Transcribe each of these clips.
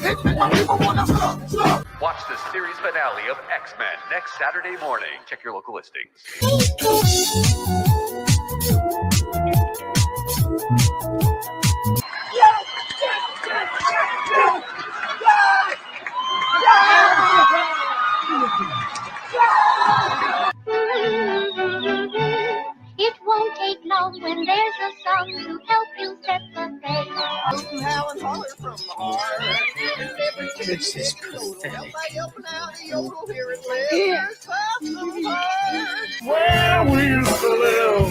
Watch the series finale of X-Men next Saturday morning. Check your local listings. It won't take long when there's a song to help you set the pace. This is pathetic. Where we used to live.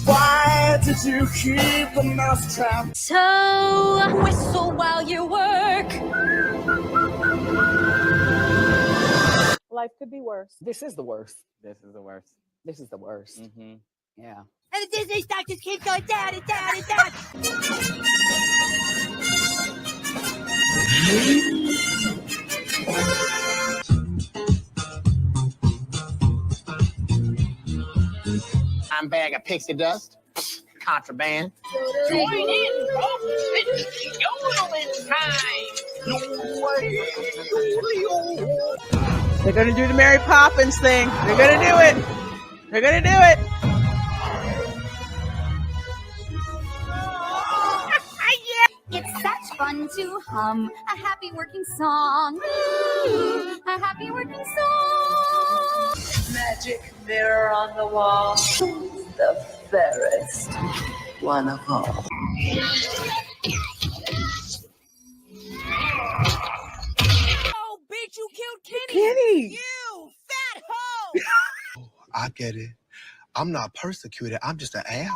Why did you keep the mousetrap? So whistle while you work. Life could be worse. This is the worst. This is the worst. This is the worst. Mm-hmm. Yeah. And the Disney stock just keeps going down and down and down. I'm bag of pixie dust. Contraband. Join in, folks. It's yodeling time. They're going to do the Mary Poppins thing. They're going to do it. They're going to do it. It's such fun to hum a happy working song. Ooh, a happy working song. Magic mirror on the wall. The fairest one of all. Oh, bitch, you killed Kenny. Kenny. You fat hoe. I get it. I'm not persecuted. I'm just an ass.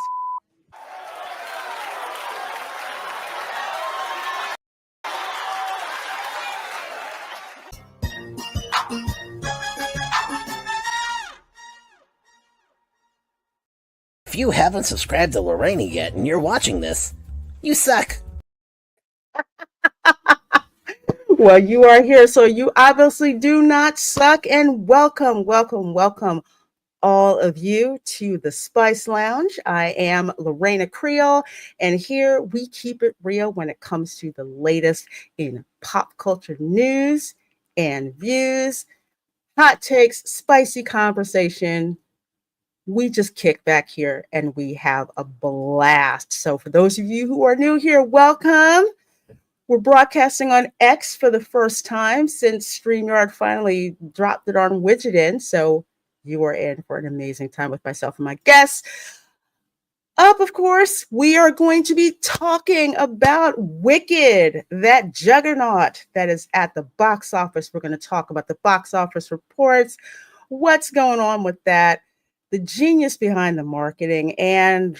If you haven't subscribed to Lorraine yet and you're watching this, you suck. Well, you are here, so you obviously do not suck. And welcome, welcome, welcome all of you to the Spice Lounge. I am Reina Creole, and here we keep it real when it comes to the latest in pop culture news and views, hot takes, spicy conversation. We just kick back here and we have a blast. So for those of you who are new here, welcome. We're broadcasting on X for the first time since StreamYard finally dropped it on Widgetin. So you are in for an amazing time with myself and my guests. Up, of course, we are going to be talking about Wicked, that juggernaut that is at the box office. We're going to talk about the box office reports, what's going on with that, the genius behind the marketing, and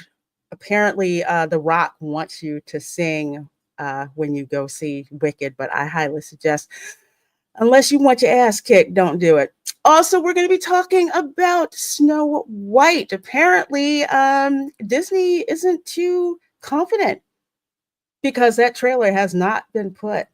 apparently The Rock wants you to sing when you go see Wicked, but I highly suggest, unless you want your ass kicked, don't do it. Also, we're going to be talking about Snow White. Apparently, Disney isn't too confident because that trailer has not been put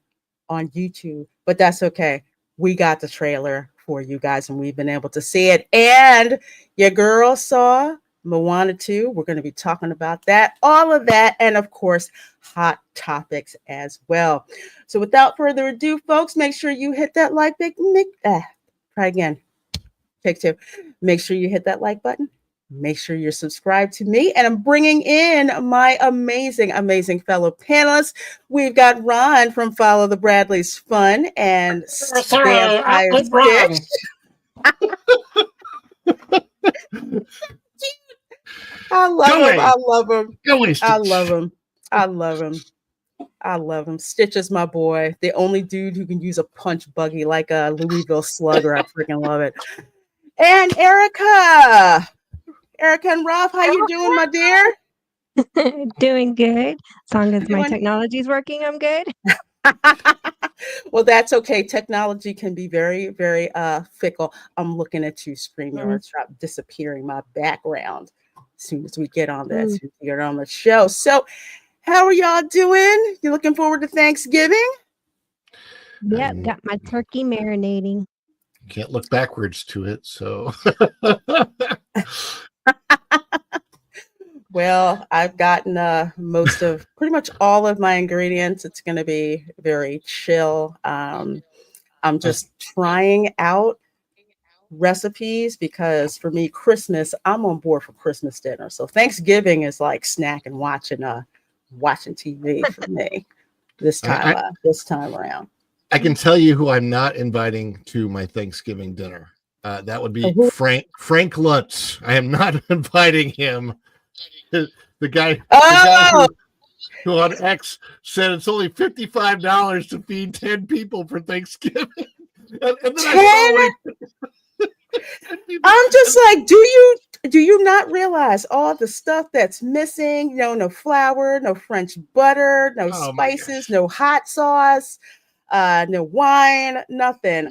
on YouTube, but that's okay. We got the trailer for you guys and we've been able to see it. And your girl saw Moana 2. We're going to be talking about that, all of that, and of course, hot topics as well. So without further ado, folks, make sure you hit that like button. Try again. Take two. Make sure you hit that like button. Make sure you're subscribed to me. And I'm bringing in my amazing, amazing fellow panelists. We've got Ron from Follow the Bradleys Fun and Vampire Stitch. I love him. I love him. I love him. I love him. I love him. Stitch is my boy. The only dude who can use a punch buggy like a Louisville Slugger. I freaking love it. And Erica and Rob, how you doing, my dear? Doing good. As long as my technology is working, I'm good. Well, that's okay. Technology can be very, very fickle. I'm looking at you, StreamYard. Stop disappearing my background as soon as we get on that, as soon as we get on the show. So, how are y'all doing? You looking forward to Thanksgiving? Yep, got my turkey marinating. Can't look backwards to it, so. Well, I've gotten pretty much all of my ingredients. It's going to be very chill. I'm just trying out recipes because for me, Christmas, I'm on board for Christmas dinner. So Thanksgiving is like snacking, watching TV for me this time around. I can tell you who I'm not inviting to my Thanksgiving dinner. That would be Frank Lutz. I am not inviting him. The guy who on X said it's only $55 to feed 10 people for Thanksgiving. And then I'm just like, do you not realize all the stuff that's missing? You know, no flour, no French butter, no spices, no hot sauce, no wine, nothing.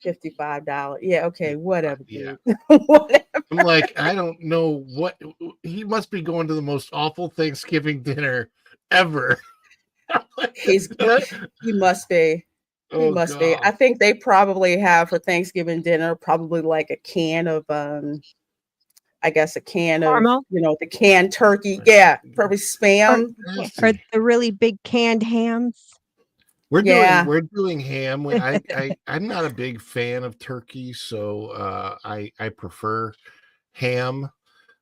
$55. Yeah, okay, whatever. Yeah. Whatever. I'm like, I don't know what he must be going to the most awful Thanksgiving dinner ever. He must be. He must be. I think they probably have for Thanksgiving dinner probably like a can of I guess a can Caramel? of, you know, the canned turkey. Yeah, probably Spam. Or the really big canned hams. We're doing ham. I'm not a big fan of turkey, so I prefer ham.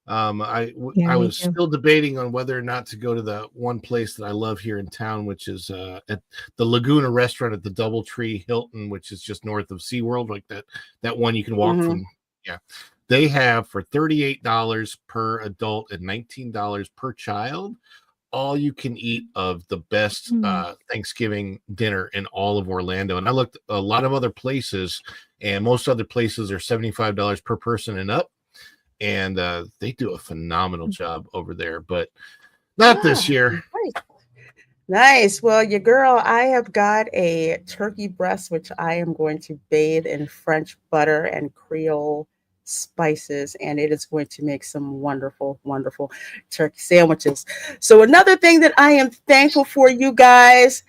I was still debating on whether or not to go to the one place that I love here in town, which is at the Laguna restaurant at the Doubletree Hilton, which is just north of SeaWorld, like that one you can walk from. Yeah. They have for $38 per adult and $19 per child, all you can eat of the best Thanksgiving dinner in all of Orlando. And I looked a lot of other places, and most other places are $75 per person and up. And they do a phenomenal job over there, but not this year. Nice. Well, your girl, I have got a turkey breast, which I am going to bathe in French butter and Creole spices, and it is going to make some wonderful, wonderful turkey sandwiches. So another thing that I am thankful for, you guys,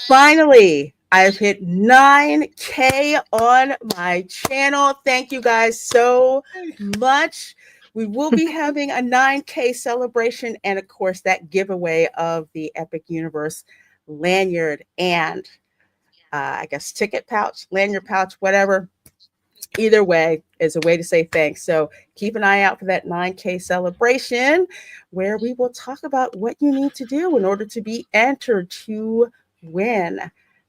finally, I've hit 9K on my channel. Thank you guys so much. We will be having a 9K celebration and, of course, that giveaway of the Epic Universe lanyard and I guess ticket pouch, lanyard pouch, whatever. Either way is a way to say thanks. So keep an eye out for that 9K celebration where we will talk about what you need to do in order to be entered to win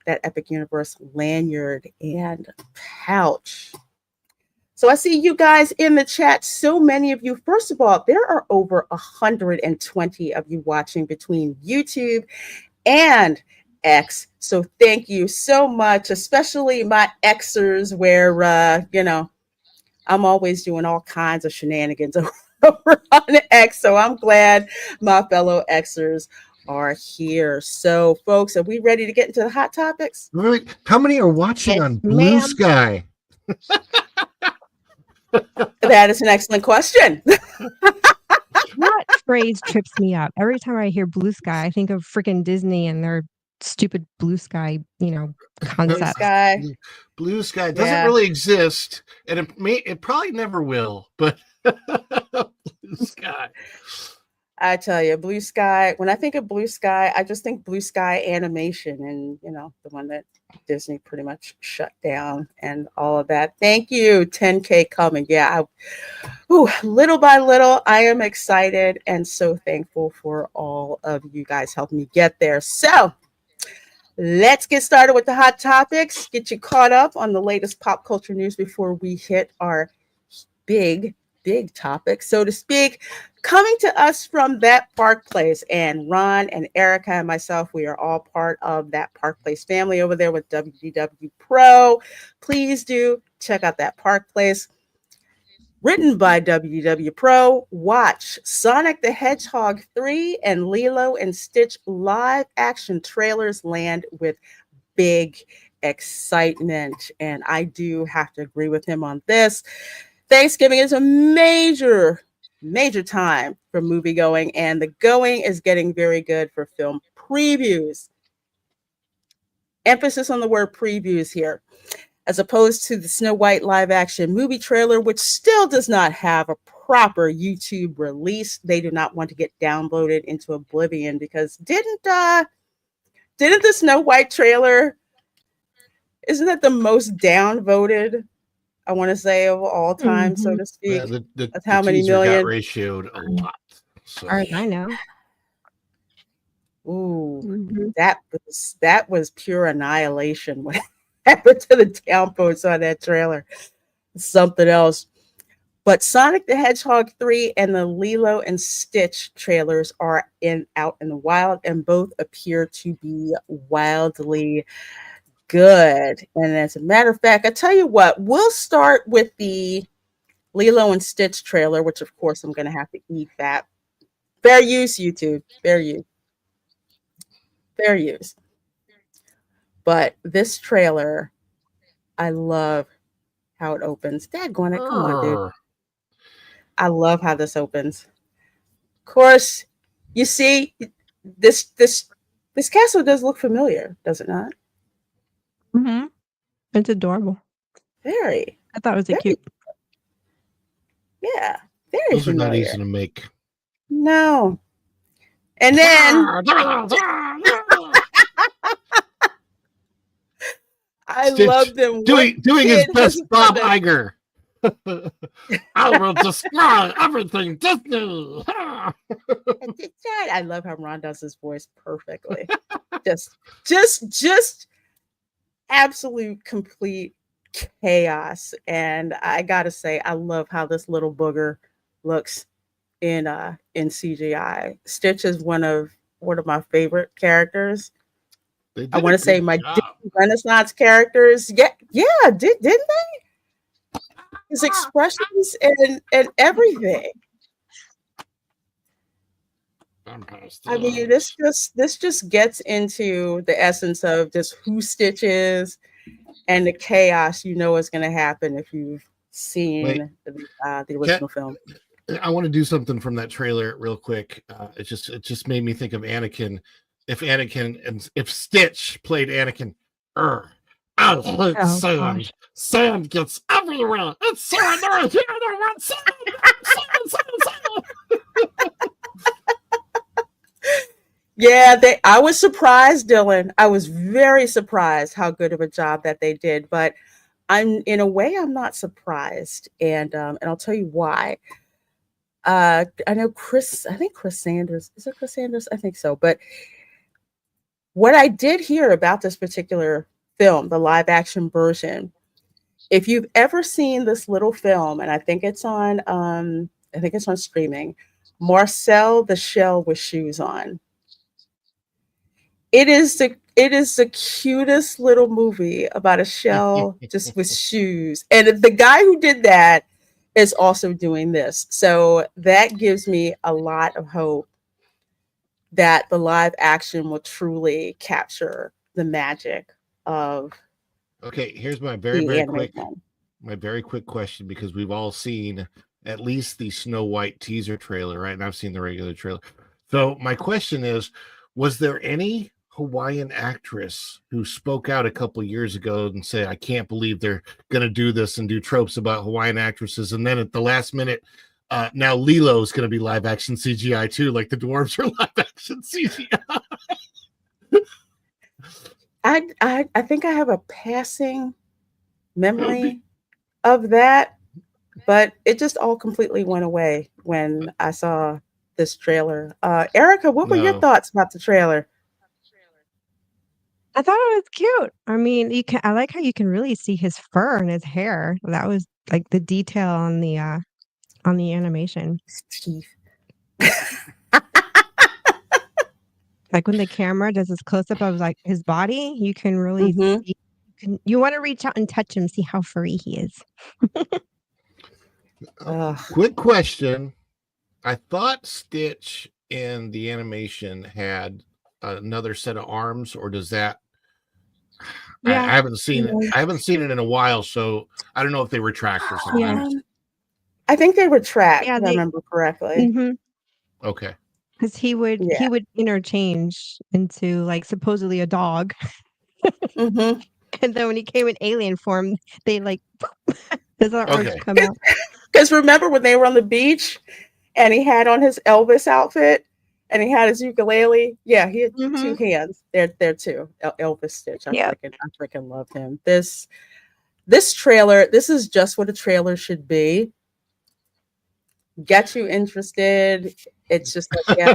that Epic Universe lanyard and pouch. So I see you guys in the chat. So many of you. First of all, there are over 120 of you watching between YouTube and X. So thank you so much, especially my Xers where, you know, I'm always doing all kinds of shenanigans over on X. So I'm glad my fellow Xers are here. So folks, are we ready to get into the hot topics? Really? How many are watching on Blue Sky? That is an excellent question. That phrase trips me up. Every time I hear Blue Sky, I think of freaking Disney and their stupid Blue Sky, you know, concept. Blue Sky doesn't really exist, and it probably never will, but Blue Sky. I tell you, Blue Sky, when I think of Blue Sky, I just think Blue Sky Animation and, you know, the one that Disney pretty much shut down and all of that. Thank you. 10K coming. Yeah. Little by little, I am excited and so thankful for all of you guys helping me get there. So let's get started with the hot topics. Get you caught up on the latest pop culture news before we hit our big topic, so to speak, coming to us from That Park Place. And Ron and Erica and myself, we are all part of That Park Place family over there with WDW Pro. Please do check out That Park Place. Written by WDW Pro, watch Sonic the Hedgehog 3 and Lilo and Stitch live action trailers land with big excitement. And I do have to agree with him on this. Thanksgiving is a major time for movie going, and the going is getting very good for film previews. Emphasis on the word previews here, as opposed to the Snow White live action movie trailer, which still does not have a proper YouTube release. They do not want to get downloaded into oblivion because didn't the Snow White trailer, isn't that the most downvoted, I want to say, of all time, so to speak? Yeah, That's how many teaser million? got ratioed a lot. So. As far as I know. Ooh, that was pure annihilation. What happened to the downvotes on that trailer? Something else. But Sonic the Hedgehog 3 and the Lilo and Stitch trailers are out in the wild, and both appear to be wildly good. And as a matter of fact, I tell you what, we'll start with the Lilo and Stitch trailer, which of course I'm going to have to eat that. Fair use, YouTube. Fair use. Fair use. But this trailer, I love how it opens. Daggone it. Come on, dude. I love how this opens. Of course, you see, this castle does look familiar, does it not? Mm-hmm. It's adorable. Very. I thought it was cute. Yeah, very Those familiar. are not easy to make. No. And then I Stitch love them doing his best Bob Iger. I will destroy everything Disney. I love how Ron does his voice perfectly. just absolute complete chaos. And I gotta say, I love how this little booger looks in CGI. Stitch is one of my favorite characters. I want to say my Disney Renaissance characters. Yeah, didn't they? His expressions and everything. I mean, this just gets into the essence of just who Stitch is and the chaos you know is going to happen if you've seen the original film. I want to do something from that trailer real quick. It just made me think of Anakin. If Stitch played Anakin, I hate sand. Sand gets everywhere. It's sand. They're here. They want sand. Yeah, I was surprised, Dylan. I was very surprised how good of a job that they did. But I'm not surprised, and I'll tell you why. I know Chris. I think Chris Sanders. Is it Chris Sanders? I think so. But what I did hear about this particular film, the live action version, if you've ever seen this little film, and I think it's on streaming, Marcel the Shell with Shoes On. It is the cutest little movie about a shell just with shoes. And the guy who did that is also doing this. So that gives me a lot of hope that the live action will truly capture the magic of. Okay, here's my very quick question, because we've all seen at least the Snow White teaser trailer, right? And I've seen the regular trailer. So my question is, was there any Hawaiian actress who spoke out a couple of years ago and said, I can't believe they're going to do this and do tropes about Hawaiian actresses, and then at the last minute, now Lilo is going to be live action CGI too, like the dwarves are live action CGI? I think I have a passing memory of that, but it just all completely went away when I saw this trailer. Erica, what were your thoughts about the trailer? I thought it was cute. I mean, I like how you can really see his fur and his hair. That was like the detail on the animation. Teeth. Like when the camera does this close up of like his body, you can really see. You want to reach out and touch him, see how furry he is. Quick question. I thought Stitch in the animation had another set of arms, or does that? Yeah. I haven't seen it. I haven't seen it in a while, so I don't know if they retract or something. Yeah. I think they retract, if I remember correctly. Okay. Because he would interchange into like supposedly a dog. And then when he came in alien form, they like his arms come out. Because remember when they were on the beach and he had on his Elvis outfit and he had his ukulele? Yeah, he had two hands. There too. Elvis Stitch. I freaking love him. This trailer, this is just what a trailer should be. Get you interested. It's just like, yeah.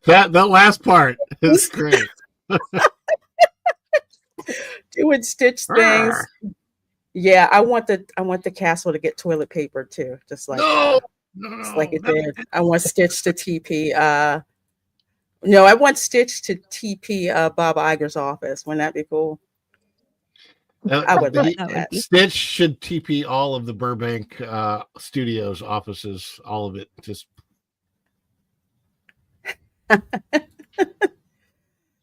that last part is great. Doing Stitch things. Yeah, I want the castle to get toilet paper too, just like just like it did. I want Stitch to TP. No, I want Stitch to TP Bob Iger's office. Wouldn't that be cool? I would like that. Stitch should TP all of the Burbank studios offices, all of it. Just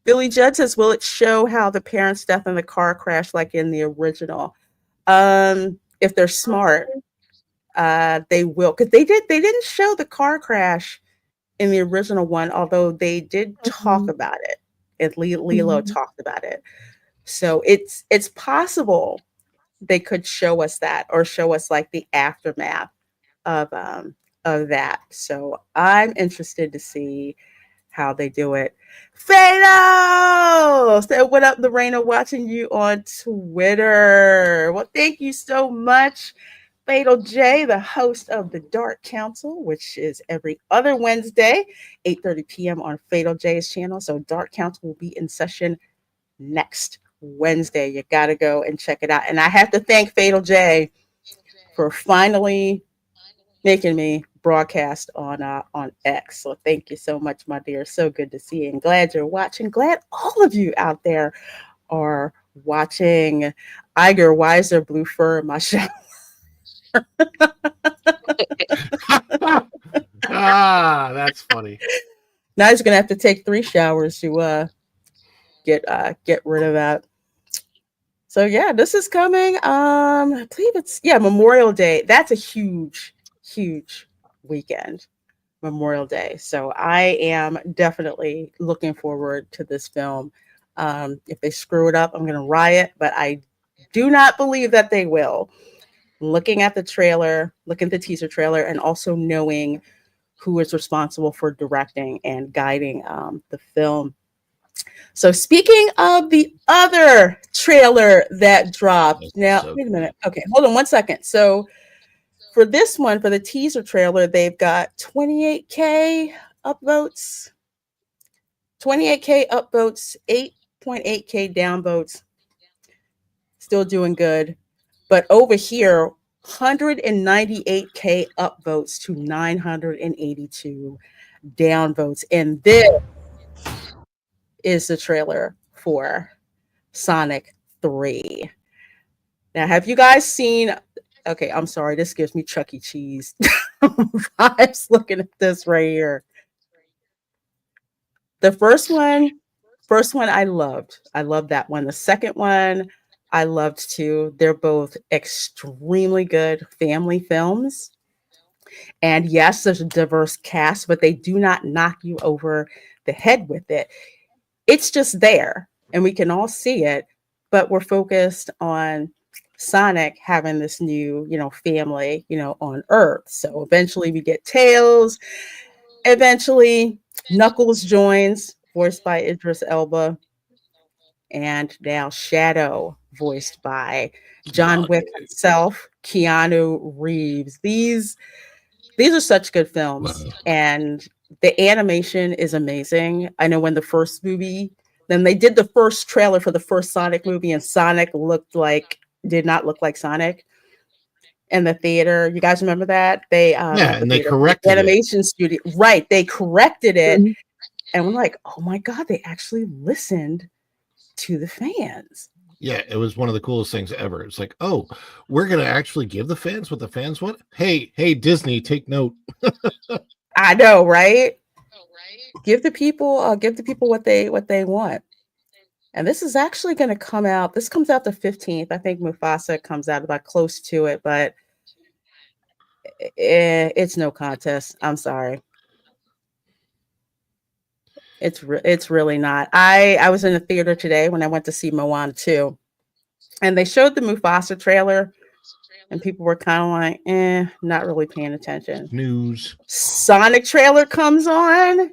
Billy Judd says, "Will it show how the parents' death in the car crash like in the original? If they're smart, they will, because they didn't show the car crash in the original one, although they did talk about it. And Lilo talked about it. So it's possible they could show us that, or show us like the aftermath of that. So I'm interested to see how they do it. Fado! So what up, Lorena, watching you on Twitter. Well, thank you so much, Fatal J, the host of the Dark Council, which is every other Wednesday, 8:30 p.m. on Fatal J's channel. So Dark Council will be in session next Wednesday. You got to go and check it out. And I have to thank Fatal J for finally making me broadcast on X. So thank you so much, my dear. So good to see you, and glad you're watching. Glad all of you out there are watching. Iger, why is there blue fur in my shower? That's funny. Now he's gonna have to take 3 showers to get rid of that. So yeah, this is coming. I believe it's Memorial Day. That's a huge weekend, Memorial Day. So I am definitely looking forward to this film. If they screw it up, I'm gonna riot, but I do not believe that they will. Looking at the trailer, looking at the teaser trailer, and also knowing who is responsible for directing and guiding the film. So speaking of the other trailer that dropped, wait a minute. Okay, hold on one second. So for this one, for the teaser trailer, they've got 28K upvotes, 8.8K downvotes. Still doing good. But over here, 198K upvotes to 982 downvotes. And this is the trailer for Sonic 3. Now, have you guys seen... Okay, I'm sorry. This gives me Chuck E. Cheese vibes looking at this right here. The first one I loved. I loved that one. The second one I loved too. They're both extremely good family films. And yes, there's a diverse cast, but they do not knock you over the head with it. It's just there, and we can all see it, but we're focused on Sonic having this new, family, on Earth. So eventually we get Tails. Eventually Knuckles joins, voiced by Idris Elba. And now Shadow, voiced by John Wick himself, Keanu Reeves. These are such good films. And the animation is amazing. I know when the first movie, then they did the first trailer for the first Sonic movie, and Sonic did not look like Sonic in the theater. You guys remember that? They corrected the animation studio. Right. They corrected it. Mm-hmm. And we're like, oh my God, they actually listened to the fans. Yeah, it was one of the coolest things ever. It's like, oh, we're gonna actually give the fans what the fans want. Hey, Disney, take note. I know, right? Give the people what they want. And this is actually going to come out. This comes out the 15th. I think Mufasa comes out about close to it, but it's no contest. I'm sorry. It's really not. I was in the theater today when I went to see Moana 2, and they showed the Mufasa trailer, and people were kind of like, not really paying attention. News. Sonic trailer comes on,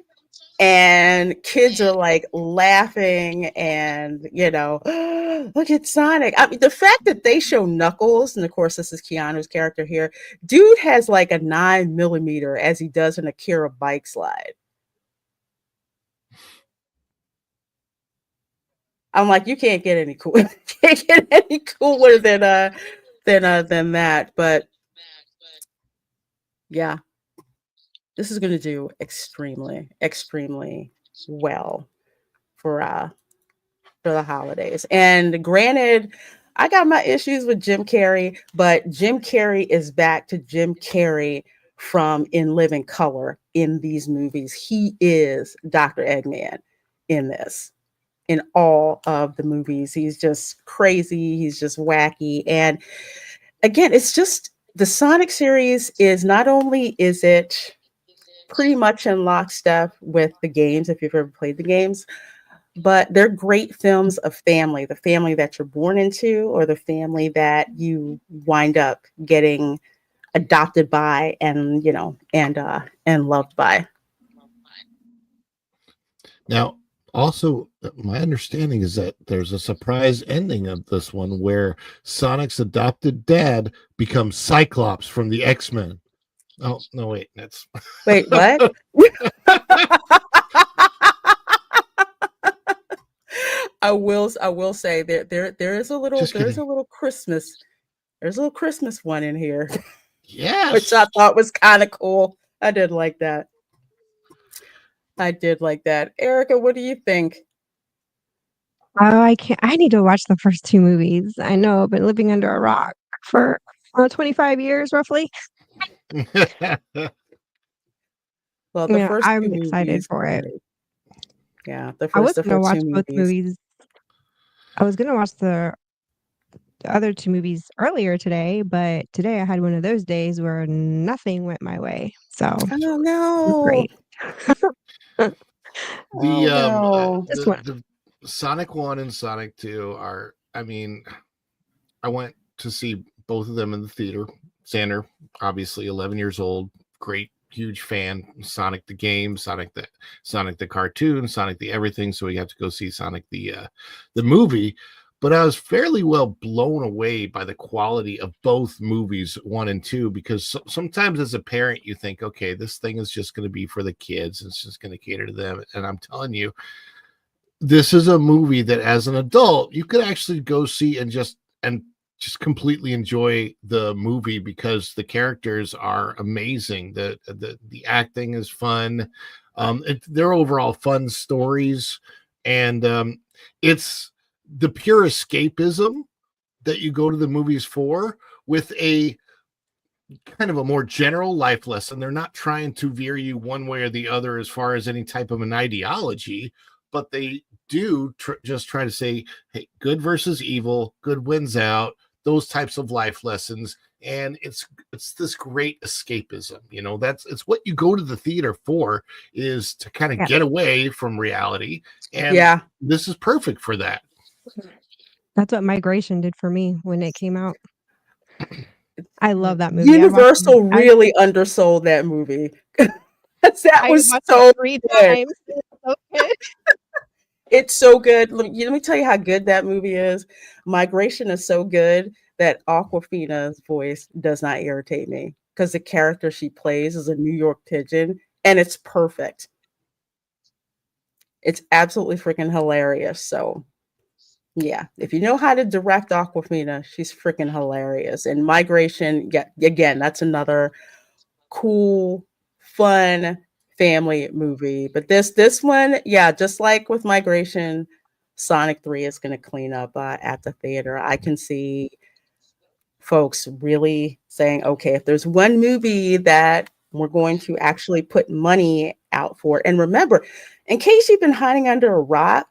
and kids are like laughing, and look at Sonic. I mean, the fact that they show Knuckles, and of course this is Keanu's character here, dude has like a 9mm as he does an Akira bike slide. I'm like, you can't get any cooler than that. But yeah, this is going to do extremely, extremely well for the holidays. And granted, I got my issues with Jim Carrey, but Jim Carrey is back to Jim Carrey from In Living Color in these movies. He is Dr. Eggman in this. In all of the movies, he's just crazy, he's just wacky. And again, it's just the Sonic series is not only is it pretty much in lockstep with the games, if you've ever played the games, but they're great films of family, the family that you're born into or the family that you wind up getting adopted by and loved by. Now, also, my understanding is that there's a surprise ending of this one where Sonic's adopted dad becomes Cyclops from the X-Men. Oh, no, wait. Wait, what? I will say there is a little Christmas. There's a little Christmas one in here. Yes. Which I thought was kind of cool. I did like that. Erica, what do you think? Oh, I need to watch the first two movies. I know I've been living under a rock for 25 years, roughly. Well, the first I'm two excited movies for it. Yeah, I was going to watch both movies. I was going to watch the other two movies earlier today, but today I had one of those days where nothing went my way. So, oh no, great. The Sonic 1 and Sonic 2 are, I mean, I went to see both of them in the theater. Xander, obviously 11 years old, great, huge fan. Sonic the game, Sonic the cartoon, Sonic the everything. So we had to go see Sonic the movie. But I was fairly well blown away by the quality of both movies, 1 and 2, because sometimes as a parent, you think, okay, this thing is just going to be for the kids. It's just going to cater to them. And I'm telling you, this is a movie that as an adult, you could actually go see and just completely enjoy the movie because the characters are amazing. The acting is fun. They're overall fun stories. And it's the pure escapism that you go to the movies for with a kind of a more general life lesson. They're not trying to veer you one way or the other as far as any type of an ideology, but they do just try to say, hey, good versus evil, good wins out, those types of life lessons. And it's this great escapism. It's what you go to the theater for, is to kind of get away from reality. And this is perfect for that. That's what Migration did for me when it came out. I love that movie. Universal really undersold that movie. That was so good. It's so good. Let me tell you how good that movie is. Migration is so good that Awkwafina's voice does not irritate me because the character she plays is a New York pigeon, and it's perfect. It's absolutely freaking hilarious. So yeah, if you know how to direct Awkwafina, she's freaking hilarious. And Migration, again, that's another cool, fun family movie. But this one, just like with Migration, Sonic 3 is going to clean up at the theater. I can see folks really saying, okay, if there's one movie that we're going to actually put money out for, and remember, in case you've been hiding under a rock,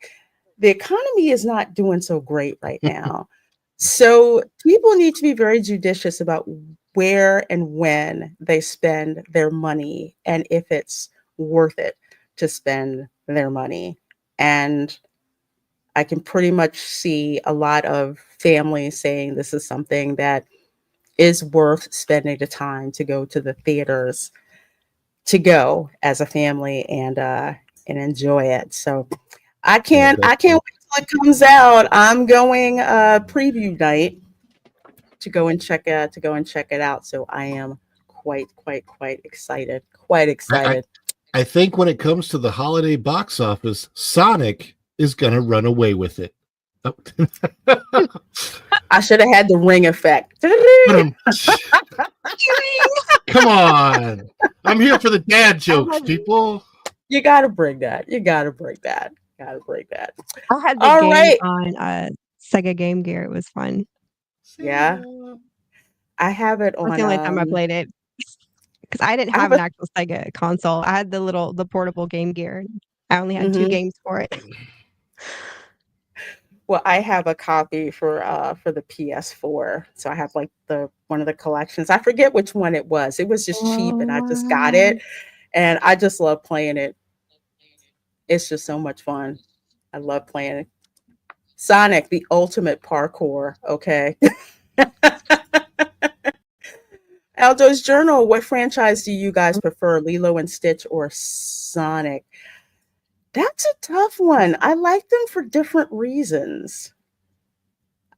the economy is not doing so great right now. So people need to be very judicious about where and when they spend their money and if it's worth it to spend their money. And I can pretty much see a lot of families saying this is something that is worth spending the time to go to the theaters to go as a family and enjoy it. So I can't wait till it comes out. I'm going preview night to go and check it out. So I am quite excited. Quite excited. I think when it comes to the holiday box office, Sonic is gonna run away with it. Oh. I should have had the ring effect. Come on. I'm here for the dad jokes, people. You gotta bring that. Gotta bring that. I had the game on Sega Game Gear. It was fun. Yeah. I have it on. That's the only time I played it. Because I didn't have an actual Sega console. I had the portable Game Gear. I only had 2 games for it. Well, I have a copy for the PS4. So I have like one of the collections. I forget which one it was. It was just cheap and I just got it. And I just love playing it. It's just so much fun. I love playing it. Sonic, the ultimate parkour. Okay. Aldo's Journal, what franchise do you guys prefer, Lilo and Stitch or Sonic? That's a tough one. I like them for different reasons.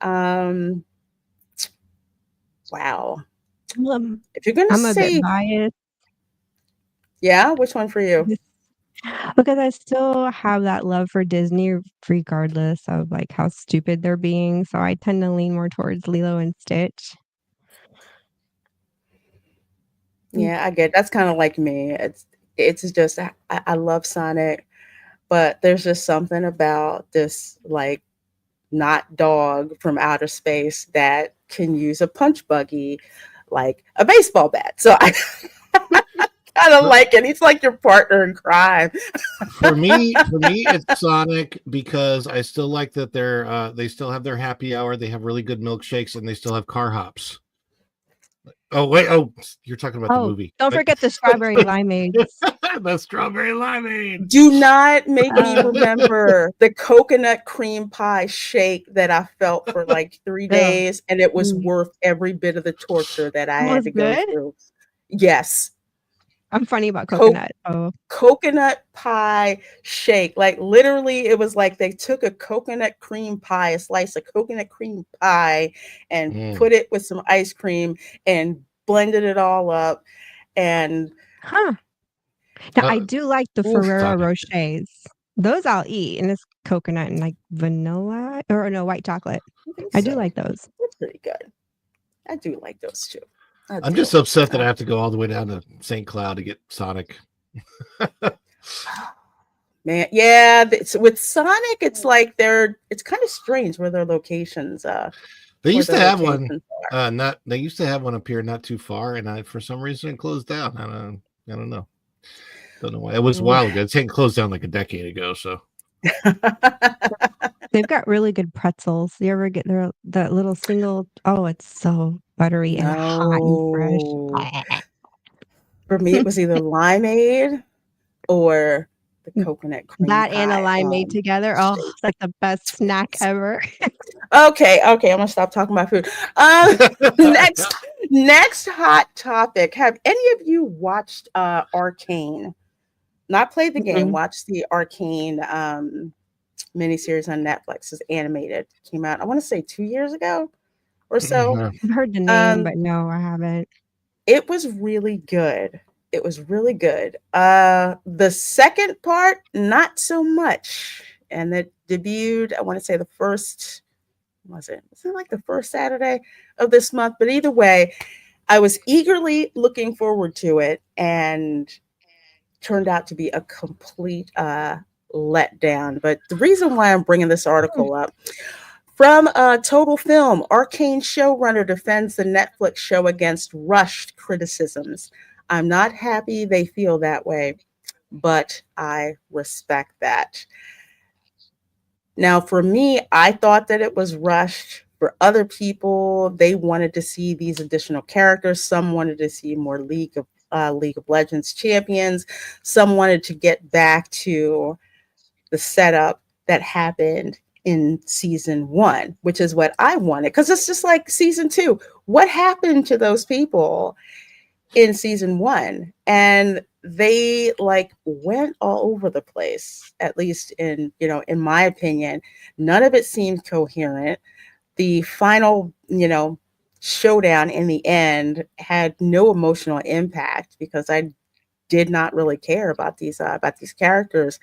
Wow. If you're going to say... I'm a bit biased. Yeah? Which one for you? Because I still have that love for Disney regardless of like how stupid they're being. So I tend to lean more towards Lilo and Stitch. Yeah, I get that's kind of like me. It's just I love Sonic, but there's just something about this like not dog from outer space that can use a punch buggy like a baseball bat. So I kind of like it. He's like your partner in crime. For me, it's Sonic because I still like that they still have their happy hour. They have really good milkshakes and they still have car hops. Oh wait! Oh, you're talking about the movie. Don't forget the strawberry limeade. The strawberry limeade. Do not make me remember the coconut cream pie shake that I felt for like 3 days, and it was worth every bit of the torture that I had to go through. Yes. I'm funny about coconut. Coconut pie shake. Like literally, it was like they took a coconut cream pie, a slice of coconut cream pie, and put it with some ice cream and blended it all up. And now I do like the Ferrero Rochers. Those I'll eat, and it's coconut and like vanilla or no white chocolate. I do like those. That's pretty good. I do like those too. I'm just upset that I have to go all the way down to St. Cloud to get Sonic. Man, yeah, with Sonic, it's like it's kind of strange where their locations. They used to have one. They used to have one up here, not too far, and for some reason it closed down. I don't know. Don't know why. It was a while ago. It's closed down like a decade ago. So. They've got really good pretzels. You ever get that little single? Oh, it's so buttery and hot and fresh. For me, it was either limeade or the coconut cream that pie. And a limeade together. Oh, it's like the best snack ever. Okay, I'm gonna stop talking about food. Next hot topic. Have any of you watched Arcane? Not played the game. Watched the Arcane miniseries on Netflix. It's animated. Came out, I want to say 2 years ago or so. I've heard the name, but no, I haven't. It was really good. The second part, not so much. And it debuted, I want to say the first Saturday of this month? But either way, I was eagerly looking forward to it and turned out to be a complete letdown. But the reason why I'm bringing this article up, from Total Film, Arcane showrunner defends the Netflix show against rushed criticisms. I'm not happy they feel that way, but I respect that. Now, for me, I thought that it was rushed. For other people, they wanted to see these additional characters. Some wanted to see more League of Legends champions. Some wanted to get back to the setup that happened in season 1, which is what I wanted. Because it's just like season 2. What happened to those people in season 1? And they like went all over the place, at least in my opinion. None of it seemed coherent. The final, showdown in the end had no emotional impact because I did not really care about these characters.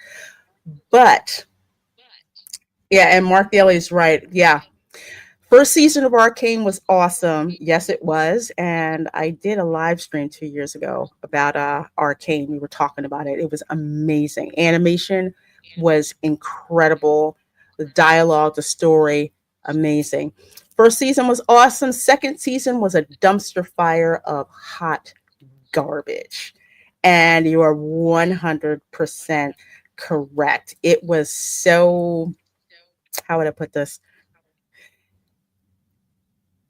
But yeah, and Mark Daly is right. Yeah. First season of Arcane was awesome. Yes, it was. And I did a live stream 2 years ago about Arcane. We were talking about it. It was amazing. Animation was incredible. The dialogue, the story, amazing. First season was awesome. Second season was a dumpster fire of hot garbage. And you are 100% correct. It was so, how would I put this?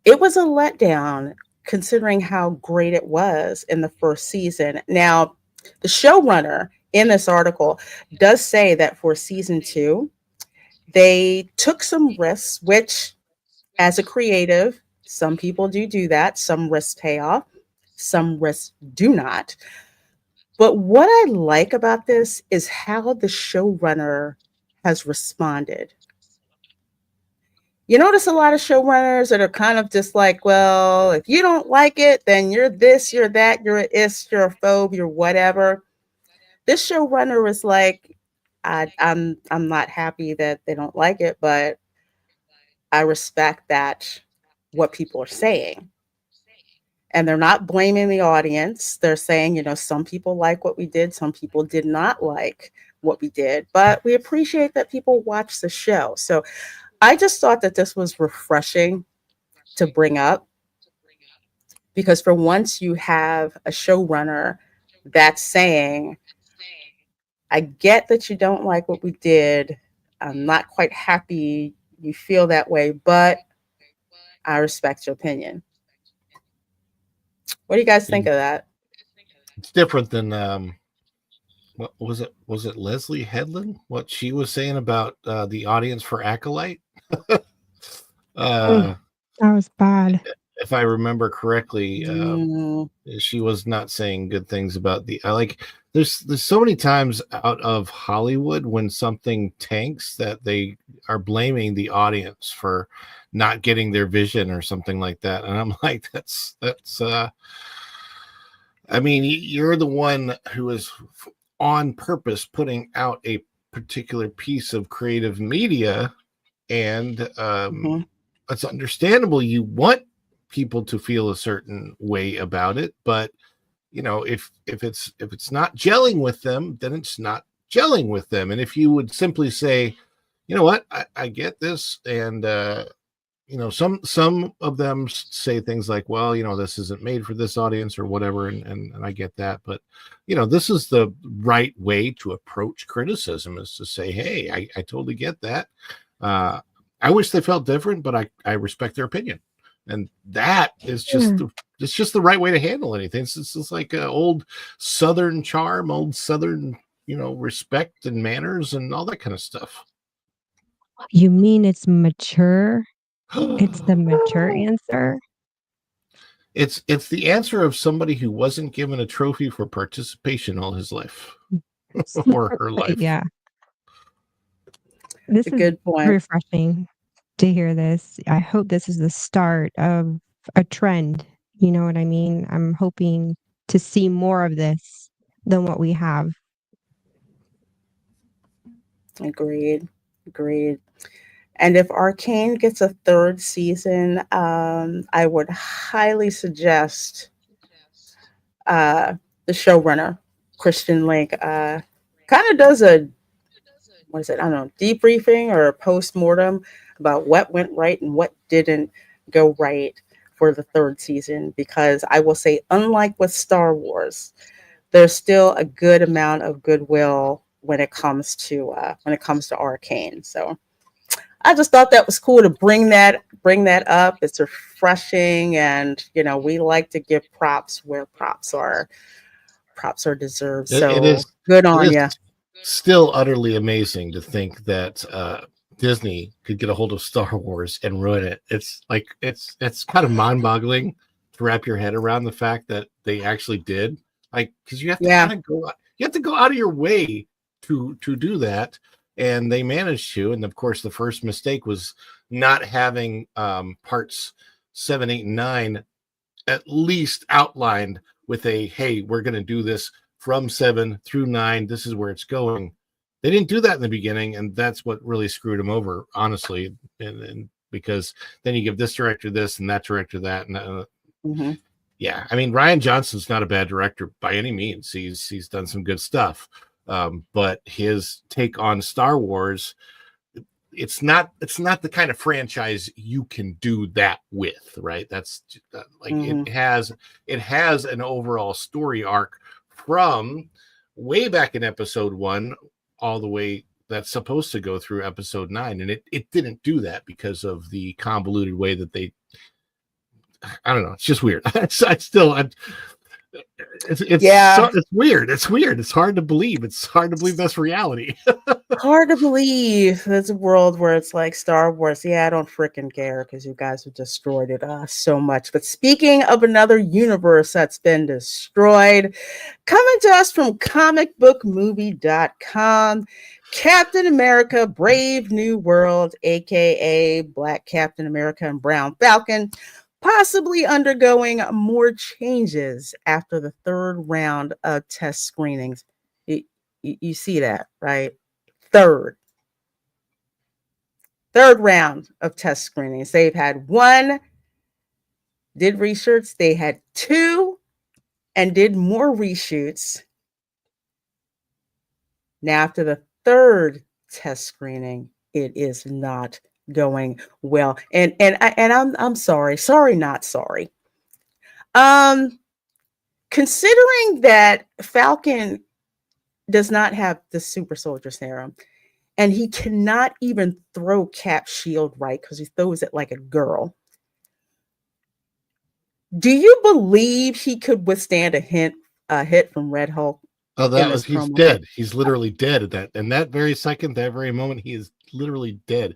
It was a letdown considering how great it was in the first season. Now, the showrunner in this article does say that for season 2, they took some risks, which as a creative, some people do that. Some risks pay off, some risks do not. But what I like about this is how the showrunner has responded. You notice a lot of showrunners that are kind of just like, well, if you don't like it, then you're this, you're that, you're a ist, you're a phobe, you're whatever. This showrunner is like, I'm not happy that they don't like it, but I respect that what people are saying. And they're not blaming the audience. They're saying, some people like what we did, some people did not like what we did, but we appreciate that people watch the show. So I just thought that this was refreshing to bring up, because for once you have a showrunner that's saying, I get that you don't like what we did. I'm not quite happy you feel that way, but I respect your opinion. What do you guys think of that? It's different than what was it? Was it Leslie Headland? What she was saying about the audience for Acolyte? That was bad. If I remember correctly, she was not saying good things about the. There's so many times out of Hollywood when something tanks that they are blaming the audience for not getting their vision or something like that, and I'm like, that's. I mean, you're the one who is on purpose putting out a particular piece of creative media, and it's understandable you want people to feel a certain way about it, but if it's not gelling with them, then it's not gelling with them. And if you would simply say, you know what, I get this, and some of them say things like, well, this isn't made for this audience or whatever, and I get that, but this is the right way to approach criticism, is to say, hey, I totally get that. I wish they felt different, but I respect their opinion. And that is just it's just the right way to handle anything. It's just like old Southern charm, old Southern, respect and manners and all that kind of stuff. You mean it's mature? It's the mature answer? It's the answer of somebody who wasn't given a trophy for participation all his life. Or her life. Yeah. This is a good point. Refreshing to hear this. I hope this is the start of a trend. You know what I mean? I'm hoping to see more of this than what we have. Agreed. And if Arcane gets a third season, I would highly suggest the showrunner, Christian Link, kind of does a, debriefing or a post-mortem about what went right and what didn't go right for the third season. Because I will say, unlike with Star Wars, there's still a good amount of goodwill when it comes to Arcane. So I just thought that was cool to bring that up. It's refreshing, and we like to give props where props are deserved. So it is good on you. Still utterly amazing to think that Disney could get a hold of Star Wars and ruin it. It's like it's kind of mind-boggling to wrap your head around the fact that they actually did. Like, because you have to kind of go out of your way to do that, and they managed to. And of course, the first mistake was not having parts 7, 8, and 9 at least outlined with a, hey, we're going to do this from 7 through 9. This is where it's going. They didn't do that in the beginning, and that's what really screwed them over, honestly. And because then you give this director this and that director that, and yeah, I mean, Rian Johnson's not a bad director by any means. He's done some good stuff, but his take on Star Wars, it's not the kind of franchise you can do that with, right? That's like it has an overall story arc from way back in episode 1 all the way that's supposed to go through episode 9, and it didn't do that because of the convoluted way that they, I don't know, it's just weird. It's weird. It's weird. It's hard to believe. It's hard to believe that's reality. Hard to believe there's a world where it's like Star Wars. Yeah, I don't freaking care because you guys have destroyed it so much. But speaking of another universe that's been destroyed, coming to us from comicbookmovie.com, Captain America Brave New World, aka Black Captain America and Brown Falcon, possibly undergoing more changes after the third round of test screenings. You see that, right? Third round of test screenings. They've had 1, did reshoots. They had 2, and did more reshoots. Now, after the third test screening, it is not going well. And I'm sorry, not sorry. Considering that Falcon does not have the super soldier serum, and he cannot even throw Cap's shield right because he throws it like a girl. Do you believe he could withstand a hit from Red Hulk? Oh, he's dead. He's literally dead at that. And that very second, that very moment, he is literally dead.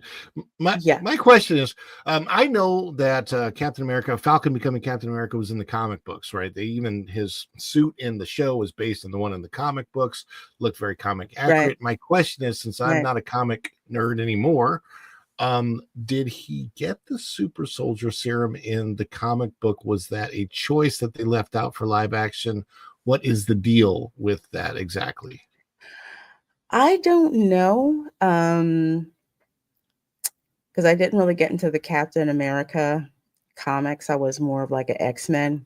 My question is, I know that Captain America, Falcon becoming Captain America was in the comic books, right? His suit in the show was based on the one in the comic books, looked very comic accurate. Right. My question is, since I'm not a comic nerd anymore, did he get the super soldier serum in the comic book? Was that a choice that they left out for live action? What is the deal with that exactly? I don't know. Because I didn't really get into the Captain America comics. I was more of like an X-Men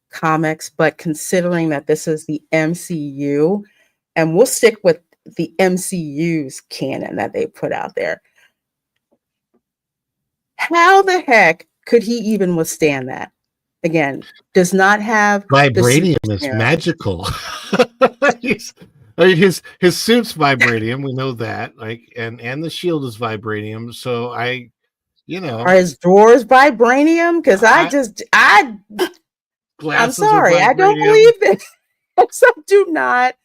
comics. But considering that this is the MCU, and we'll stick with the MCU's canon that they put out there, how the heck could he even withstand that? Again, does not have vibranium is magical. His suit's vibranium, we know that. Like, and the shield is vibranium. So are his drawers vibranium? Because I'm sorry, I don't believe this. So do not.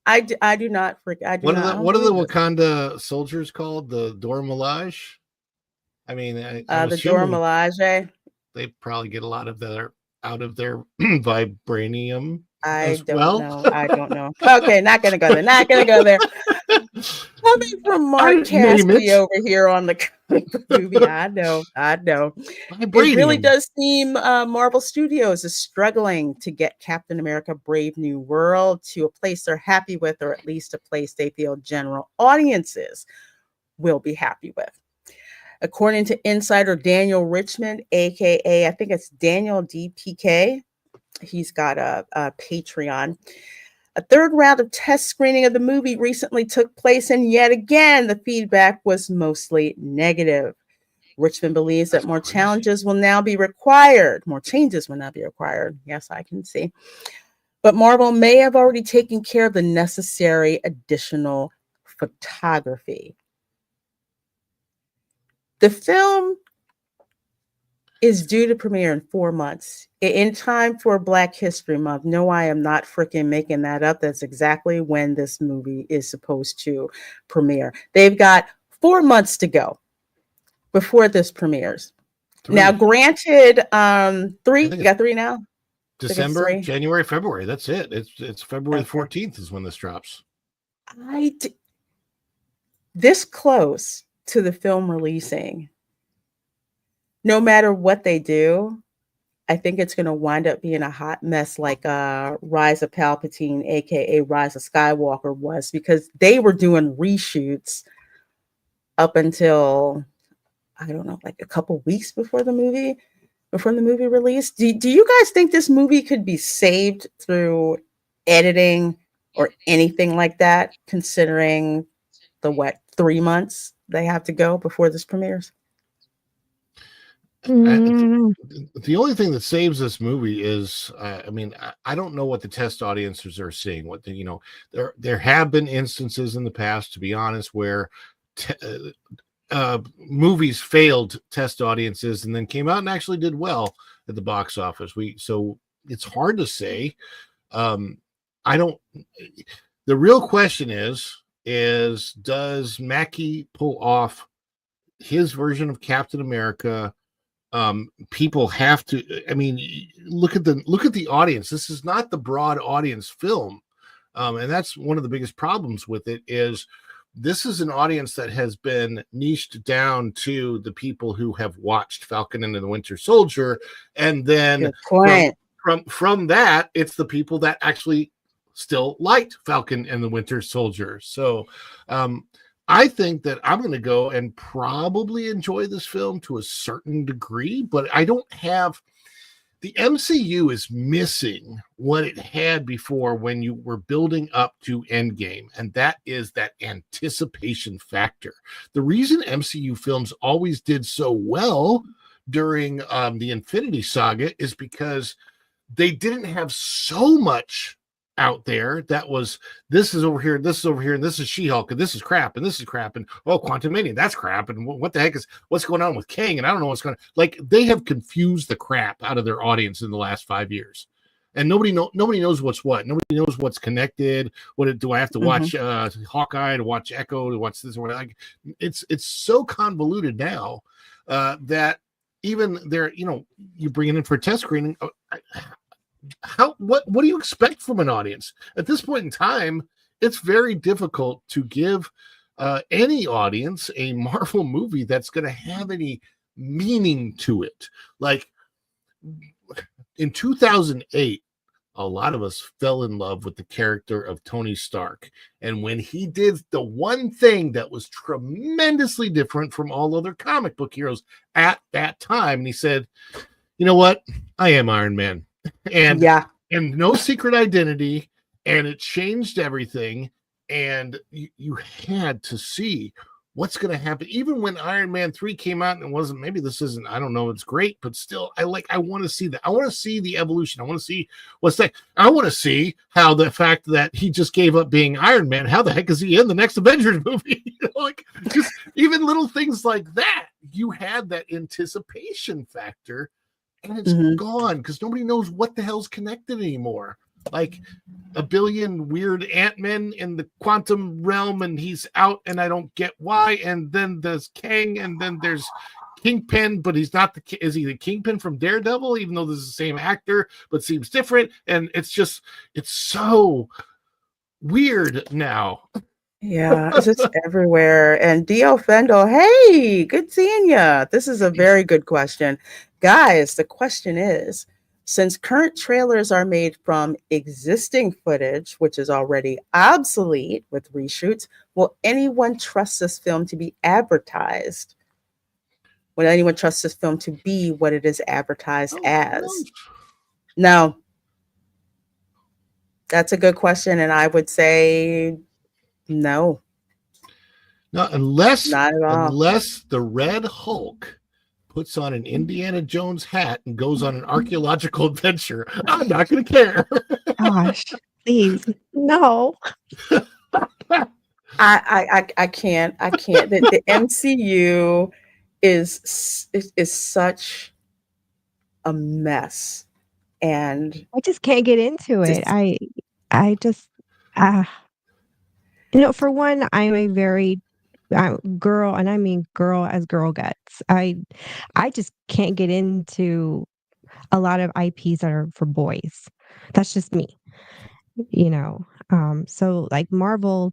I do not. What are the Wakanda soldiers called? The Dora Milaje. I mean, the Dora Milaje. They probably get a lot of out of their vibranium. I don't know. Okay, not gonna go there. Coming from Mark Caspi over here on the movie. I know. It really does seem Marvel Studios is struggling to get Captain America Brave New World to a place they're happy with, or at least a place they feel general audiences will be happy with. According to insider Daniel Richmond, aka I think it's Daniel DPK, he's got a Patreon. A third round of test screening of the movie recently took place, and yet again, the feedback was mostly negative. Richmond believes that more changes will now be required. Yes, I can see. But Marvel may have already taken care of the necessary additional photography. The film is due to premiere in 4 months, in time for Black History Month. No, I am not freaking making that up. That's exactly when this movie is supposed to premiere. They've got 4 months to go before this premieres. 3. Now, granted, 3. You got 3 now. December, January, February. That's it. It's February the 14th is when this drops. This close to the film releasing, no matter what they do, I think it's going to wind up being a hot mess like Rise of Palpatine, aka Rise of Skywalker was, because they were doing reshoots up until, I don't know, like a couple weeks before the movie released. Do you guys think this movie could be saved through editing or anything like that, considering the 3 months they have to go before this premieres? The only thing that saves this movie is, I don't know what the test audiences are seeing. There have been instances in the past, to be honest, where movies failed test audiences and then came out and actually did well at the box office. So it's hard to say. The real question is does Mackie pull off his version of Captain America? People have to, look at the audience. This is not the broad audience film. And that's one of the biggest problems with it is this is an audience that has been niched down to the people who have watched Falcon and the Winter Soldier. And then from that, it's the people that actually still liked Falcon and the Winter Soldier. So I think that I'm going to go and probably enjoy this film to a certain degree, but I don't have... The MCU is missing what it had before when you were building up to Endgame, and that is that anticipation factor. The reason MCU films always did so well during the Infinity Saga is because they didn't have so much out there that was, this is over here, this is over here, and this is She-Hulk, and this is crap, and this is crap, and Quantumania, that's crap, and what the heck is, what's going on with Kang, and I don't know what's going on. Like, they have confused the crap out of their audience in the last 5 years. And nobody knows what's what. Nobody knows what's connected. Do I have to watch Hawkeye to watch Echo to watch this or whatever? Like, it's so convoluted now that even there, you bring it in for a test screening. What do you expect from an audience at this point in time? It's very difficult to give any audience a Marvel movie that's going to have any meaning to it. Like in 2008, a lot of us fell in love with the character of Tony Stark, and when he did the one thing that was tremendously different from all other comic book heroes at that time, and he said, "You know what? I am Iron Man." And no secret identity, and it changed everything. And you had to see what's going to happen. Even when Iron Man 3 came out and it wasn't, maybe this isn't, I don't know, it's great, but still, I want to see that. I want to see the evolution. I want to see what's that. I want to see how the fact that he just gave up being Iron Man, how the heck is he in the next Avengers movie? Just even little things like that. You had that anticipation factor. And it's gone because nobody knows what the hell's connected anymore. Like a billion weird Ant-Men in the quantum realm, and he's out, and I don't get why. And then there's Kang, and then there's Kingpin, but he's not is he the Kingpin from Daredevil? Even though this is the same actor, but seems different. And it's so weird now. Yeah, it's just everywhere. And D.O. Fendel, hey, good seeing ya. This is a very good question. Guys, the question is, since current trailers are made from existing footage, which is already obsolete with reshoots, will anyone trust this film to be advertised? Will anyone trust this film to be what it is advertised as? No. That's a good question, and I would say no. No, unless not at all. Unless the Red Hulk puts on an Indiana Jones hat and goes on an archaeological adventure, I'm not going to care. Gosh, please, no. I can't. The MCU is such a mess, and I just can't get into it. I just for one, I'm a very girl, and I mean girl as girl gets. I just can't get into a lot of IPs that are for boys. That's just me, you know. So like Marvel,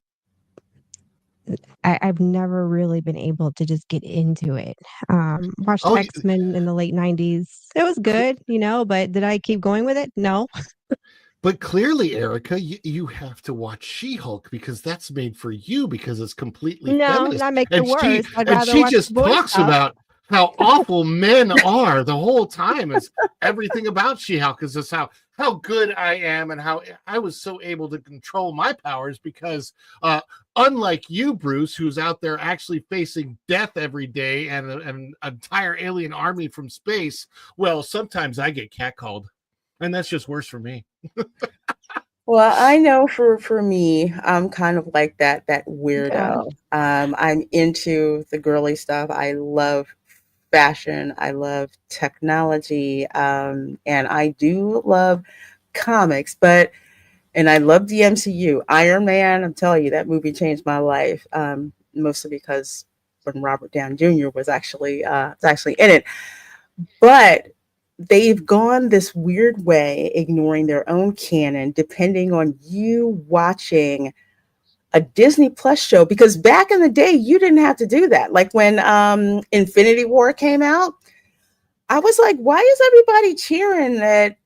I've never really been able to just get into it. Watched Oh, X-Men in the late 90s. It was good, you know, but did I keep going with it? No. but clearly, Erica, you have to watch She-Hulk because that's made for you because it's completely No, feminist. not make it And worse. I'd and rather she watch just boy talks stuff. about how awful men are the whole time. Is everything about She-Hulk is just how good I am and how I was so able to control my powers because unlike you, Bruce, who's out there actually facing death every day and an entire alien army from space, well, sometimes I get catcalled. And that's just worse for me. Well, I know for me, I'm kind of like that weirdo. I'm into the girly stuff. I love fashion. I love technology, and I do love comics. And I love the MCU. Iron Man, I'm telling you, that movie changed my life. Mostly because when Robert Downey Jr. was actually in it, but they've gone this weird way, ignoring their own canon, depending on you watching a Disney Plus show. Because back in the day, you didn't have to do that. Like when Infinity War came out, I was like, why is everybody cheering that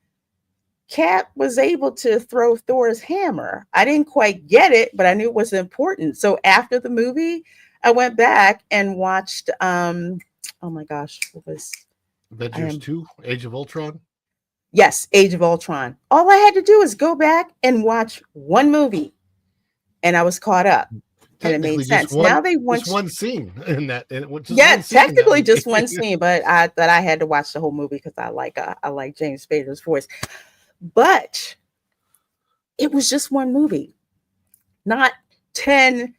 Cap was able to throw Thor's hammer? I didn't quite get it, but I knew it was important. So after the movie, I went back and watched, oh my gosh, what was Avengers 2, Age of Ultron? Yes, Age of Ultron. All I had to do is go back and watch one movie, and I was caught up, and it made sense. Now they want just one scene in that. Technically just one scene, but I had to watch the whole movie because I like James Spader's voice. But it was just one movie, not 10,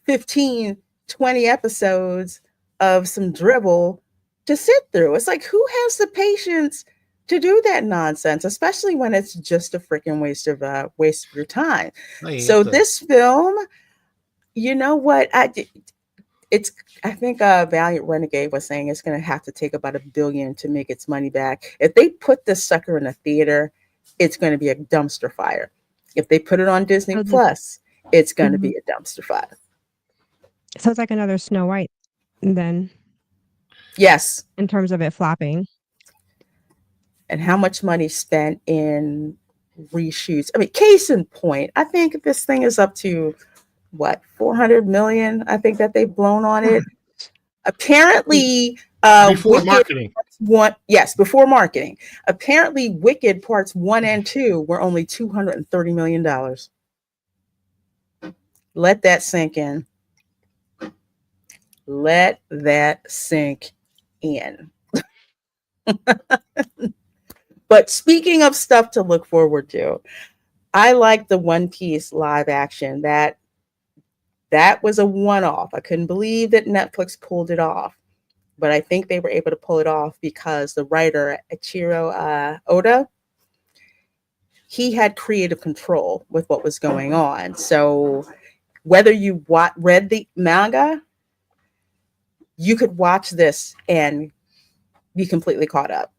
15, 20 episodes of some dribble to sit through. It's like, who has the patience to do that nonsense, especially when it's just a freaking waste of your time. So this film, you know what? I think Valiant Renegade was saying it's going to have to take about $1 billion to make its money back. If they put this sucker in a theater, it's going to be a dumpster fire. If they put it on Disney Plus, it's going to be a dumpster fire. So it's like another Snow White then. Yes. In terms of it flopping. And how much money spent in reshoots. I mean, case in point, I think this thing is up to what, 400 million? I think that they've blown on it. Apparently, before marketing. Before marketing. Apparently, Wicked parts 1 and 2 were only $230 million. Let that sink in. Let that sink in. But speaking of stuff to look forward to, I like the One Piece live action. That was a one-off. I couldn't believe that Netflix pulled it off. But I think they were able to pull it off because the writer, Eiichiro Oda, he had creative control with what was going on. So whether you read the manga, you could watch this and be completely caught up.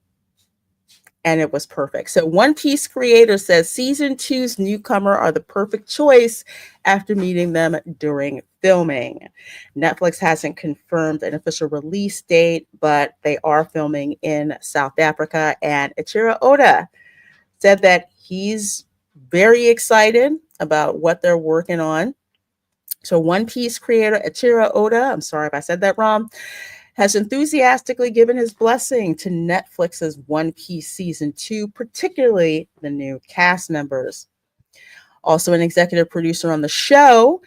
And it was perfect. So One Piece creator says season 2's newcomer are the perfect choice after meeting them during filming. Netflix hasn't confirmed an official release date, but they are filming in South Africa. And Eiichiro Oda said that he's very excited about what they're working on. So One Piece creator Eiichiro Oda, I'm sorry if I said that wrong, has enthusiastically given his blessing to Netflix's One Piece Season 2, particularly the new cast members. Also an executive producer on the show,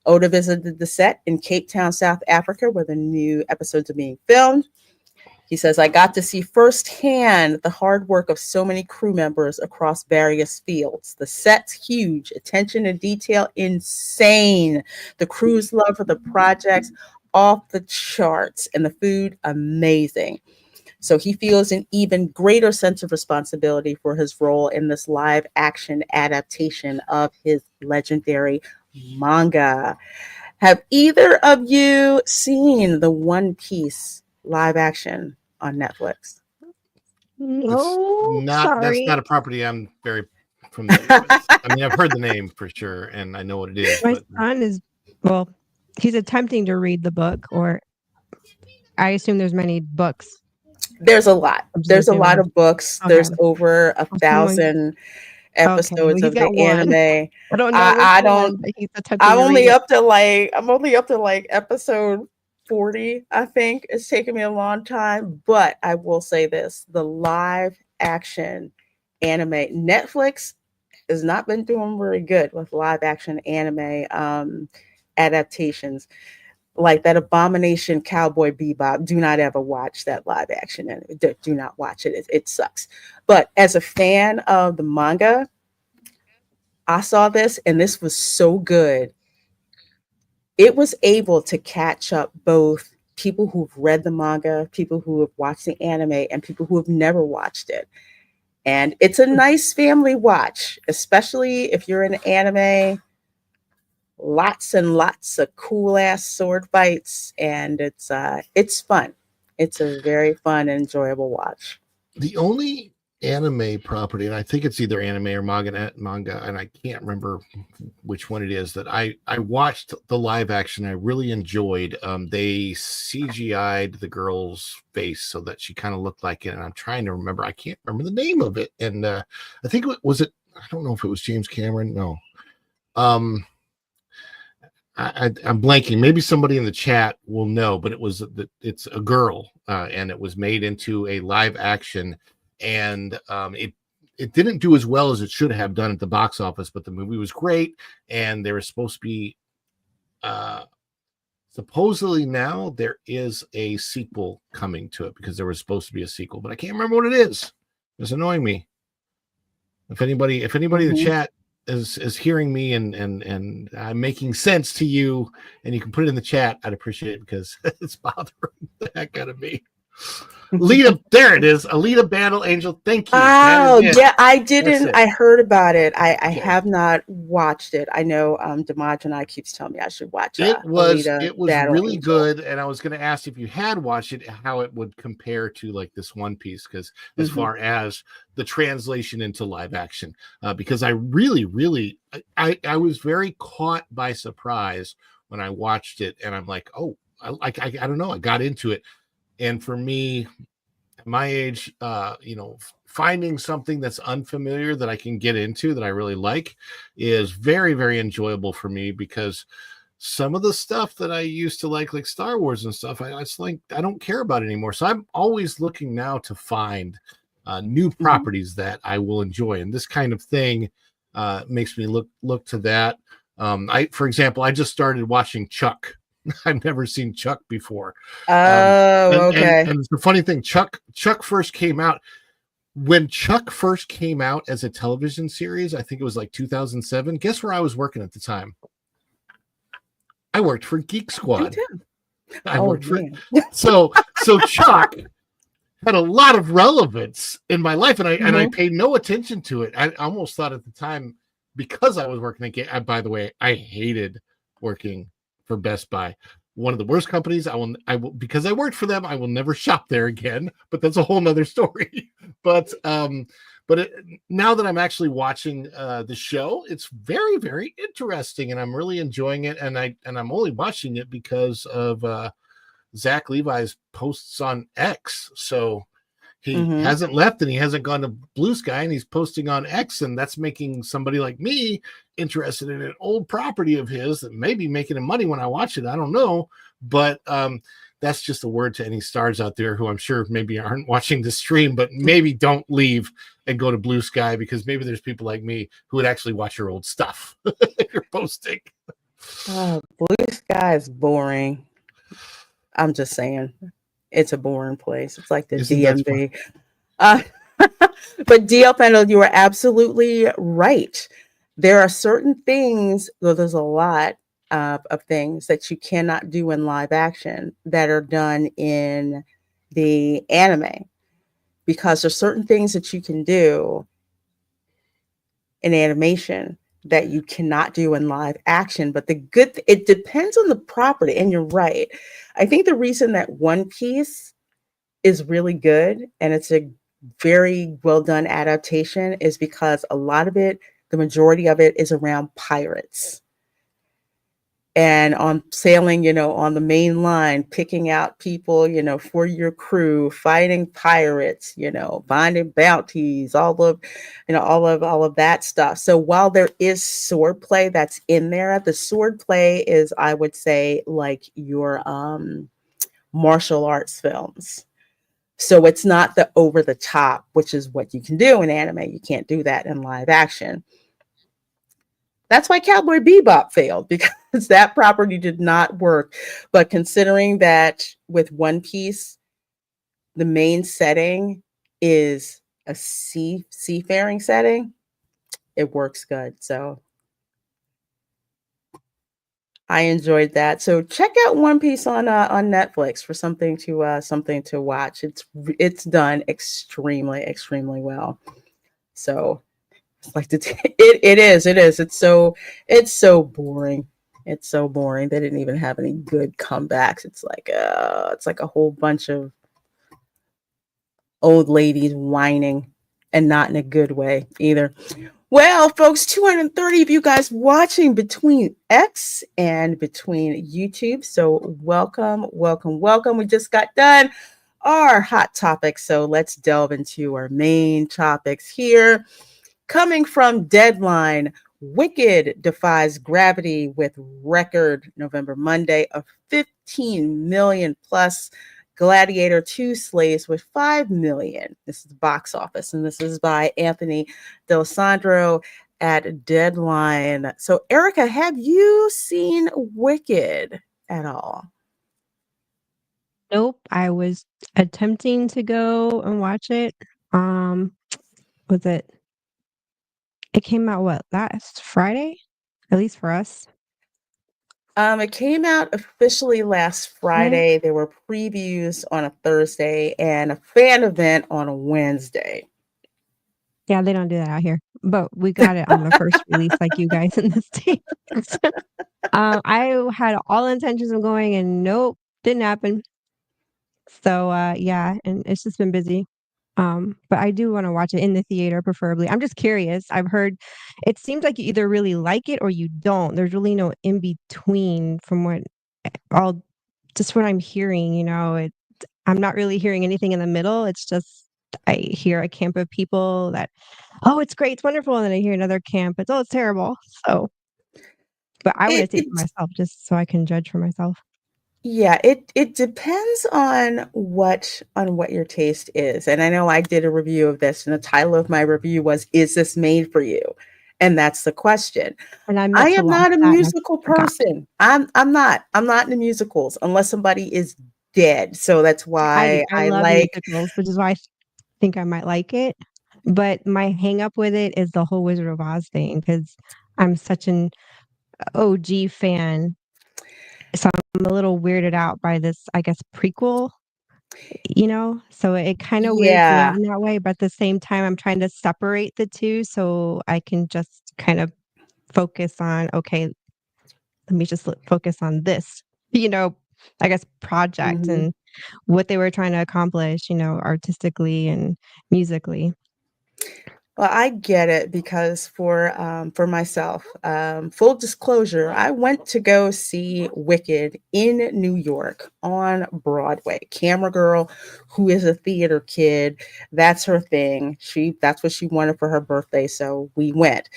Oda visited the set in Cape Town, South Africa, where the new episodes are being filmed. He says, I got to see firsthand the hard work of so many crew members across various fields. The set's huge, attention to detail insane. The crew's love for the projects off the charts, and the food amazing. So he feels an even greater sense of responsibility for his role in this live action adaptation of his legendary manga. Have either of you seen the One Piece live action on Netflix? No, That's sorry. not a property I'm very familiar with. I mean, I've heard the name for sure, and I know what it is. My But son is, well, he's attempting to read the book, or I assume there's many books. There's a lot. I'm just There's a lot assuming. of books. Okay. There's over Well, someone- 1,000 Okay, well, episodes he's of the got one. anime. I don't know I which one, don't. but he's attempting I'm to read only it. up to like episode 40. I think it's taken me a long time, but I will say this: the live action anime Netflix has not been doing very good with live action anime adaptations. Like that Abomination Cowboy Bebop. Do not ever watch that live action anime. Do not watch it. It sucks. But as a fan of the manga, I saw this and this was so good. It was able to catch up both people who've read the manga, people who have watched the anime, and people who have never watched it. And it's a nice family watch, especially if you're in anime. Lots and lots of cool ass sword fights, and it's fun. It's a very fun and enjoyable watch. the only anime property, and I think it's either anime or manga, and I can't remember which one it is, that I watched the live action. I really enjoyed. They CGI'd the girl's face so that she kind of looked like it, and I'm trying to remember. I can't remember the name of it, and I think it was it. I don't know if it was James Cameron. No. I'm blanking. Maybe somebody in the chat will know, but it's a girl, and it was made into a live action, and it didn't do as well as it should have done at the box office, but the movie was great, and there was supposed to be supposedly now there is a sequel coming to it, because there was supposed to be a sequel, but I can't remember what it is. It's annoying me. If anybody in the chat is hearing me and I'm making sense to you, and you can put it in the chat, I'd appreciate it, because it's bothering the heck out of me. Alita, there it is. Alita Battle Angel. Thank you. Oh, yeah, I didn't. it. I heard about it. I have not watched it. I know Damaj and I keeps telling me I should watch it. It was Battle really Angel. good, and I was going to ask if you had watched it, how it would compare to like this One Piece, because as far as the translation into live action, because I really I was very caught by surprise when I watched it, and I'm like, oh, I don't know, I got into it. And for me, at my age, finding something that's unfamiliar that I can get into that I really like is very, very enjoyable for me, because some of the stuff that I used to like Star Wars and stuff, it's like I don't care about anymore. So I'm always looking now to find new properties that I will enjoy, and this kind of thing makes me look to that. For example, I just started watching Chuck. I've never seen Chuck before. Okay. And the funny thing, Chuck first came out. When Chuck first came out as a television series, I think it was like 2007. Guess where I was working at the time? I worked for Geek Squad. So Chuck had a lot of relevance in my life, and I paid no attention to it. I almost thought at the time, because I was working at Geek. By the way, I hated working for Best Buy, one of the worst companies. I will because I worked for them, I will never shop there again, but that's a whole nother story. But now that I'm actually watching the show, it's very, very interesting, and I'm really enjoying it, and I'm only watching it because of Zach Levi's posts on X. So he hasn't left, and he hasn't gone to Blue Sky, and he's posting on X, and that's making somebody like me interested in an old property of his that may be making him money when I watch it. I don't know, but that's just a word to any stars out there who I'm sure maybe aren't watching the stream, but maybe don't leave and go to Blue Sky, because maybe there's people like me who would actually watch your old stuff you're posting. Oh, Blue Sky is boring. I'm just saying. It's a boring place. It's like the DMV. But DL Panel, you are absolutely right. There are certain things, though there's a lot of things that you cannot do in live action that are done in the anime, because there's certain things that you can do in animation that you cannot do in live action. But it depends on the property. And you're right. I think the reason that One Piece is really good and it's a very well done adaptation is because a lot of it, the majority of it, is around pirates. And on sailing, on the main line, picking out people, for your crew, fighting pirates, finding bounties, all of that stuff. So while there is swordplay that's in there, the swordplay is, I would say, like your martial arts films. So it's not the over the top, which is what you can do in anime. You can't do that in live action. That's why Cowboy Bebop failed, because that property did not work. But considering that with One Piece, the main setting is a seafaring setting, it works good. So I enjoyed that. So check out One Piece on Netflix for something to watch. It's done extremely well. So it is. It's so boring. It's so boring. They didn't even have any good comebacks. It's like a whole bunch of old ladies whining, and not in a good way either. Well, folks, 230 of you guys watching between X and between YouTube. So welcome. We just got done our hot topics. So let's delve into our main topics here. Coming from Deadline, Wicked defies gravity with record November Monday of 15 million plus. Gladiator 2 slays with 5 million. This is box office, and this is by Anthony D'Alessandro at Deadline. So, Erica, have you seen Wicked at all? Nope. I was attempting to go and watch it. Was it? It came out last Friday? At least for us. It came out officially last Friday. There were previews on a Thursday and a fan event on a Wednesday. Yeah, they don't do that out here. But we got it on the first release, like you guys in the States. I had all intentions of going, and nope, didn't happen. So yeah, and it's just been busy. But I do want to watch it in the theater, preferably. I'm just curious. I've heard it seems like you either really like it or you don't. There's really no in between from what I'm hearing, I'm not really hearing anything in the middle. It's just I hear a camp of people that, oh, it's great, it's wonderful, and then I hear another camp, it's terrible. So, but I want to see it for myself just so I can judge for myself. Yeah, it depends on what your taste is. And I know I did a review of this, and the title of my review was, "Is this made for you?" And that's the question. And I am not a musical person. I'm not into musicals unless somebody is dead. So that's why I love musicals, which is why I think I might like it. But my hang up with it is the whole Wizard of Oz thing, because I'm such an OG fan. So I'm a little weirded out by this, I guess, prequel, so it kind of weirds me out in that way. But at the same time, I'm trying to separate the two so I can just kind of focus on, okay, let me just focus on this, I guess, project and what they were trying to accomplish, artistically and musically. Well, I get it, because for myself, full disclosure, I went to go see Wicked in New York on Broadway. Camera girl, who is a theater kid, that's her thing. That's what she wanted for her birthday, so we went.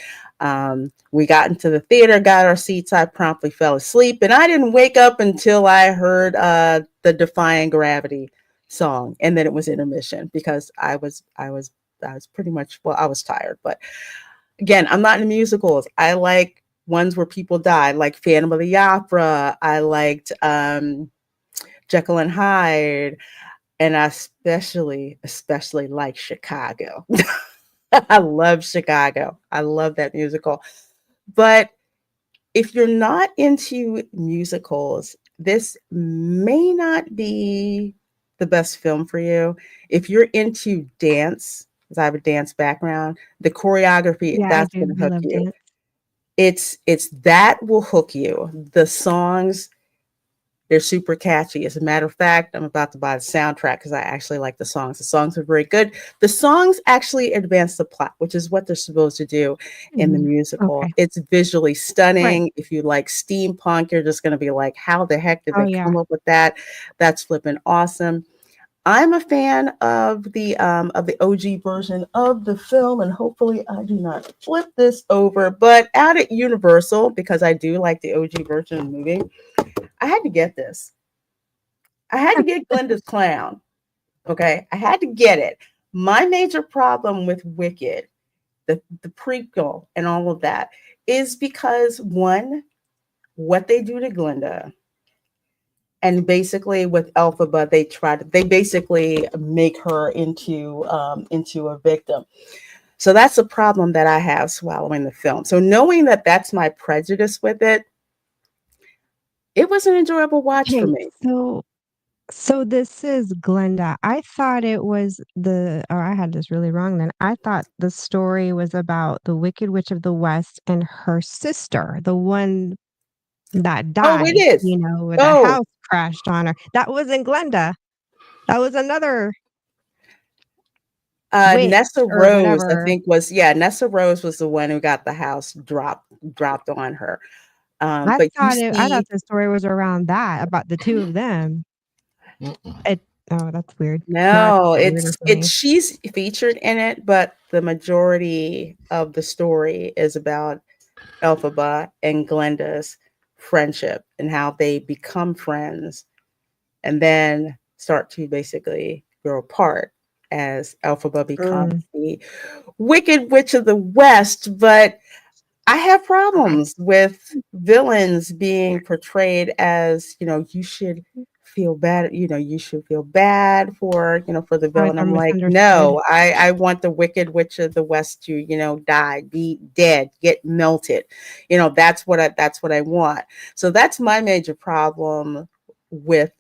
We got into the theater, got our seats. I promptly fell asleep, and I didn't wake up until I heard the Defying Gravity song, and then it was intermission, because I was pretty much, I was tired. But again, I'm not into musicals. I like ones where people die, like Phantom of the Opera. I liked Jekyll and Hyde, and I especially like Chicago. I love Chicago. I love that musical. But if you're not into musicals, this may not be the best film for you. If you're into dance, because I have a dance background, the choreography, that's going to hook you. Dance. It's that will hook you. The songs, they're super catchy. As a matter of fact, I'm about to buy the soundtrack because I actually like the songs. The songs are very good. The songs actually advance the plot, which is what they're supposed to do in the musical. Okay. It's visually stunning. Right. If you like steampunk, you're just going to be like, how the heck did Oh they yeah. come up with that? That's flipping awesome. I'm a fan of the OG version of the film, and hopefully I do not flip this over. But out at Universal, because I do like the OG version of the movie, I had to get this. I had to get Glinda's Clown. Okay, I had to get it. My major problem with Wicked, the prequel, and all of that is because one, what they do to Glinda. And basically, with Elphaba, they basically make her into a victim. So that's a problem that I have swallowing the film. So knowing that that's my prejudice with it, it was an enjoyable watch for Okay, me. so this is Glenda. I thought it was I had this really wrong then. I thought the story was about the Wicked Witch of the West and her sister, the one that Oh, it died, is. when a Oh, house crashed on her. That wasn't Glenda. That was another witch Nessa or Rose, I whatever. think Nessa Rose was the one who got the house dropped on her. I But you I see, thought the story was around that, about the two of them. It Oh, that's weird. Now it's no, even weirder for me. she's featured in it, but the majority of the story is about Elphaba and Glenda's friendship and how they become friends and then start to basically grow apart as Elphaba becomes Mm. the Wicked Witch of the West. But I have problems with villains being portrayed as, you should feel bad, you should feel bad for, for the Like villain. they're I'm like, misunderstood. no, I want the Wicked Witch of the West to, die, be dead, get melted. That's what I want. So that's my major problem with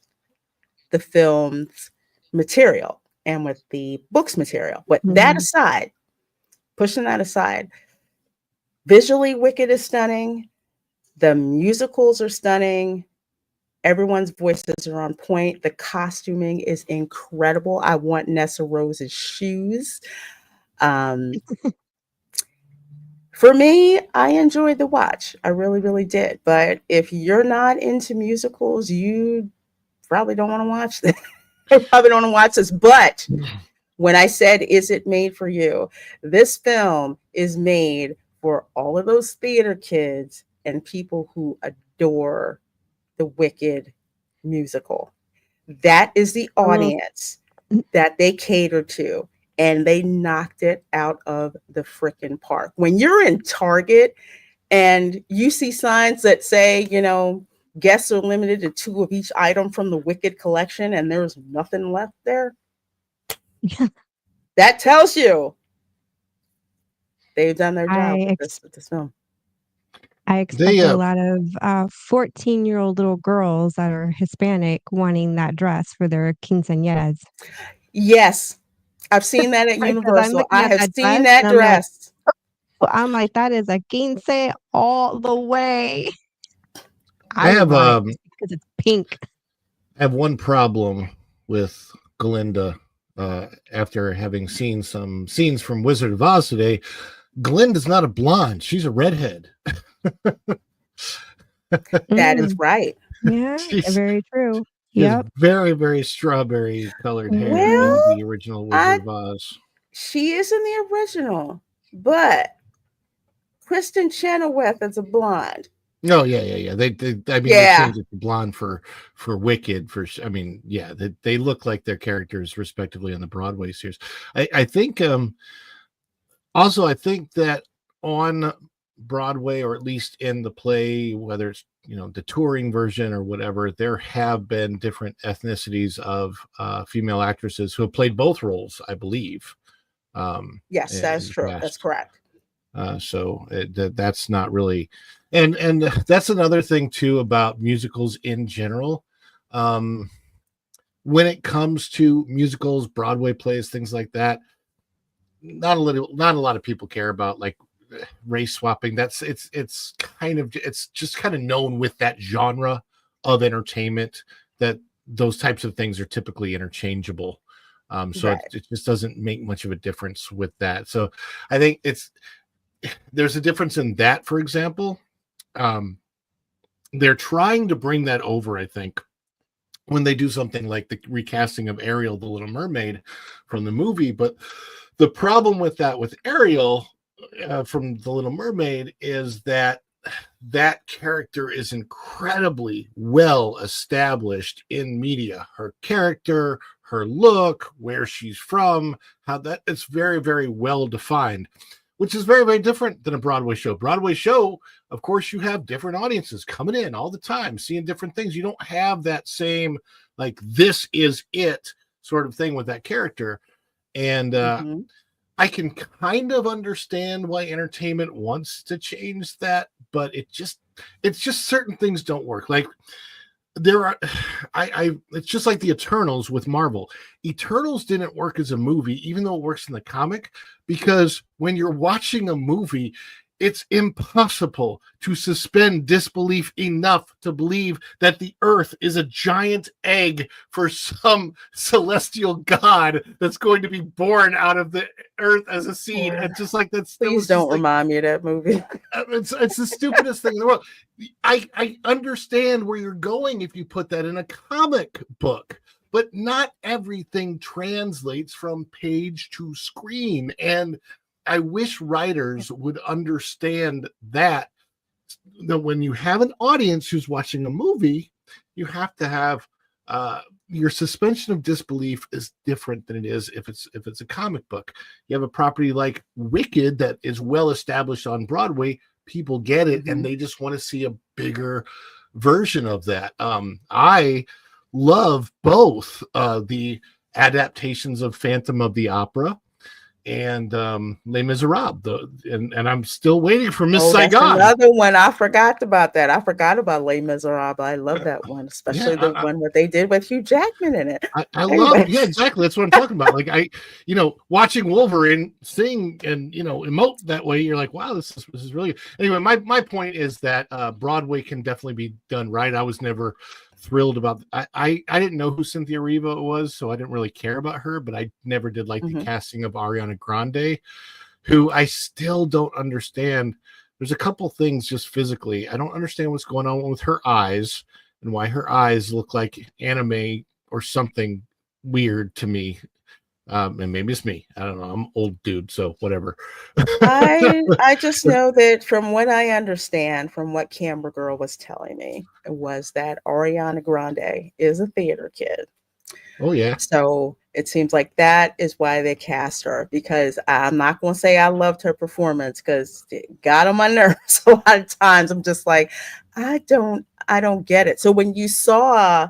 the film's material and with the book's material. But that Mhm. aside, pushing that aside, visually, Wicked is stunning. The musicals are stunning. Everyone's voices are on point. The costuming is incredible. I want Nessa Rose's shoes. Um, for me, I enjoyed the watch. I really, really did. But if you're not into musicals, you probably don't want to watch this. I probably don't want to watch this. But when I said, is it made for you? This film is made for all of those theater kids and people who adore the Wicked musical. That is the A little audience that they cater to. And they knocked it out of the freaking park. When you're in Target and you see signs that say, guests are limited to 2 of each item from the Wicked collection, and there's nothing left there, that tells you they've done their job I with this film. I They expect a lot of 14-year-old little girls that are Hispanic wanting that dress for their quinceañeras. Yes, I've seen that at Because I'm Universal. looking I at have that seen dress that and dress. I'm like, that is a quince all the way. I I would have want it just because it's pink. I have one problem with Glinda. After having seen some scenes from Wizard of Oz today, Glinda's not a blonde; she's a redhead. That is right. Yeah, She's very true. She has Yep. very, very strawberry colored hair in Well, the original Wizard of Oz. she is in the original, but Kristen Chenoweth is a blonde. No, yeah. They I mean, they Yeah. changed it to blonde for Wicked. I mean, yeah, they look like their characters respectively on the Broadway series. I think also I think that on Broadway, or at least in the play, whether it's the touring version or whatever, there have been different ethnicities of female actresses who have played both roles, I believe. Yes, In that's the true. That's past. correct. So that's not really, and that's another thing too about musicals in general. When it comes to musicals, Broadway plays, things like that, not a lot of people care about, like, race swapping. It's just kind of known with that genre of entertainment that those types of things are typically interchangeable. So Right. it just doesn't make much of a difference with that. So I think there's a difference in that, for example. They're trying to bring that over, I think, when they do something like the recasting of Ariel, the Little Mermaid from the movie. But the problem with that, with Ariel from the Little Mermaid, is that character is incredibly well established in media. Her character, her look, where she's from, it's very, very well defined, which is very, very different than a Broadway show. Broadway show, of course, you have different audiences coming in all the time, seeing different things. You don't have that same, like, this is it sort of thing with that character. And I can kind of understand why entertainment wants to change that, but it's just certain things don't work. Like, it's just like the Eternals with Marvel. Eternals didn't work as a movie, even though it works in the comic, because when you're watching a movie, it's impossible to suspend disbelief enough to believe that the earth is a giant egg for some celestial god that's going to be born out of the earth as a seed. And just like that's, please don't remind me of that movie. It's the stupidest thing in the world. I understand where you're going if you put that in a comic book, but not everything translates from page to screen. And I wish writers would understand that when you have an audience who's watching a movie, you have to have your suspension of disbelief is different than it is if it's a comic book. You have a property like Wicked that is well established on Broadway. People get it, and they just want to see a bigger version of that. I love both the adaptations of Phantom of the Opera and Les Miserables, and I'm still waiting for Miss Saigon. Another one. I forgot about that. I forgot about Les Miserables. I love that one, especially the one where they did with Hugh Jackman in it. I love it. Yeah, exactly. That's what I'm talking about. Like watching Wolverine sing and emote that way, you're like, wow, this is really good. Anyway, my point is that Broadway can definitely be done right. I was never thrilled about I didn't know who Cynthia Erivo was, so I didn't really care about her, but I never did like the casting of Ariana Grande, who I still don't understand. There's a couple things just physically. I don't understand what's going on with her eyes and why her eyes look like anime or something weird to me. And maybe it's me. I don't know. I'm an old dude, so whatever. I just know that from what I understand, from what Camera Girl was telling me, was that Ariana Grande is a theater kid. Oh, yeah. So it seems like that is why they cast her, because I'm not going to say I loved her performance because it got on my nerves a lot of times. I'm just like, I don't get it. So when you saw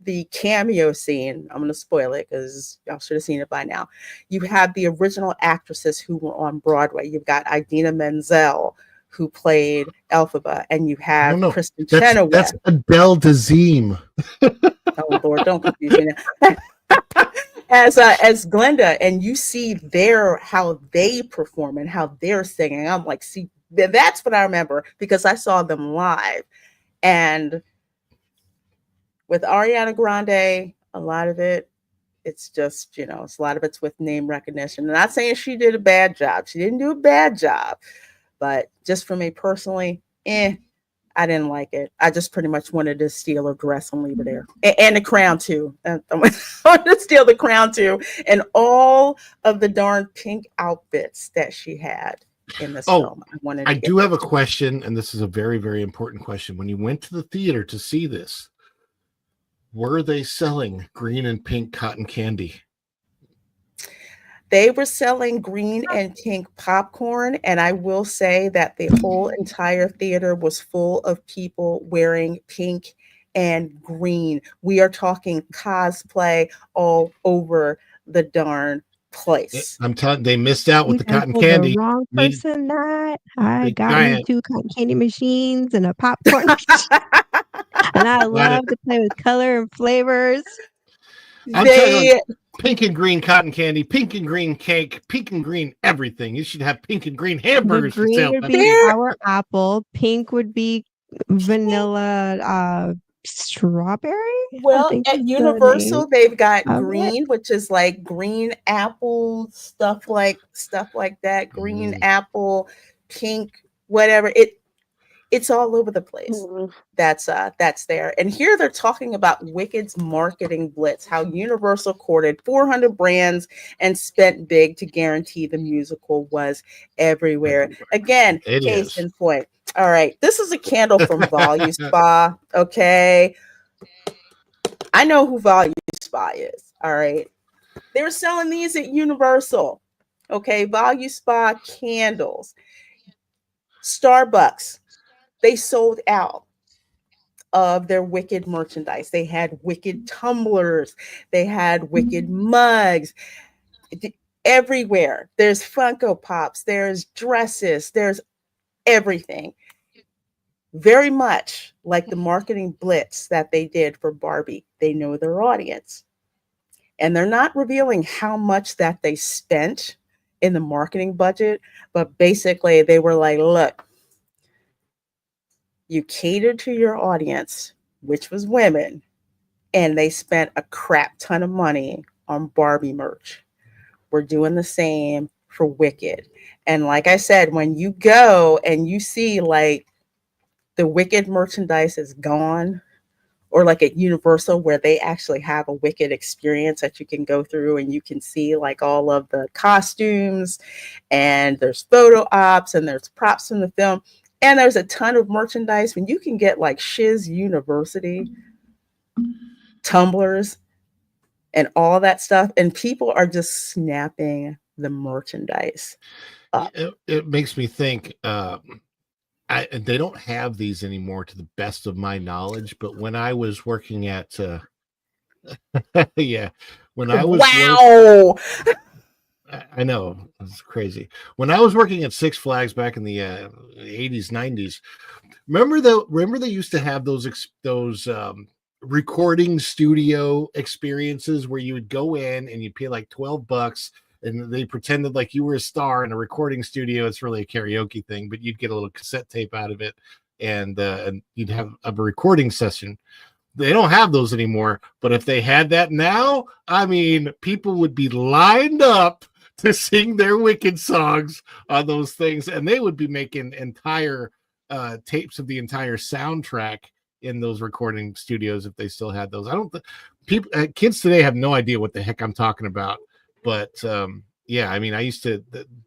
the cameo scene, I'm going to spoil it because y'all should have seen it by now. You have the original actresses who were on Broadway. You've got Idina Menzel, who played Elphaba, and you have Kristen Chenoweth. That's Adele Dazeem. Oh Lord, don't confuse me now. As Glenda, and you see how they perform and how they're singing. I'm like, see, that's what I remember because I saw them live. And with Ariana Grande, a lot of it, it's just, it's a lot of it's with name recognition. I'm not saying she did a bad job. She didn't do a bad job. But just for me personally, I didn't like it. I just pretty much wanted to steal her dress and leave her there. And the crown, too. I wanted to steal the crown, too. And all of the darn pink outfits that she had in this film. I do have a question, and this is a very, very important question. When you went to the theater to see this, were they selling green and pink cotton candy? They were selling green and pink popcorn, and I will say that the whole entire theater was full of people wearing pink and green. We are talking cosplay all over the darn place. I'm telling they missed out with the cotton candy. The wrong person that I got me 2 cotton candy machines and a popcorn machine. And I love to play with color and flavors. pink and green cotton candy, pink and green cake, pink and green everything. You should have pink and green The hamburgers for green sale. would be sour apple. Pink would be vanilla strawberry. I Well, think at is the name Universal, they've got of it. green, which is like green apple stuff like that. Green apple, pink, whatever. It's all over the place. That's there. And here they're talking about Wicked's marketing blitz, how Universal courted 400 brands and spent big to guarantee the musical was everywhere. Again, It case is. in point. All right, this is a candle from Volume Spa. Okay, I know who Volume Spa is. All right, they were selling these at Universal. Okay, Volume Spa candles. Starbucks, they sold out of their Wicked merchandise. They had Wicked tumblers, they had Wicked mugs. Everywhere there's Funko Pops, there's dresses, there's everything. Very much like the marketing blitz that they did for Barbie. They know their audience, and they're not revealing how much that they spent in the marketing budget, but basically they were like, look, you catered to your audience, which was women, and they spent a crap ton of money on Barbie merch. We're doing the same for Wicked. And like I said, when you go and you see like the Wicked merchandise is gone, or like at Universal where they actually have a Wicked experience that you can go through and you can see like all of the costumes, and there's photo ops and there's props from the film, and there's a ton of merchandise. When you can get like Shiz University tumblers and all that stuff, and people are just snapping the merchandise up. It makes me think they don't have these anymore to the best of my knowledge, but when I was working at yeah, when I was I know, it's crazy. When I was working at Six Flags back in the 80s, 90s, remember they used to have those recording studio experiences where you would go in and you pay like $12 and they pretended like you were a star in a recording studio. It's really a karaoke thing, but you'd get a little cassette tape out of it, and you'd have a recording session. They don't have those anymore, but if they had that now, I mean, people would be lined up to sing their Wicked songs on those things, and they would be making entire tapes of the entire soundtrack in those recording studios if they still had those. I don't people kids today have no idea what the heck I'm talking about, but yeah, I mean,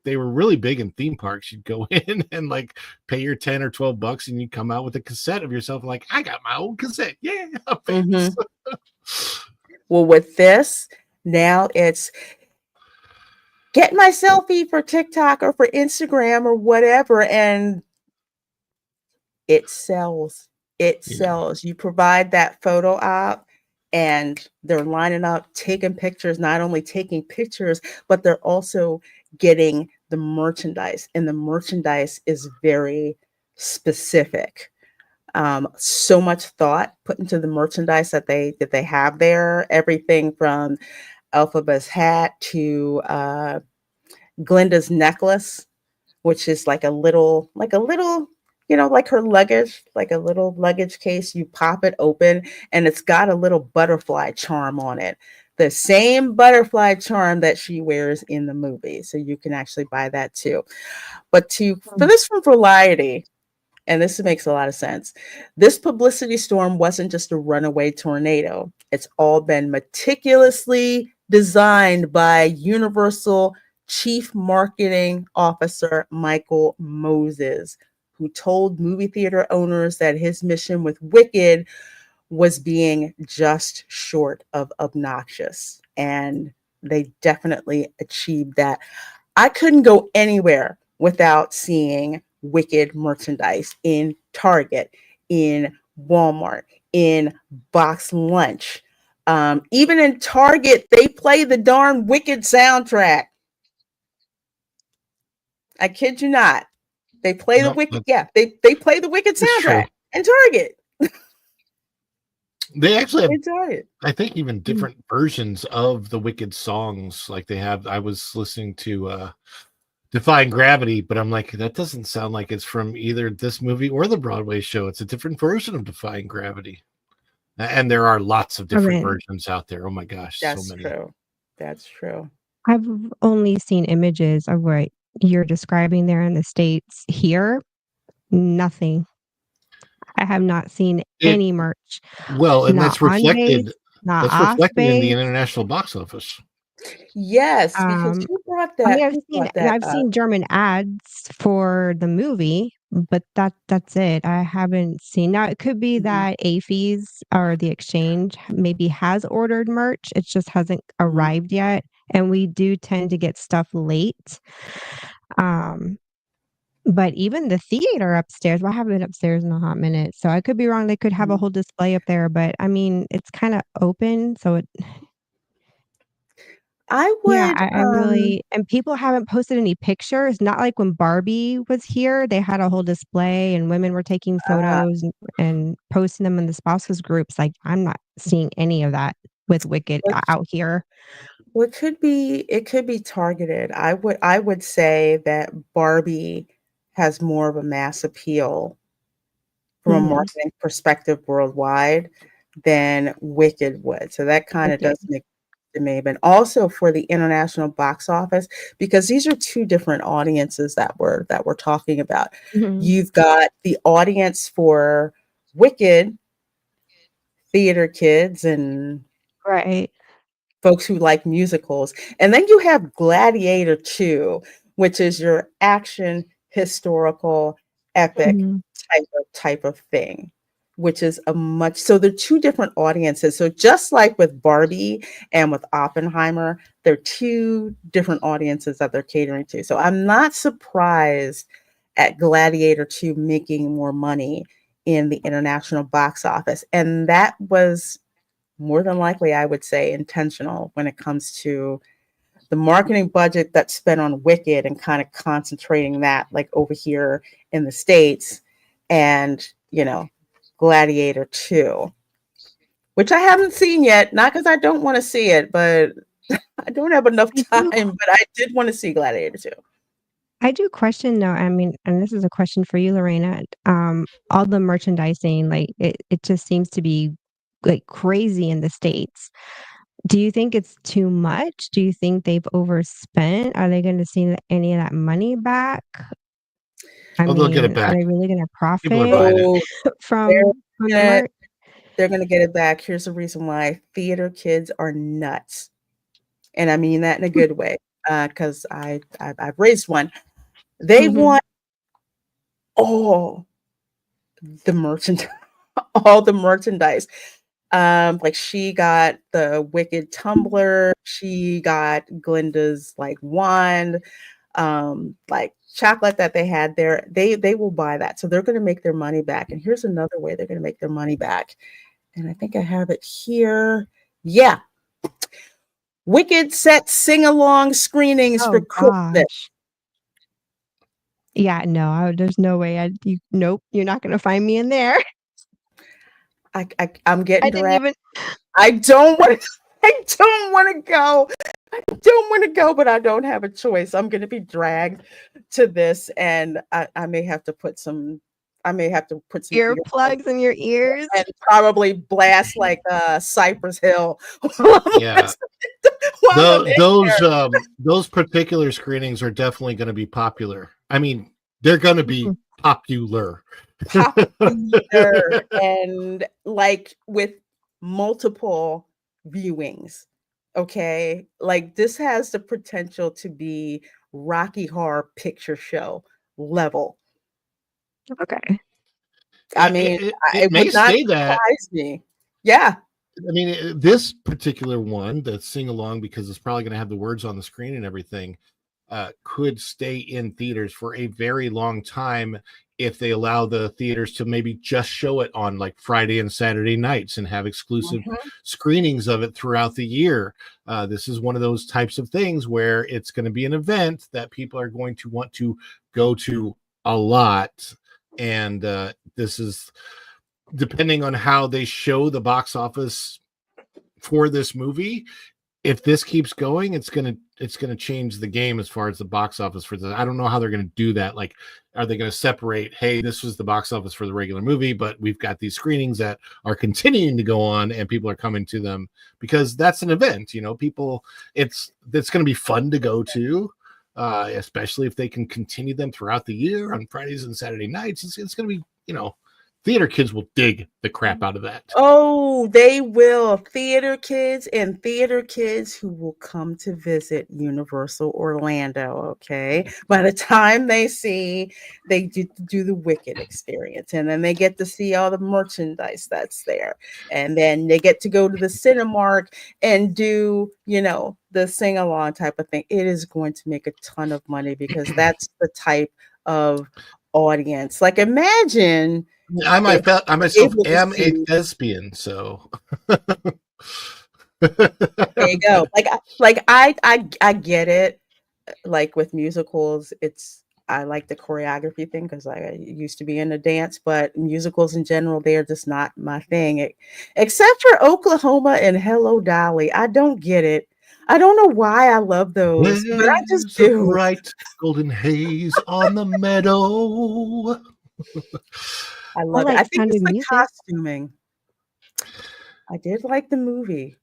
they were really big in theme parks. You'd go in and like pay your $10 or $12 and you come out with a cassette of yourself like, I got my own cassette. Yeah. Well, with this, now it's get my selfie for TikTok or for Instagram or whatever, and it sells. It sells. You provide that photo op, and they're lining up, taking pictures, not only taking pictures, but they're also getting the merchandise. And the merchandise is very specific. So much thought put into the merchandise that they have there. Everything from Elphaba's hat to Glinda's necklace, which is like a little, like her luggage, like a little luggage case. You pop it open and it's got a little butterfly charm on it. The same butterfly charm that she wears in the movie. So you can actually buy that too. But for this from Variety, and this makes a lot of sense, this publicity storm wasn't just a runaway tornado. It's all been meticulously designed by Universal Chief Marketing Officer Michael Moses, who told movie theater owners that his mission with Wicked was being just short of obnoxious. And they definitely achieved that. I couldn't go anywhere without seeing Wicked merchandise in Target, in Walmart, in Box Lunch. Even in Target, they play the darn Wicked soundtrack. I kid you not. They play the Wicked. Yeah, they play the Wicked soundtrack in Target. They actually have, enjoy it. I think, even different versions of the Wicked songs. Like they have, I was listening to Defying Gravity, but I'm like, that doesn't sound like it's from either this movie or the Broadway show. It's a different version of Defying Gravity. And there are lots of different versions out there. Oh my gosh, That's so many. true. That's true. I've only seen images of what you're describing there in the States. Here, nothing. I have not seen any merch. Well, and Not that's reflected. on base, not That's off reflected in the base. international box office. Yes, because who brought that? I mean, who brought that I've up? seen German ads for the movie, but that's it. I haven't seen. Now it could be that AFES or the exchange maybe has ordered merch. It just hasn't arrived yet, and we do tend to get stuff late. But even the theater upstairs, well, I haven't been upstairs in a hot minute, so I could be wrong. They could have a whole display up there, but I mean, it's kind of open, so it. I would. Yeah, I really, and people haven't posted any pictures. Not like when Barbie was here, they had a whole display and women were taking photos and posting them in the spouses groups. Like, I'm not seeing any of that with Wicked out here. Well, it could be targeted. I would say that Barbie has more of a mass appeal from a marketing perspective worldwide than Wicked would. So that kind of does make it may have been also for the international box office, because these are two different audiences that we're talking about. You've got the audience for Wicked, theater kids and folks who like musicals, and then you have Gladiator 2, which is your action historical epic type of thing, which is so they're two different audiences. So just like with Barbie and with Oppenheimer, they're two different audiences that they're catering to. So I'm not surprised at Gladiator 2 making more money in the international box office. And that was more than likely, I would say, intentional when it comes to the marketing budget that's spent on Wicked and kind of concentrating that like over here in the States, and, Gladiator 2, which I haven't seen yet, not because I don't want to see it, but I don't have enough time, but I did want to see Gladiator 2. I do question though, I mean, and this is a question for you, Lorena, all the merchandising, like it just seems to be like crazy in the States. Do you think it's too much? Do you think they've overspent? Are they going to see any of that money back? They'll get it back. Are they really going to profit from the merch? They're going to get it back. Here's the reason why. Theater kids are nuts. And I mean that in a good way, because I've raised one. They want all the merchandise, like she got the Wicked tumbler, she got Glinda's like wand, like chocolate that they had there. They will buy that, so they're going to make their money back. And here's another way they're going to make their money back, and I think I have it here. Yeah, Wicked set sing-along screenings for Christmas. Yeah, no, there's no way. Nope, you're not going to find me in there. I'm getting dragged. I don't want to go. I don't want to go, but I don't have a choice. I'm going to be dragged to this, and I may have to put some earplugs in your ears and probably blast like Cypress Hill. Yeah. Those particular screenings are definitely going to be popular. I mean, they're going to be popular. And like with multiple viewings. Okay, like this has the potential to be Rocky Horror Picture Show level. Okay. I mean, it may would not say that. surprise me. Yeah. I mean, this particular one, the sing along, because it's probably going to have the words on the screen and everything, could stay in theaters for a very long time if they allow the theaters to maybe just show it on like Friday and Saturday nights and have exclusive screenings of it throughout the year. This is one of those types of things where it's going to be an event that people are going to want to go to a lot. And this is depending on how they show the box office for this movie, if this keeps going, it's gonna change the game as far as the box office for the. I don't know how they're gonna do that. Like, are they gonna separate? Hey, this was the box office for the regular movie, but we've got these screenings that are continuing to go on, and people are coming to them because that's an event. You know, people. It's gonna be fun to go to, especially if they can continue them throughout the year on Fridays and Saturday nights. It's gonna be, you know. Theater kids will dig the crap out of that. Oh, they will. Theater kids and theater kids who will come to visit Universal Orlando. Okay. By the time they do the Wicked experience, and then they get to see all the merchandise that's there. And then they get to go to the Cinemark and do, you know, the sing along type of thing. It is going to make a ton of money because that's the type of audience. Like, imagine. I myself am a thespian, so there you go. I get it. Like with musicals, I like the choreography thing because I used to be in the dance, but musicals in general, they're just not my thing. Except for Oklahoma and Hello Dolly. I don't get it. I don't know why I love those, but I just do. Bright golden haze on the meadow. I love it. I think it's the costuming. I did like the movie.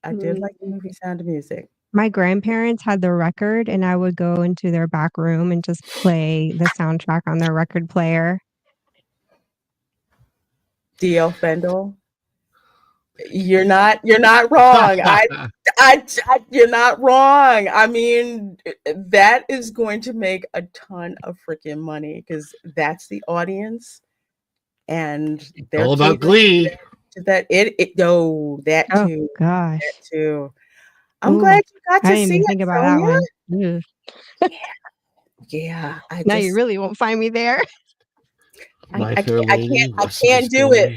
I did like the movie Sound of Music. My grandparents had the record, and I would go into their back room and just play the soundtrack on their record player. D.L. Fendel. You're not wrong. You're not wrong. I mean, that is going to make a ton of freaking money because that's the audience. And they're all about Glee. That that too. Gosh. That too. I'm glad you got to see it. Think about that one. Yeah. Now you really won't find me there. I can't do it.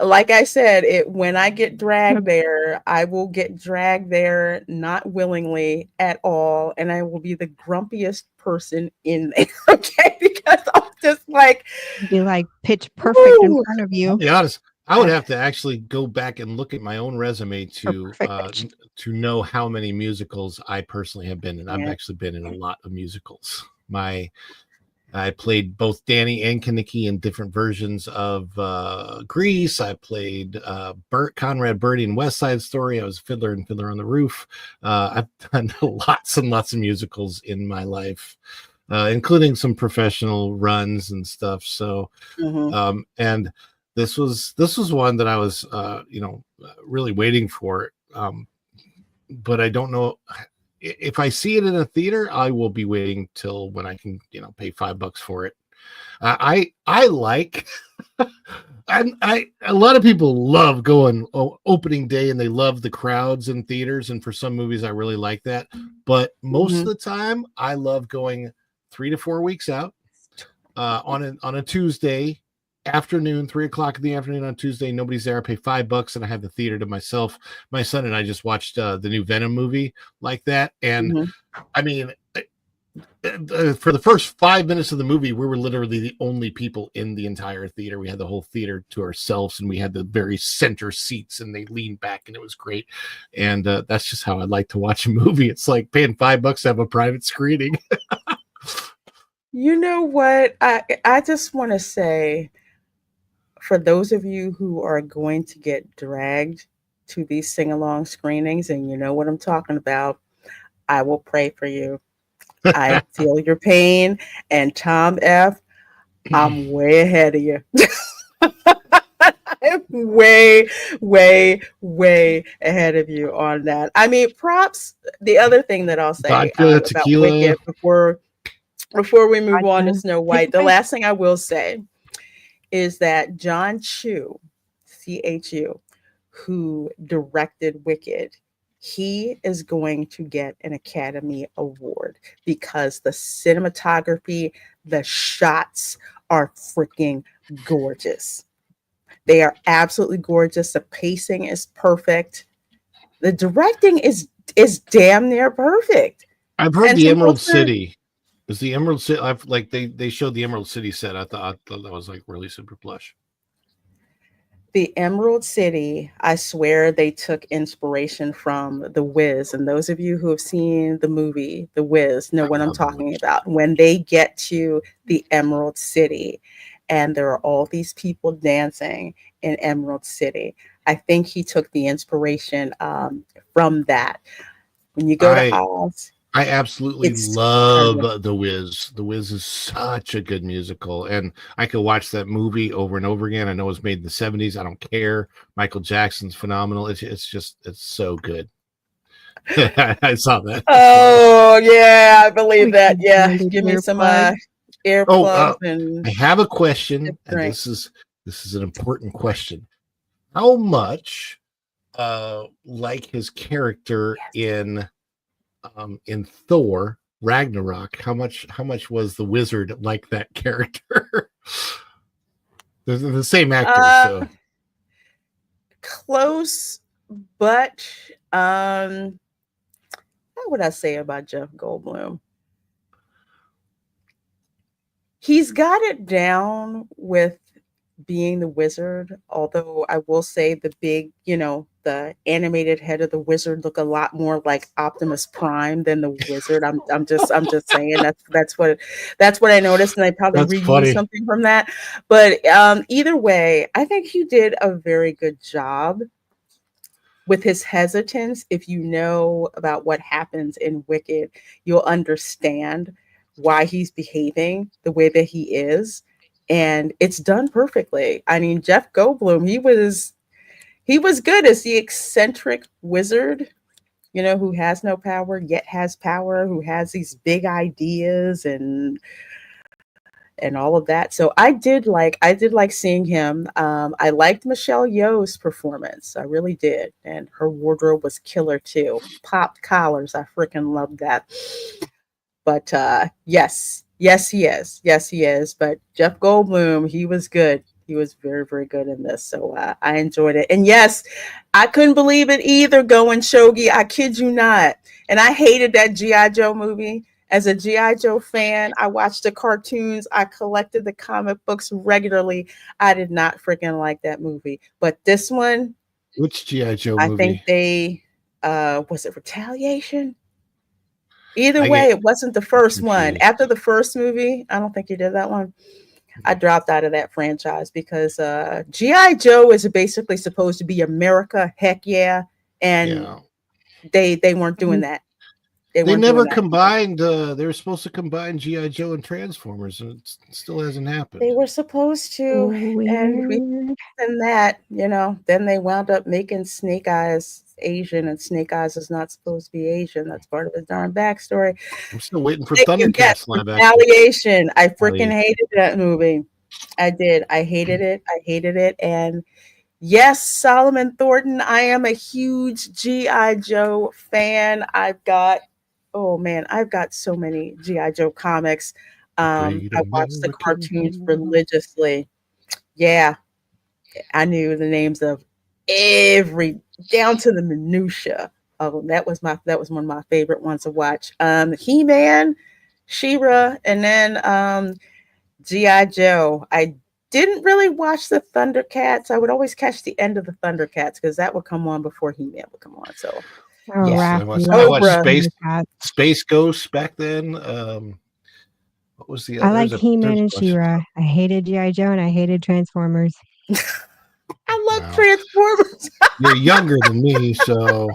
Like I said, when I get dragged there, I will get dragged there not willingly at all, and I will be the grumpiest person in there. Okay, because I'm just like be like pitch perfect in front of you. To be honest, I would have to actually go back and look at my own resume to know how many musicals I personally have been in. I've actually been in a lot of musicals. I played both Danny and Kaniki in different versions of Grease. I played Conrad Birdie in West Side Story. I was Fiddler in Fiddler on the Roof. I've done lots and lots of musicals in my life, including some professional runs and stuff. So, and this was one that I was, really waiting for. But I don't know. If I see it in a theater, I will be waiting till when I can, pay $5 for it. I like, a lot of people love going opening day and they love the crowds in theaters. And for some movies, I really like that. But most of the time, I love going 3 to 4 weeks out on a Tuesday afternoon, 3:00 in the afternoon on Tuesday. Nobody's there. I pay $5 and I have the theater to myself. My son and I just watched the new Venom movie like that. And I mean, for the first 5 minutes of the movie, we were literally the only people in the entire theater. We had the whole theater to ourselves and we had the very center seats and they leaned back and it was great. And that's just how I like to watch a movie. It's like paying $5 to have a private screening. You know what? I just want to say, for those of you who are going to get dragged to these sing-along screenings, and you know what I'm talking about, I will pray for you. I feel your pain. And Tom F., I'm way ahead of you. I'm way, way, way ahead of you on that. I mean, props. The other thing that I'll say about Wicked before we move on to Snow White, the last thing I will say is that John Chu, CHU, who directed Wicked, he is going to get an Academy Award because the cinematography, the shots are freaking gorgeous. They are absolutely gorgeous. The pacing is perfect. The directing is damn near perfect. I've heard the Emerald City. Is the Emerald City? They showed the Emerald City set. I thought that was like really super plush. The Emerald City, I swear they took inspiration from The Wiz. And those of you who have seen the movie The Wiz know what I'm talking about. When they get to the Emerald City and there are all these people dancing in Emerald City, I think he took the inspiration from that. When you go to Oz, I absolutely love The Wiz. The Wiz is such a good musical, and I could watch that movie over and over again. I know it was made in the 70s. I don't care. Michael Jackson's phenomenal. It's so good. I saw that. Oh yeah, I believe that. Yeah, give me some earplugs and I have a question, and this is an important question. How much like his character in Thor Ragnarok, how much was the wizard like that character? They're the same actor, so close, but what would I say about Jeff Goldblum? He's got it down with being the wizard, although I will say the big, the animated head of the wizard look a lot more like Optimus Prime than the wizard. I'm just saying that's what I noticed, and I probably reused something from that. But either way, I think he did a very good job with his hesitance. If you know about what happens in Wicked, you'll understand why he's behaving the way that he is. And it's done perfectly. I mean, Jeff Goldblum, he was good as the eccentric wizard, who has no power yet has power, who has these big ideas and all of that. So I did like seeing him. I liked Michelle Yeoh's performance. I really did. And her wardrobe was killer too. Popped collars. I freaking loved that. But yes, he is. Yes, he is. But Jeff Goldblum, he was good. He was very, very good in this. So I enjoyed it. And yes, I couldn't believe it either, going Shogi. I kid you not. And I hated that G.I. Joe movie. As a G.I. Joe fan, I watched the cartoons. I collected the comic books regularly. I did not freaking like that movie. But this one. Which G.I. Joe movie? I think they, was it Retaliation? Either way, it wasn't the first one. After the first movie, I don't think you did that one. I dropped out of that franchise because G.I. Joe is basically supposed to be America, heck yeah. And they weren't doing that. They never combined. They were supposed to combine G.I. Joe and Transformers, and it still hasn't happened. They were supposed to, and that, then they wound up making Snake Eyes Asian, and Snake Eyes is not supposed to be Asian. That's part of his darn backstory. I'm still waiting for Thundercats live action. Retaliation. I freaking hated that movie. I did. I hated it. And yes, Solomon Thornton, I am a huge G.I. Joe fan. I've got so many G.I. Joe comics. I watched the cartoons religiously. Yeah, I knew the names of every, down to the minutia of them. That was one of my favorite ones to watch. He-Man, She-Ra, and then G.I. Joe. I didn't really watch the Thundercats. I would always catch the end of the Thundercats because that would come on before He-Man would come on. So I watched Space Ghosts back then. What was the other? I like He-Man and She-Ra. I hated G.I. Joe and I hated Transformers. I love Transformers. You're younger than me, so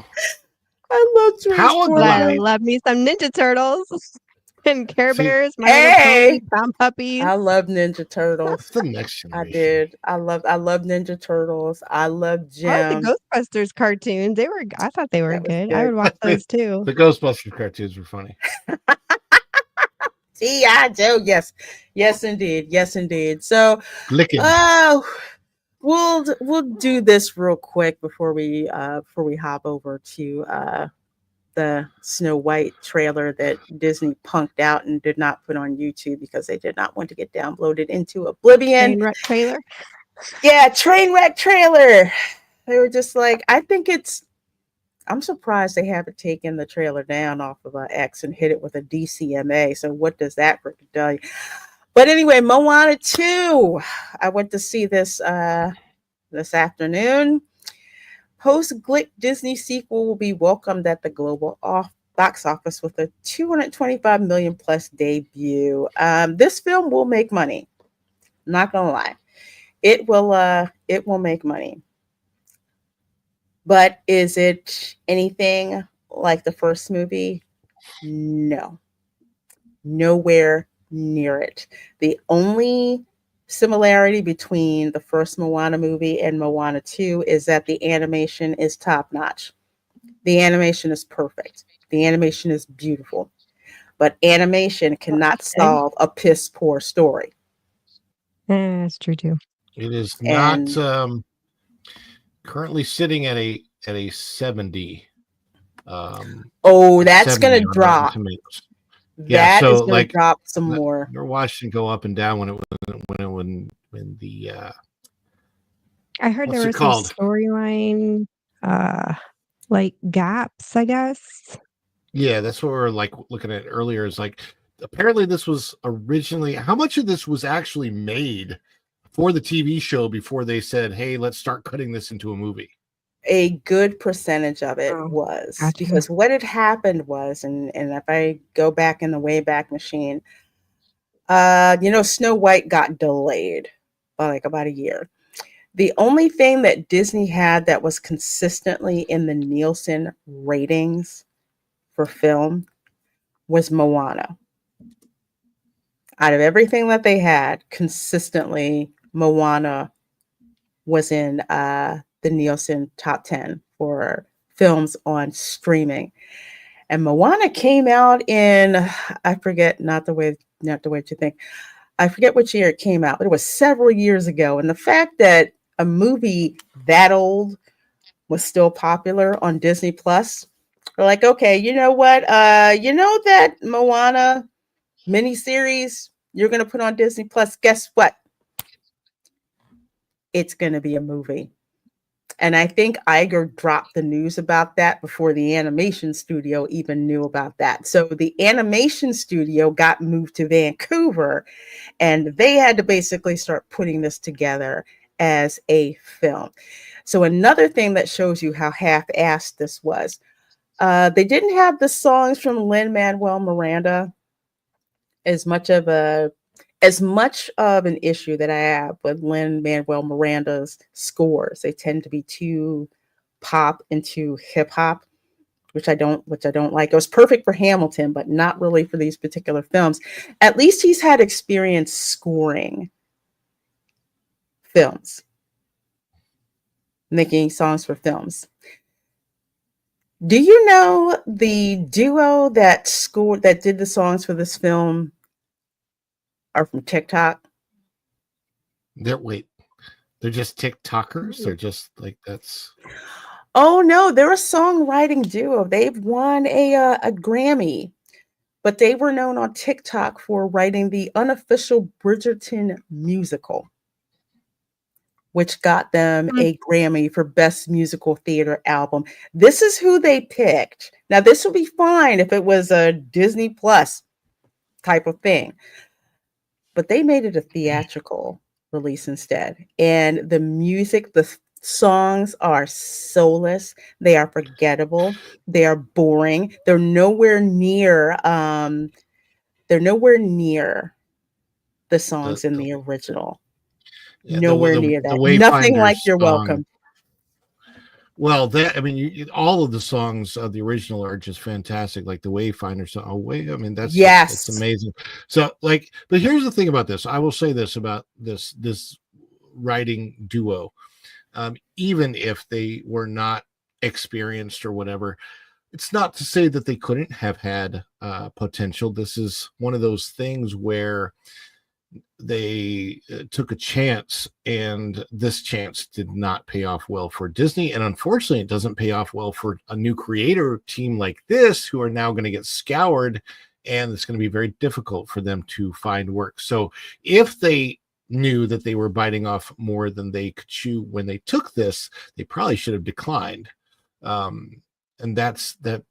I love Transformers. I love me some Ninja Turtles and Care Bears. My Brown Puppies. I love Ninja Turtles. That's the next generation. I did. I love Ninja Turtles. I love Jim. I like the Ghostbusters cartoons. I thought they were good. I would watch those too. The Ghostbusters cartoons were funny. G.I. Joe, yes indeed. So we'll do this real quick before we hop over to the Snow White trailer that Disney punked out and did not put on YouTube because they did not want to get downloaded into oblivion. Trainwreck trailer. Yeah, Trainwreck trailer. They were just like, I'm surprised they haven't taken the trailer down off of X and hit it with a DCMA. So what does that freaking tell you? But anyway, Moana 2. I went to see this this afternoon. Post-Glick Disney sequel will be welcomed at the global box office with a 225 million plus debut. This film will make money. Not gonna lie, it will make money. But is it anything like the first movie? No, nowhere near it. The only similarity between the first Moana movie and Moana 2 is that the animation is top notch. The animation is perfect. The animation is beautiful. But animation cannot solve a piss poor story. That's true too. It is not currently sitting at a 70. That's going to drop. Yeah, that is going to drop some more. You're watching go up and down when the I heard there was some storyline like gaps, I guess. Yeah, that's what we were like looking at earlier. Is like apparently this was originally, how much of this was actually made for the TV show before they said, hey, let's start cutting this into a movie? A good percentage of it was. Gotcha. Because what had happened was, and if I go back in the Wayback Machine, Snow White got delayed by like about a year. The only thing that Disney had that was consistently in the Nielsen ratings for film was Moana. Out of everything that they had, consistently, Moana was in the Nielsen top 10 for films on streaming. And Moana came out in, I forget, not the way you think. I forget which year it came out, but it was several years ago. And the fact that a movie that old was still popular on Disney Plus, we're like, okay, you know what? That Moana miniseries you're going to put on Disney Plus, guess what? It's going to be a movie. And I think Iger dropped the news about that before the animation studio even knew about that. So the animation studio got moved to Vancouver, and they had to basically start putting this together as a film. So another thing that shows you how half-assed this was, they didn't have the songs from Lin-Manuel Miranda. As much of an issue that I have with Lin-Manuel Miranda's scores, they tend to be too pop and too hip hop, which I don't like. It was perfect for Hamilton, but not really for these particular films. At least he's had experience scoring films, making songs for films. Do you know the duo that did the songs for this film are from TikTok? They're just TikTokers? They're just like, that's... Oh no, they're a songwriting duo. They've won a Grammy, but they were known on TikTok for writing the unofficial Bridgerton musical, which got them a Grammy for Best Musical Theater Album. This is who they picked. Now, this would be fine if it was a Disney Plus type of thing, but they made it a theatrical release instead. And the music, the songs are soulless. They are forgettable. They are boring. They're nowhere near the songs in the original. Yeah, nowhere near that. Nothing like You're Welcome. Well, all of the songs of the original are just fantastic. Like the Wayfinder song. That's amazing. So, but here's the thing about this. I will say this about this writing duo. Even if they were not experienced or whatever, it's not to say that they couldn't have had potential. This is one of those things where they took a chance, and this chance did not pay off well for Disney, and unfortunately it doesn't pay off well for a new creator team like this, who are now going to get scoured, and it's going to be very difficult for them to find work. So if they knew that they were biting off more than they could chew when they took this, they probably should have declined. And that's the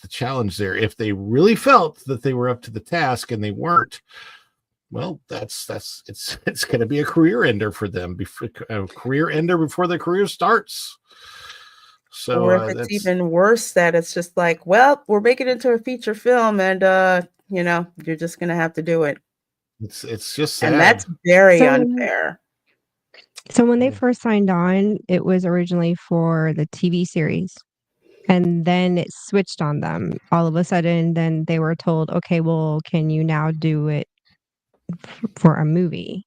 challenge there. If they really felt that they were up to the task and they weren't, well, it's going to be a career ender for them, a career ender before the career starts. So, or if it's even worse, that it's just like, well, we're making it into a feature film, and you're just going to have to do it. It's just sad. And that's very unfair. So when they first signed on, it was originally for the TV series. And then it switched on them all of a sudden. Then they were told, okay, well, can you now do it for a movie?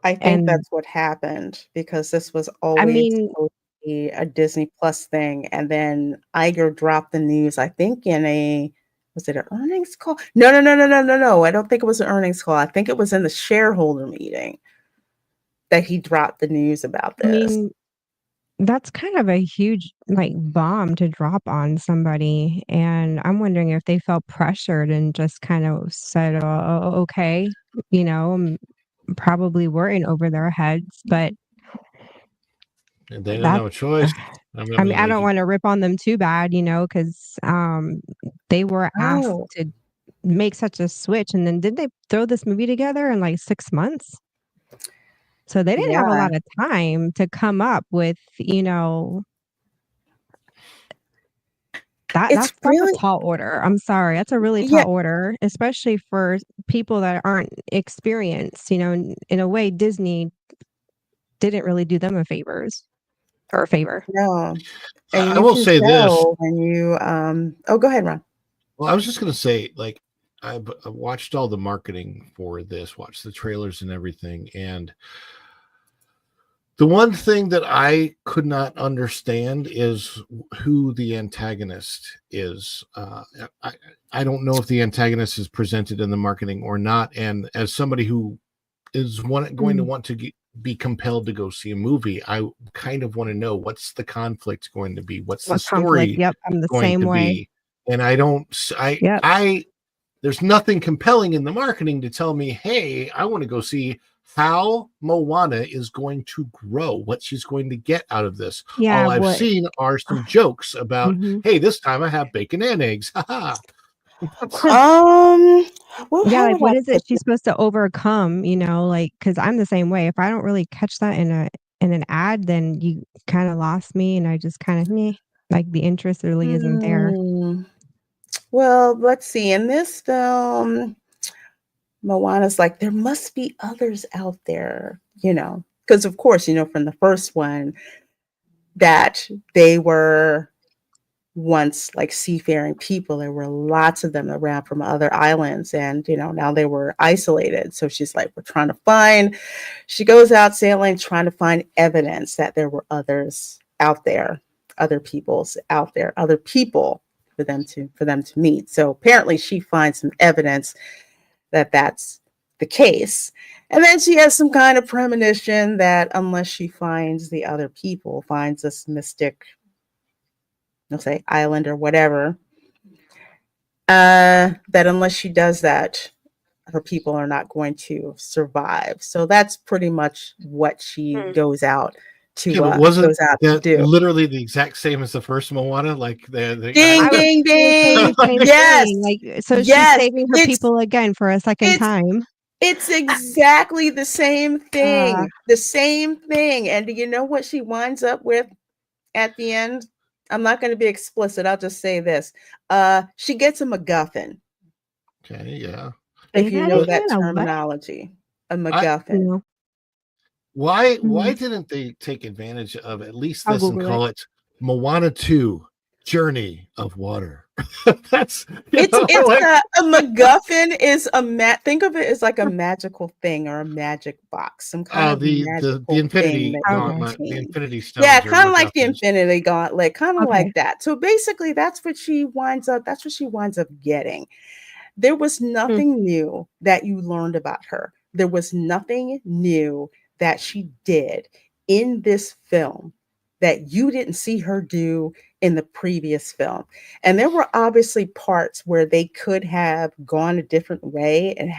I think that's what happened, because this was always supposed to be a Disney Plus thing. And then Iger dropped the news, I think was it an earnings call? No. I don't think it was an earnings call. I think it was in the shareholder meeting that he dropped the news about this. I mean, that's kind of a huge bomb to drop on somebody. And I'm wondering if they felt pressured and just kind of said, oh, okay, probably were in over their heads, but they didn't have a choice. I don't want to rip on them too bad, because they were asked to make such a switch. And then did they throw this movie together in 6 months? So they didn't have a lot of time to come up with, that's a tall order. I'm sorry. That's a really tall order, especially for people that aren't experienced. In a way, Disney didn't really do them a favor. No. And I will say this. When you, go ahead, Ron. Well, I was just going to say, I've watched all the marketing for this, watched the trailers and everything. And the one thing that I could not understand is who the antagonist is. I don't know if the antagonist is presented in the marketing or not. And as somebody who is going to want to be compelled to go see a movie, I kind of want to know what's the conflict going to be, what's the story Yep, I'm the going same to way. be. And there's nothing compelling in the marketing to tell me, hey, I want to go see how Moana is going to grow, what she's going to get out of this. All I've seen are some jokes about, hey, this time I have bacon and eggs. What is it she's supposed to overcome? Because I'm the same way. If I don't really catch that in an ad, then you kind of lost me, and I just kind of the interest really isn't there. Well, let's see. In this film, Moana's like, there must be others out there, because of course, from the first one, that they were once seafaring people. There were lots of them around from other islands, and now they were isolated. So she's like, she goes out sailing, trying to find evidence that there were others out there, other peoples out there, other people for them to meet. So apparently she finds some evidence that that's the case. And then she has some kind of premonition that unless she finds the other people, finds this mystic, let's say, island or whatever, that unless she does that, her people are not going to survive. So that's pretty much what she goes out to do. Literally the exact same as the first Moana? Ding. Yes. So she's saving her people again for a second time. It's exactly the same thing. And do you know what she winds up with at the end? I'm not going to be explicit. I'll just say this. She gets a MacGuffin. Okay, yeah. If you know that terminology. A MacGuffin. Why didn't they take advantage of at least this and call it Moana 2 Journey of Water? It's a MacGuffin is think of it as like a magical thing or a magic box, some kind of the Infinity Gauntlet, the Infinity Stone. Yeah, kind of like the Infinity Gauntlet, kind of like that. So basically, that's what she winds up getting. There was nothing new that you learned about her. There was nothing new that she did in this film that you didn't see her do in the previous film. And there were obviously parts where they could have gone a different way and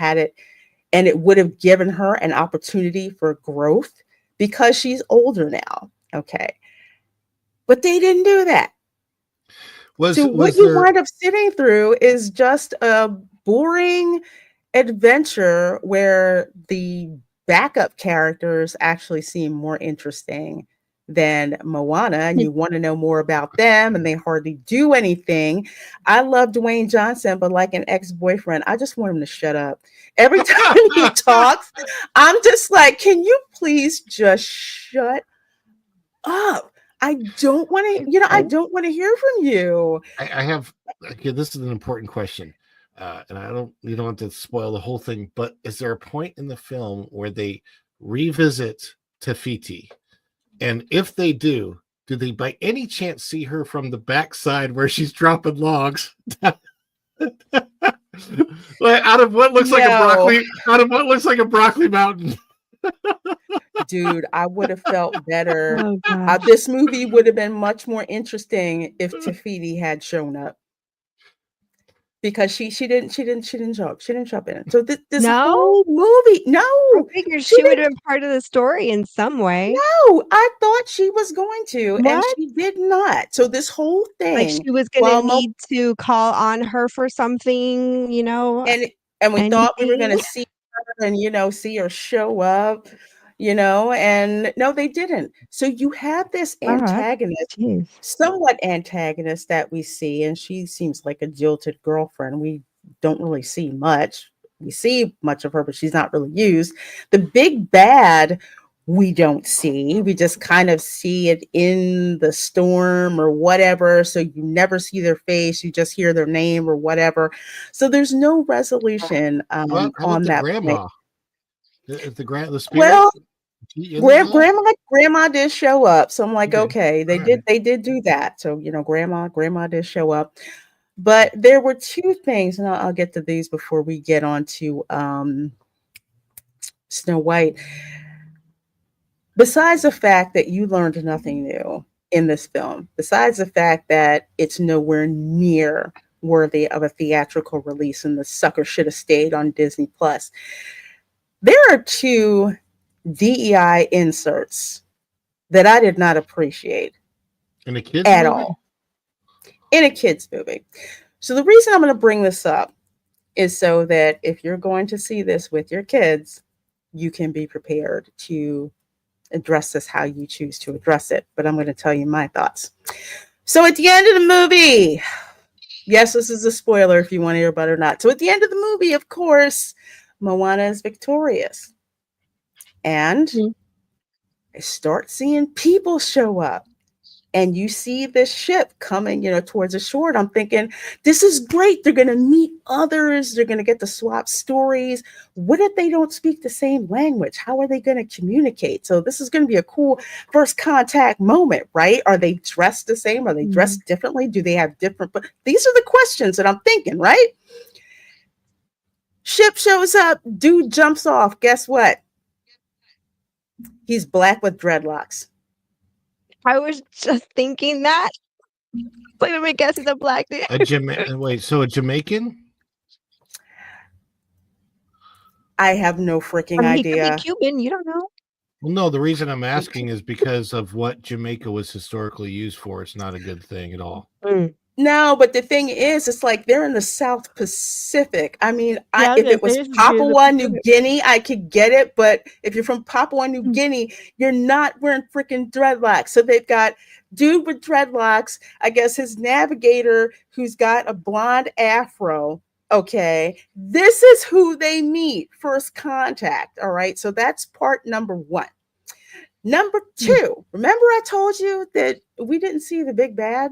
it would have given her an opportunity for growth because she's older now. Okay. But they didn't do that. What you wind up sitting through is just a boring adventure where the backup characters actually seem more interesting than Moana, and you want to know more about them, and they hardly do anything. I love Dwayne Johnson, but like an ex-boyfriend, I just want him to shut up. Every time he talks, I'm just like, can you please just shut up? I don't want to, I don't want to hear from you. I have, okay, this is an important question. And you don't want to spoil the whole thing, but is there a point in the film where they revisit Tafiti? And if they do they by any chance see her from the backside where she's dropping logs? Out of what looks like a broccoli mountain. Dude, I would have felt better. This movie would have been much more interesting if Tafiti had shown up. Because she didn't jump in it. So this whole movie, no, I figured she would have been part of the story in some way. No, I thought she was going to, and she did not. So this whole thing, like she was going to need to call on her for something, and we thought we were going to see her and see her show up, and no, they didn't. So you have this antagonist, somewhat antagonist that we see, and she seems like a jilted girlfriend. We don't really see much. We see much of her, but she's not really used. The big bad, we don't see. We just kind of see it in the storm or whatever. So you never see their face. You just hear their name or whatever. So there's no resolution on that. Grandma. The spirit. Well, grandma did show up. So I'm like, okay, they did do that. So grandma did show up. But there were two things, and I'll get to these before we get on to Snow White. Besides the fact that you learned nothing new in this film, besides the fact that it's nowhere near worthy of a theatrical release and the sucker should have stayed on Disney Plus, there are two DEI inserts that I did not appreciate in a kids at movie? all. In a kids movie. So the reason I'm going to bring this up is so that if you're going to see this with your kids, you can be prepared to address this how you choose to address it. But I'm going to tell you my thoughts. So at the end of the movie, yes, this is a spoiler if you want to hear about it or not. So at the end of the movie, of course, Moana is victorious. And I start seeing people show up. And you see this ship coming, towards the shore. And I'm thinking, this is great. They're going to meet others. They're going to get to swap stories. What if they don't speak the same language? How are they going to communicate? So this is going to be a cool first contact moment, right? Are they dressed the same? Are they dressed differently? Do they have different? But these are the questions that I'm thinking, right? Ship shows up. Dude jumps off. Guess what? He's black with dreadlocks. I was just thinking that. But let me guess, it's a black dude. So a Jamaican? I have no freaking idea. He could be Cuban. You don't know. Well, no, the reason I'm asking is because of what Jamaica was historically used for. It's not a good thing at all. No, but the thing is, it's like they're in the South Pacific. I mean, if it was Papua New Guinea, I could get it. But if you're from Papua New Guinea, you're not wearing freaking dreadlocks. So they've got dude with dreadlocks, I guess his navigator who's got a blonde afro. Okay, this is who they meet, first contact. All right, so that's part number one. Number two, remember I told you that we didn't see the big bad?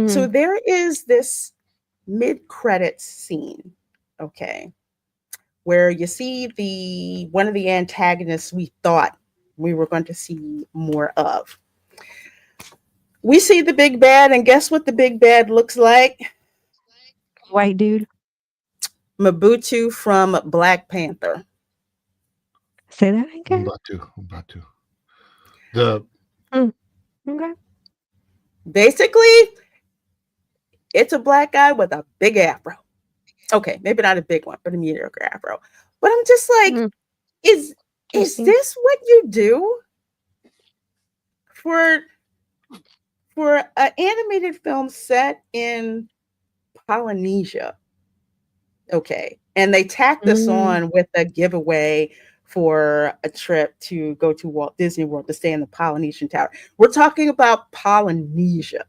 So there is this mid-credits scene, okay, where you see one of the antagonists we thought we were going to see more of. We see the big bad, and guess what the big bad looks like? White dude. Mabutu from Black Panther. Say that again. Mbatu. Okay. Basically, it's a black guy with a big afro. Okay, maybe not a big one, but a mediocre afro. But I'm just like, is this what you do for an animated film set in Polynesia? Okay, And they tacked this on with a giveaway for a trip to go to Walt Disney World to stay in the Polynesian Tower. We're talking about Polynesia.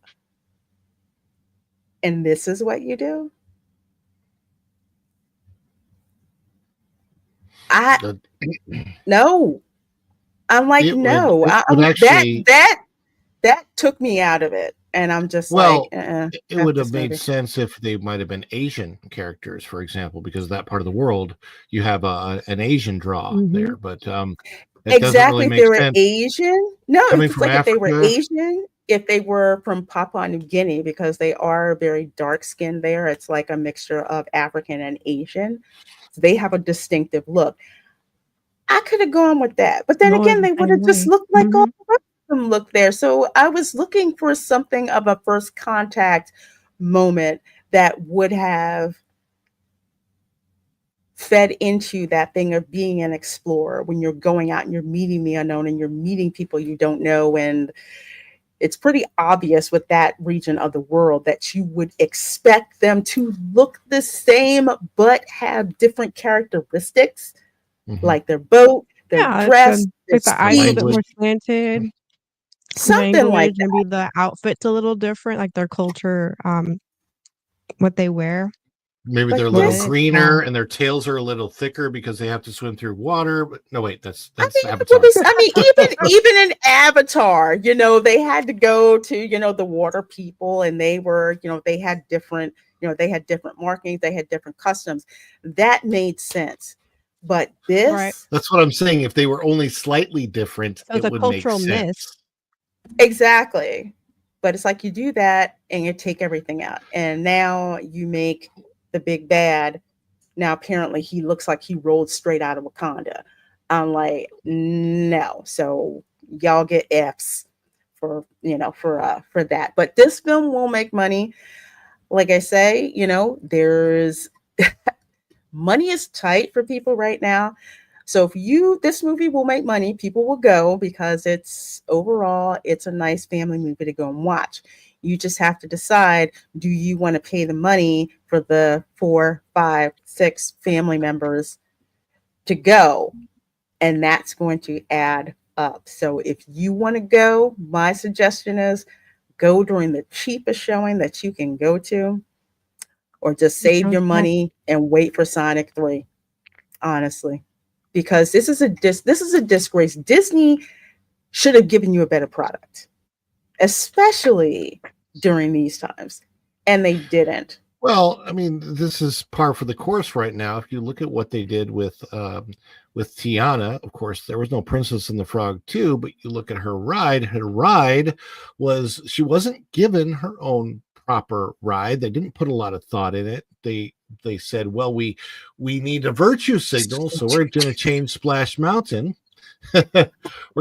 And this is what you do? No. I'm like, no. That took me out of it. And I'm just it would have made sense if they might have been Asian characters, for example, because that part of the world you have an Asian draw there. But exactly, really if they were sense. Asian, no, it's like Africa, if they were Asian, if they were from Papua New Guinea, because they are very dark skinned there. It's like a mixture of African and Asian. So they have a distinctive look. I could have gone with that, but then again, they would have just looked like all the rest of them look there. So I was looking for something of a first contact moment that would have fed into that thing of being an explorer when you're going out and you're meeting the unknown and you're meeting people you don't know. And it's pretty obvious with that region of the world that you would expect them to look the same, but have different characteristics. Like their boat, their dress, like the eyes a bit more slanted, something like that. Maybe the outfit's a little different, like their culture, what they wear. Maybe they're a little greener and their tails are a little thicker because they have to swim through water. But no, wait, that's Avatar. Even in Avatar, they had to go to, the water people, and they were, they had different markings, they had different customs. That made sense. But this, that's what I'm saying. If they were only slightly different, it would make sense. Exactly. But it's like you do that and you take everything out. And now you make the big bad. Now, apparently he looks like he rolled straight out of Wakanda. I'm like, no. So y'all get F's for that. But this film will make money. Like I say, there's money is tight for people right now. So if this movie will make money, people will go because it's a nice family movie to go and watch. You just have to decide, do you want to pay the money for the 4, 5, 6 family members to go? And that's going to add up. So if you want to go, my suggestion is go during the cheapest showing that you can go to, or just save your money and wait for Sonic 3, honestly, because this is a disgrace. Disney should have given you a better product, especially during these times, and they didn't. Well, I mean, this is par for the course right now. If you look at what they did with Tiana, of course, there was no Princess and the Frog 2, but you look at her ride. Her ride she wasn't given her own proper ride. They didn't put a lot of thought in it. They said, well, we need a virtue signal, so we're going to change Splash Mountain. We're going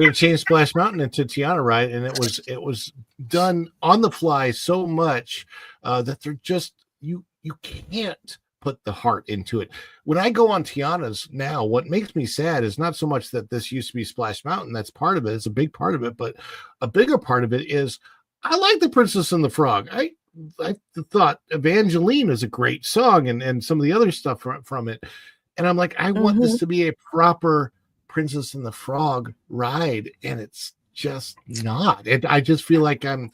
to change Splash Mountain into Tiana ride, and it was done on the fly so much that they're just you can't put the heart into it. When I go on Tiana's now, what makes me sad is not so much that this used to be Splash Mountain. That's part of it. It's a big part of it, but a bigger part of it is I like the Princess and the Frog. I thought Evangeline is a great song and some of the other stuff from it. And I'm like, I want this to be a proper Princess and the Frog ride. And it's just not. I just feel like I'm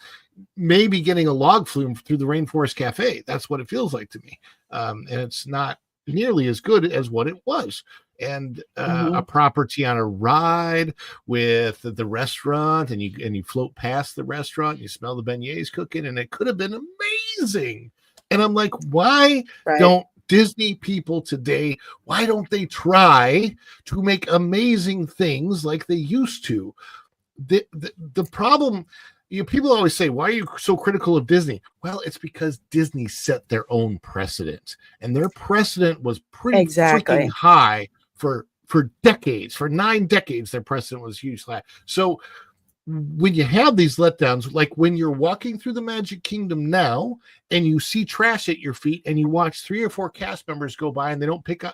maybe getting a log flume through the Rainforest Cafe. That's what it feels like to me. And it's not nearly as good as what it was. And a proper Tiana ride with the restaurant, and you float past the restaurant, you smell the beignets cooking, and it could have been amazing. And I'm like, why don't Disney people today, why don't they try to make amazing things like they used to? The problem, people always say, why are you so critical of Disney? Well, it's because Disney set their own precedent, and their precedent was pretty freaking high for decades. For 9 decades, their precedent was huge. So when you have these letdowns, like when you're walking through the Magic Kingdom now and you see trash at your feet and you watch 3 or 4 cast members go by and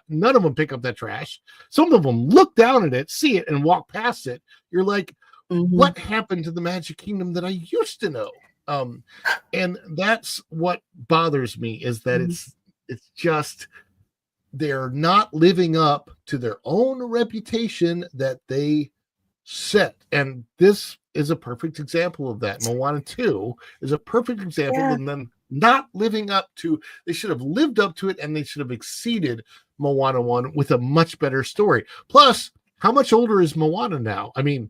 none of them pick up that trash. Some of them look down at it, see it, and walk past it. You're like, what happened to the Magic Kingdom that I used to know? And that's what bothers me, is that it's just they're not living up to their own reputation that they set. And this is a perfect example of that. Moana 2 is a perfect example of them not living up to, they should have lived up to it, and they should have exceeded Moana 1 with a much better story. Plus, how much older is Moana now? I mean,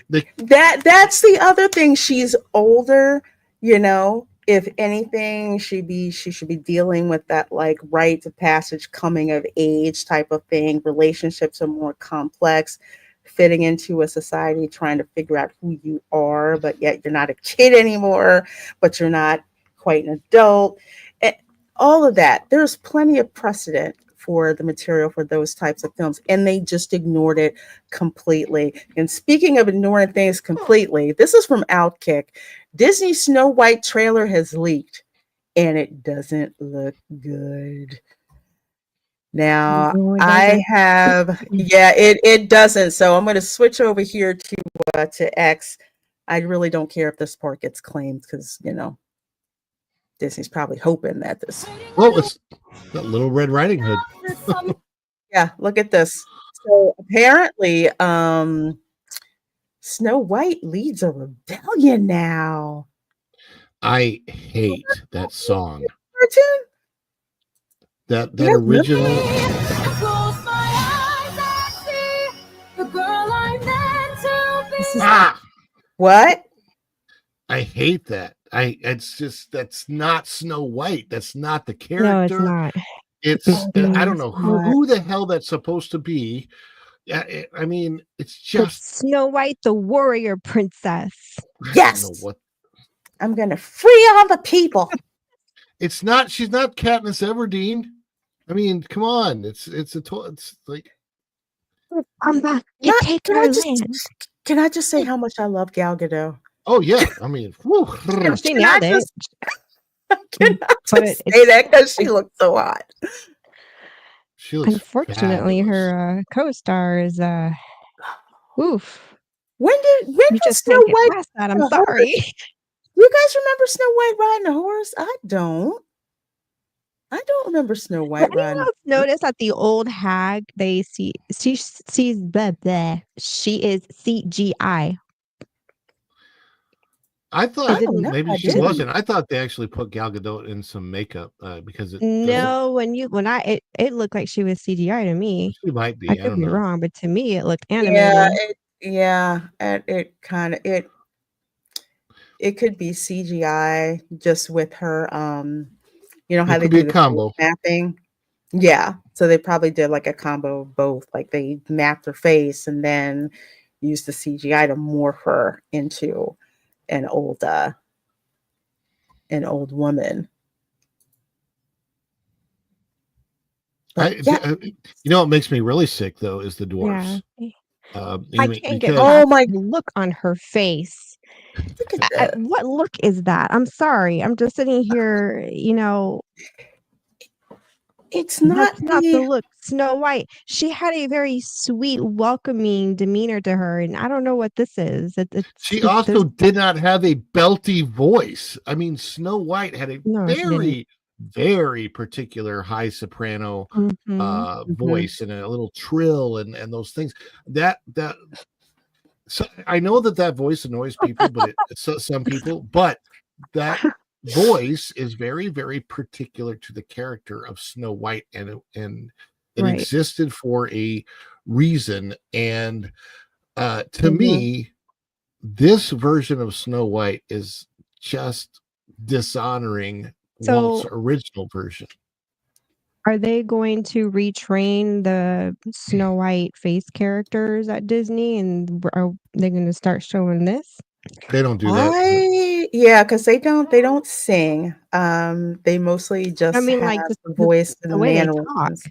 that's the other thing. She's older, you know. If anything, she should be dealing with that like rite of passage, coming of age type of thing. Relationships are more complex, fitting into a society, trying to figure out who you are, but yet you're not a kid anymore, but you're not quite an adult. And all of that. There's plenty of precedent for the material for those types of films, and they just ignored it completely. And speaking of ignoring things completely, this is from Outkick. Disney Snow White trailer has leaked, and it doesn't look good. Now, I have, it doesn't. So I'm going to switch over here to X. I really don't care if this part gets claimed, because, you know, Disney's probably hoping that this. Well, it's that Little Red Riding Hood. Yeah, look at this. So apparently, Snow White leads a rebellion now. I hate that song. Cartoon? That original. What? I hate that. It's just, that's not Snow White. That's not the character. No, it's not. It's I don't know who the hell that's supposed to be. I mean, it's just it's Snow White, the warrior princess. Yes. I don't know what. I'm gonna free all the people. It's not. She's not Katniss Everdeen. I mean, come on. It's like. I'm back. Can I just say how much I love Gal Gadot? Oh yeah, I mean, she nailed it. Can I just say that because she looks so hot? She looks Unfortunately, fabulous. her co-star is oof. When You did just Snow can't get White? past that. I'm sorry. You guys remember Snow White riding a horse? I don't remember Snow White riding. Anyone else notice that the old hag she's blah, blah. She is CGI. I thought maybe she wasn't. I thought they actually put Gal Gadot in some makeup because it. No, it looked like she was CGI to me. She might be. I could be wrong, but to me it looked animated. It kind of it could be CGI just with her. You know how they do the combo mapping. Yeah, so they probably did like a combo of both. Like they mapped her face and then used the CGI to morph her into an old woman. You know what makes me really sick though is the dwarves. Yeah. I can't get the look on her face. What look is that? I'm sorry. I'm just sitting here, you know. It's not the look. Snow White. She had a very sweet, welcoming demeanor to her, and I don't know what this is. She also did not have a belty voice. I mean, Snow White had a very, very particular high soprano voice and a little trill and those things. So I know that voice annoys people, but some people, but that voice is very, very particular to the character of Snow White, and it existed for a reason. And to me, this version of Snow White is just dishonoring Walt's original version. Are they going to retrain the Snow White face characters at Disney, and are they going to start showing this? They don't do that. Because they don't sing. They mostly just have the voice and the mannerisms.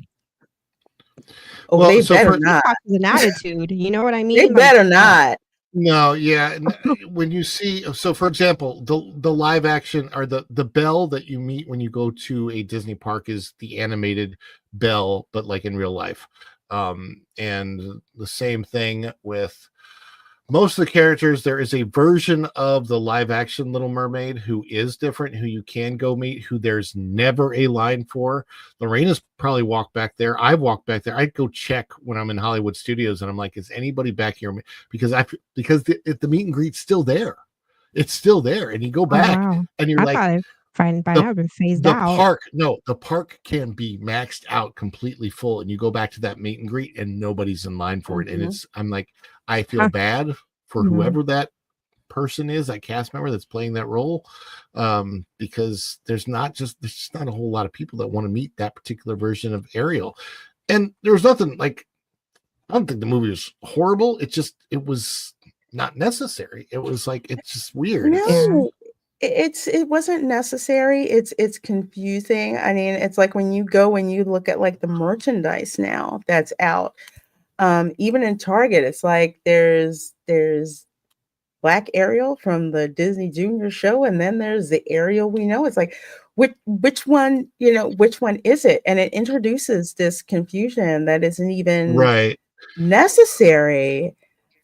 Oh, well, they better not. An attitude, you know what I mean? They better not. No, yeah. When you see, so for example, the live action or the bell that you meet when you go to a Disney park is the animated bell, but like in real life. And the same thing with most of the characters, there is a version of the live action Little Mermaid who is different, who you can go meet, who there's never a line for. Lorena's probably walked back there. I've walked back there. I'd go check when I'm in Hollywood Studios, and I'm like, is anybody back here? Because the meet and greet's still there. It's still there, and you go back, and you're like, by now been phased out. The park can be maxed out completely full, and you go back to that meet and greet, and nobody's in line for it. And I'm like, I feel bad for whoever that person is, that cast member that's playing that role, because there's just not a whole lot of people that want to meet that particular version of Ariel. And there was nothing like, I don't think the movie was horrible. It was not necessary. It was like, it's just weird. No, it wasn't necessary. It's confusing. I mean, it's like when you go and you look at like the merchandise now that's out, even in Target, it's like there's Black Ariel from the Disney Junior show, and then there's the Ariel we know. It's like, which one is it? And it introduces this confusion that isn't even necessary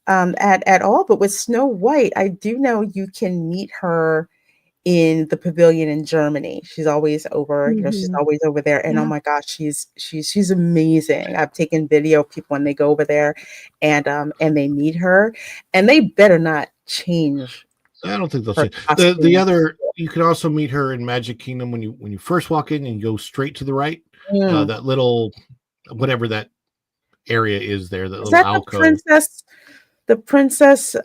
at all. But with Snow White, I do know you can meet her in the pavilion in Germany. She's always over, she's always over there. And oh my gosh, she's amazing. I've taken video of people when they go over there and they meet her, and they better not change. I don't think they'll change. The other, you can also meet her in Magic Kingdom when you first walk in and you go straight to the right. That little, whatever that area is there, that little alcove. The princess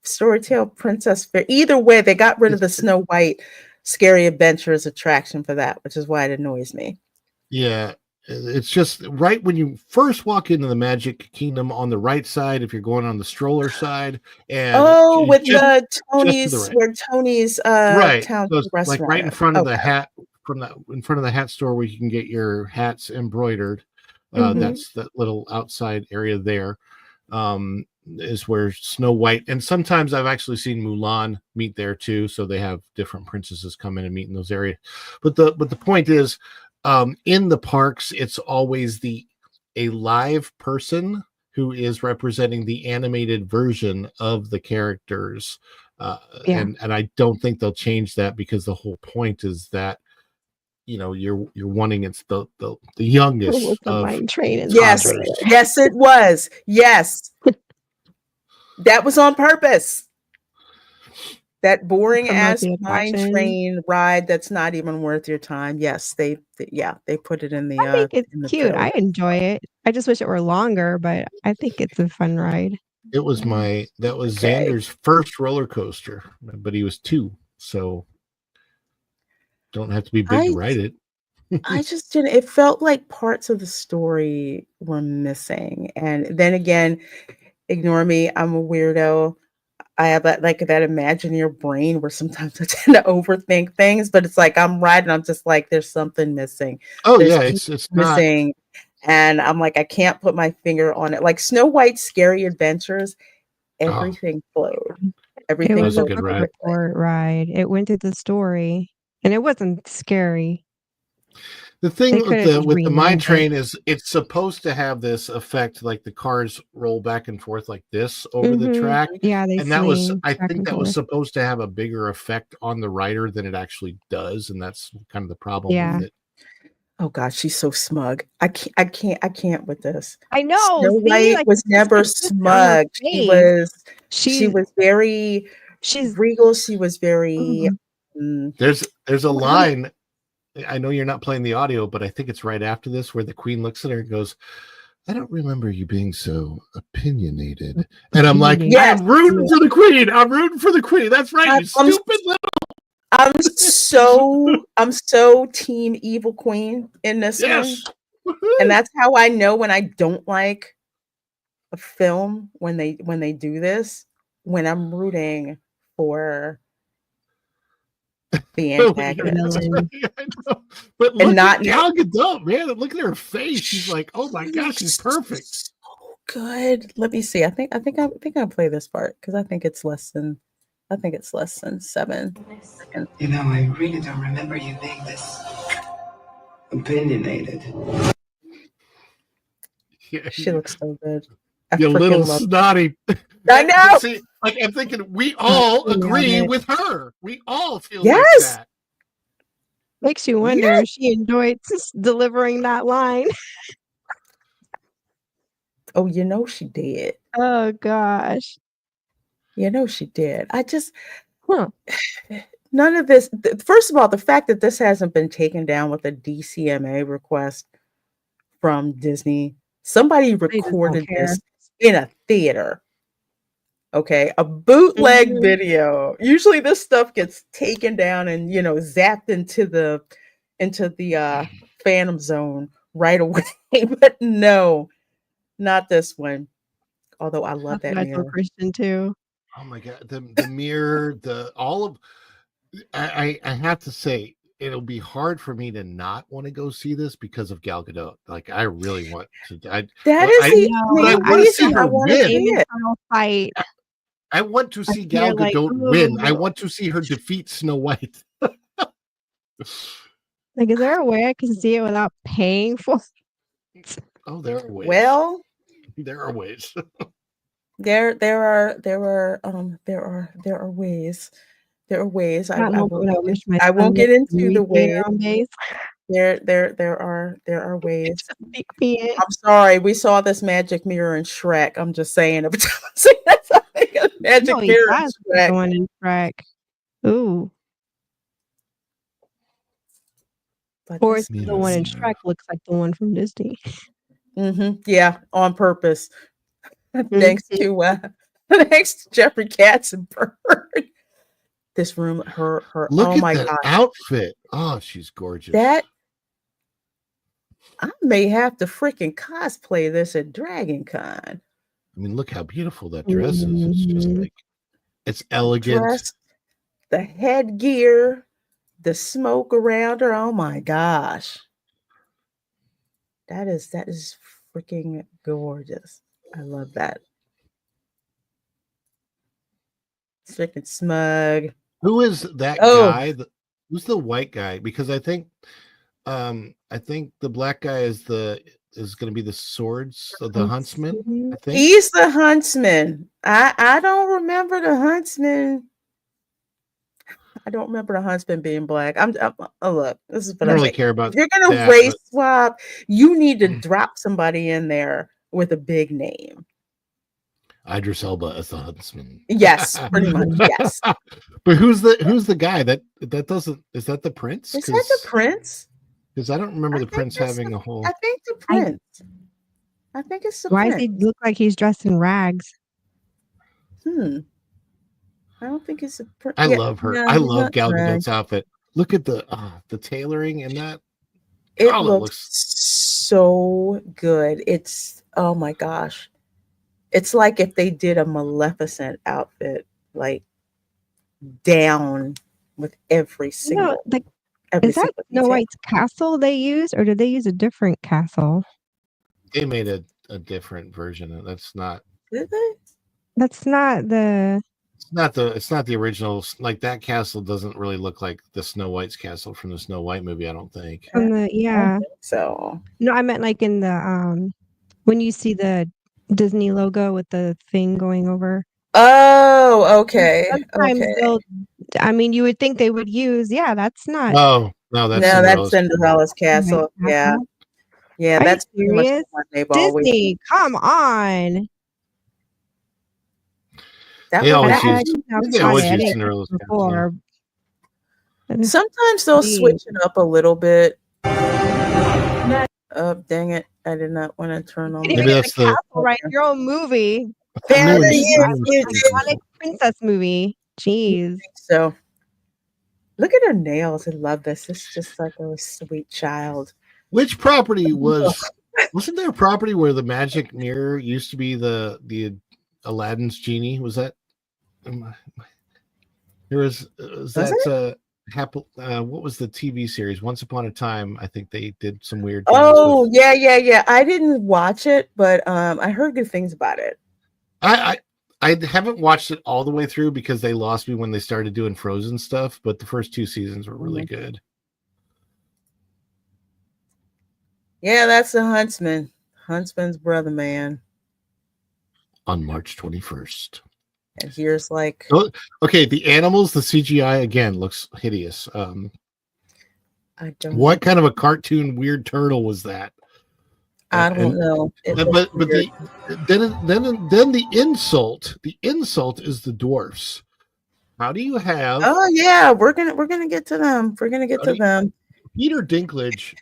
Storytale Princess Fair. Either way, they got rid of the Snow White Scary Adventures attraction for that, which is why it annoys me. Yeah, it's just right when you first walk into the Magic Kingdom on the right side, if you're going on the stroller side, and with the Tony's, where Tony's town so restaurant, like right in front of the hat, in front of the hat store where you can get your hats embroidered. That's that little outside area there. Is where Snow White, and sometimes I've actually seen Mulan meet there too. So they have different princesses come in and meet in those areas. But the point is, in the parks, it's always a live person who is representing the animated version of the characters. And I don't think they'll change that, because the whole point is that, you're wanting it's the youngest of Mine Train. Yes, it was. Yes. That was on purpose. That boring ass Mine Train ride that's not even worth your time. Yes, they put it in the. I think it's cute. I enjoy it. I just wish it were longer, but I think it's a fun ride. That was Xander's first roller coaster, but he was 2, so don't have to be big to ride it. I just didn't. It felt like parts of the story were missing, and then again, ignore me. I'm a weirdo. I have that Imagineer brain where sometimes I tend to overthink things, but it's like I'm riding. I'm just like, there's something missing. It's missing, not. And I'm like, I can't put my finger on it. Like Snow White's Scary Adventures, everything flowed. Everything was a good ride. It went through the story, and it wasn't scary. The thing with the Mine Train is it's supposed to have this effect, like the cars roll back and forth like this over the track. Yeah, I think that was supposed to have a bigger effect on the rider than it actually does, and that's kind of the problem with it. Oh God, she's so smug. I can't with this. I know. Snow White was never smug. She was very. She's regal. She was very. There's a line. I know you're not playing the audio, but I think it's right after this where the Queen looks at her and goes, "I don't remember you being so opinionated." And I'm like, yes. I'm rooting for the Queen. I'm rooting for the Queen. That's right. You stupid little. I'm so team evil Queen in this one. And that's how I know when I don't like a film, when they do this, when I'm rooting for the antagonist. But look at Gal Gadot, man. Look at her face. She's like, oh my gosh, she's perfect. So good. Let me see. I think I'll play this part because I think it's less than 7 seconds. I really don't remember you being this opinionated. She looks so good. You little freaking love snotty. I know. See, like I'm thinking, we all Love agree it. with her. We all feel Yes. like that. Makes you wonder if she enjoyed delivering that line. Oh, you know she did. Oh gosh. You know she did. I just Huh. none of this. First of all, the fact that this hasn't been taken down with a DCMA request from Disney. Somebody They just don't recorded care. this in a theater. Okay, a bootleg Mhm. video. Usually this stuff gets taken down and zapped into the fandom zone right away. But no, not this one. Although I love That's that what I told mirror. Christian too. Oh my god, the mirror, all of I have to say it'll be hard for me to not want to go see this because of Gal Gadot. Like I really want to. That is the main want to see reason I her want to win. see it. Internal fight. I want to see Gal feel like, Gadot win. I ooh. want to see her defeat Snow White. Like, is there a way I can see it without paying for it? Oh, there are ways. Well, there are ways. there are ways. There are ways. I won't get into the ways. There are ways. I'm sorry. We saw this magic mirror in Shrek. I'm just saying. Every time I see that, I think of magic mirror in Shrek. The one in Shrek. Ooh. Or it's the one in Shrek looks like the one from Disney. Yeah, on purpose. Thanks to Jeffrey Katzenberg. This room, her. Look oh at my that god, outfit! Oh, she's gorgeous. That I may have to freaking cosplay this at Dragon Con. I mean, look how beautiful that dress is. It's just like it's elegant. Dress, the headgear, the smoke around her. Oh my gosh, that is freaking gorgeous. I love that. Freaking smug. Who is that guy? Who's the white guy? Because I think the black guy is going to be the swords of the huntsman. I think He's the huntsman. I don't remember the huntsman. I don't remember the huntsman being black. Look, this is what I don't really care about. If you're gonna race swap, you need to drop somebody in there with a big name. Idris Elba as the huntsman. Yes, pretty much. Yes. But who's the guy that doesn't? Is that the prince? Is that the prince? Because I don't remember the prince having a whole. I think the prince. I think it's the Why prince. does he look like he's dressed in rags? I don't think it's a prince. I love her. I love Gal Gadot's outfit. Look at the tailoring and that. It looks so good. It's oh my gosh. It's like if they did a Maleficent outfit, like down with every single. Is that Snow White's castle they used, or did they use a different castle? They made a different version. That's not. Did they? That's not the. It's not the original. Like that castle doesn't really look like the Snow White's castle from the Snow White movie. I don't think. Yeah. So no, I meant like in the when you see the Disney logo with the thing going over. Oh, okay. Sometimes I mean, you would think they would use. Yeah, that's not. Oh no, that's Cinderella's castle. Yeah, that's pretty much the one they've always. Disney, come on. They always use Cinderella's before. Sometimes they'll switch it up a little bit. Oh, dang it. I did not want to turn on. Maybe that's the castle, right? Your own movie. Iconic princess movie. Jeez. So look at her nails. I love this. It's just like a sweet child. Which property wasn't there a property where the magic mirror used to be the Aladdin's genie? Was that there was that what was the TV series? Once Upon a Time, I think they did some weird things. Oh, yeah. I didn't watch it, but I heard good things about it. I haven't watched it all the way through because they lost me when they started doing Frozen stuff, but the first 2 seasons were really good. Yeah, that's the huntsman. Huntsman's brother, man. on March 21st. And here's like, okay, the animals, the CGI again looks hideous. I don't. What kind of a cartoon weird turtle was that? I don't know. But then the insult is the dwarfs. How do you have? Oh yeah, we're gonna get to them. We're gonna get to them. Peter Dinklage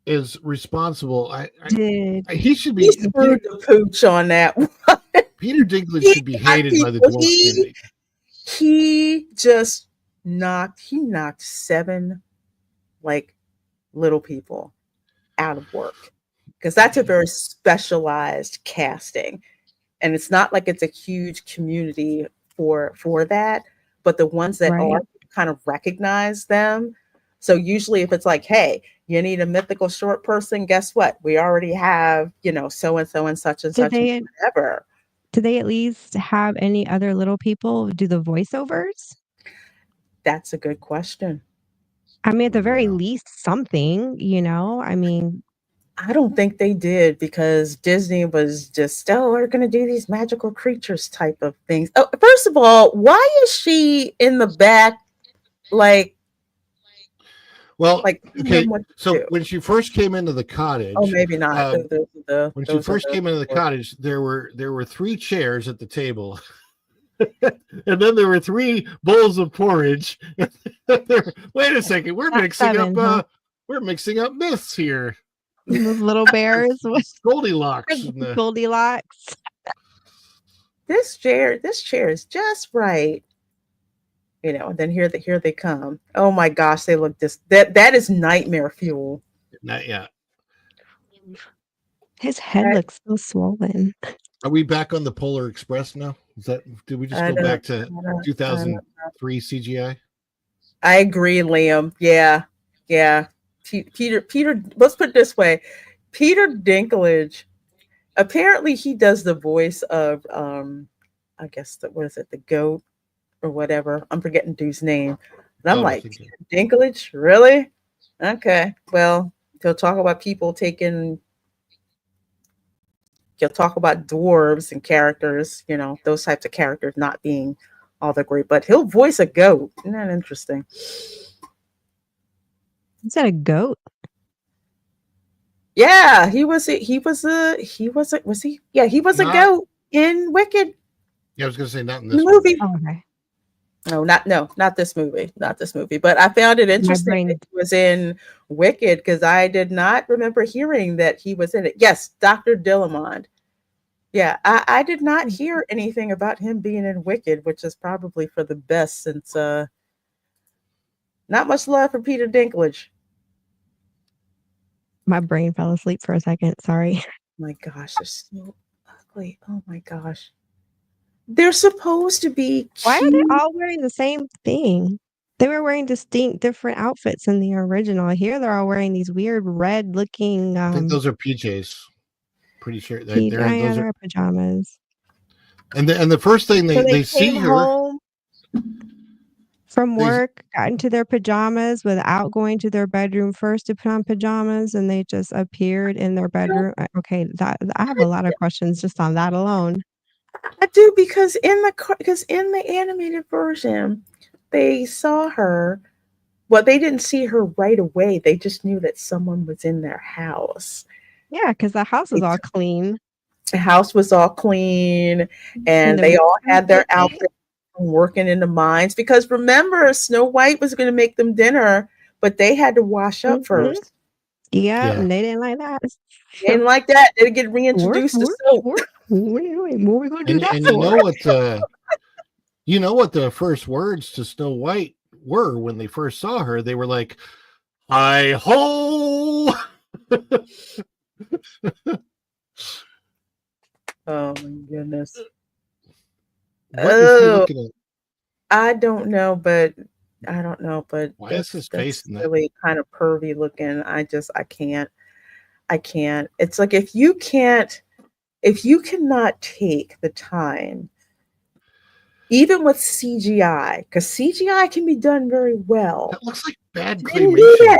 is responsible. He should be. He screwed the pooch on that one. Peter Dinklage should be hated by the dwarf community. He just knocked 7 like little people out of work, because that's a very specialized casting, and it's not like it's a huge community for that, but the ones that are kind of recognize them. So usually if it's like, hey, you need a mythical short person, guess what? We already have, so and so and such and such and whatever. Do they at least have any other little people do the voiceovers? That's a good question. I mean, at the very least, something, I mean. I don't think they did, because Disney was just, we're going to do these magical creatures type of things. Oh, first of all, why is she in the back? Okay. So when she first came into the cottage, maybe not. When she first came into the cottage, there were 3 chairs at the table. And then there were 3 bowls of porridge. Wait a second, we're mixing up myths here. Those little bears with Goldilocks. Goldilocks. This chair is just right. And then here they come. Oh my gosh, they look that is nightmare fuel. Not yet. His head looks so swollen. Are we back on the Polar Express now? Did we just go back to 2003 CGI? I agree, Liam. Yeah. Peter, let's put it this way. Peter Dinklage, apparently he does the voice of I guess the goat or whatever. I'm forgetting dude's name. And I'm like, Dinklage, really? Okay. Well, he'll talk about he'll talk about dwarves and characters, those types of characters not being all that great, but he'll voice a goat. Isn't that interesting? Is that a goat? Yeah, he was a goat in Wicked. Yeah, I was gonna say not in this movie. Oh, okay. Not this movie. Not this movie. But I found it interesting that he was in Wicked, because I did not remember hearing that he was in it. Yes, Dr. Dillamond. Yeah, I did not hear anything about him being in Wicked, which is probably for the best, since not much love for Peter Dinklage. My brain fell asleep for a second. Sorry. My gosh, they're so ugly. Oh my gosh. They're supposed to be cute. Why are they all wearing the same thing? They were wearing distinct different outfits in the original. Here they're all wearing these weird red looking I think those are PJs. Pretty sure those are pajamas. And the first thing they see her home from work, got into their pajamas without going to their bedroom first to put on pajamas, and they just appeared in their bedroom. Okay, I have a lot of questions just on that alone. I do, because in the animated version, they saw her. Well, they didn't see her right away. They just knew that someone was in their house. Yeah, because the house was all clean. The house was all clean, and they all had their outfits from working in the mines. Because remember, Snow White was going to make them dinner, but they had to wash up first. Yeah, and they didn't like that. They didn't like that. They get reintroduced to soap. What are we going to do that and for? you know what the first words to Snow White were when they first saw her? They were like, "Hi ho!" Oh my goodness. What is he looking at? I don't know, but why is his face in that? Really kind of pervy looking. I can't. It's like if you cannot take the time, even with CGI, because CGI can be done very well. That looks like bad claymation.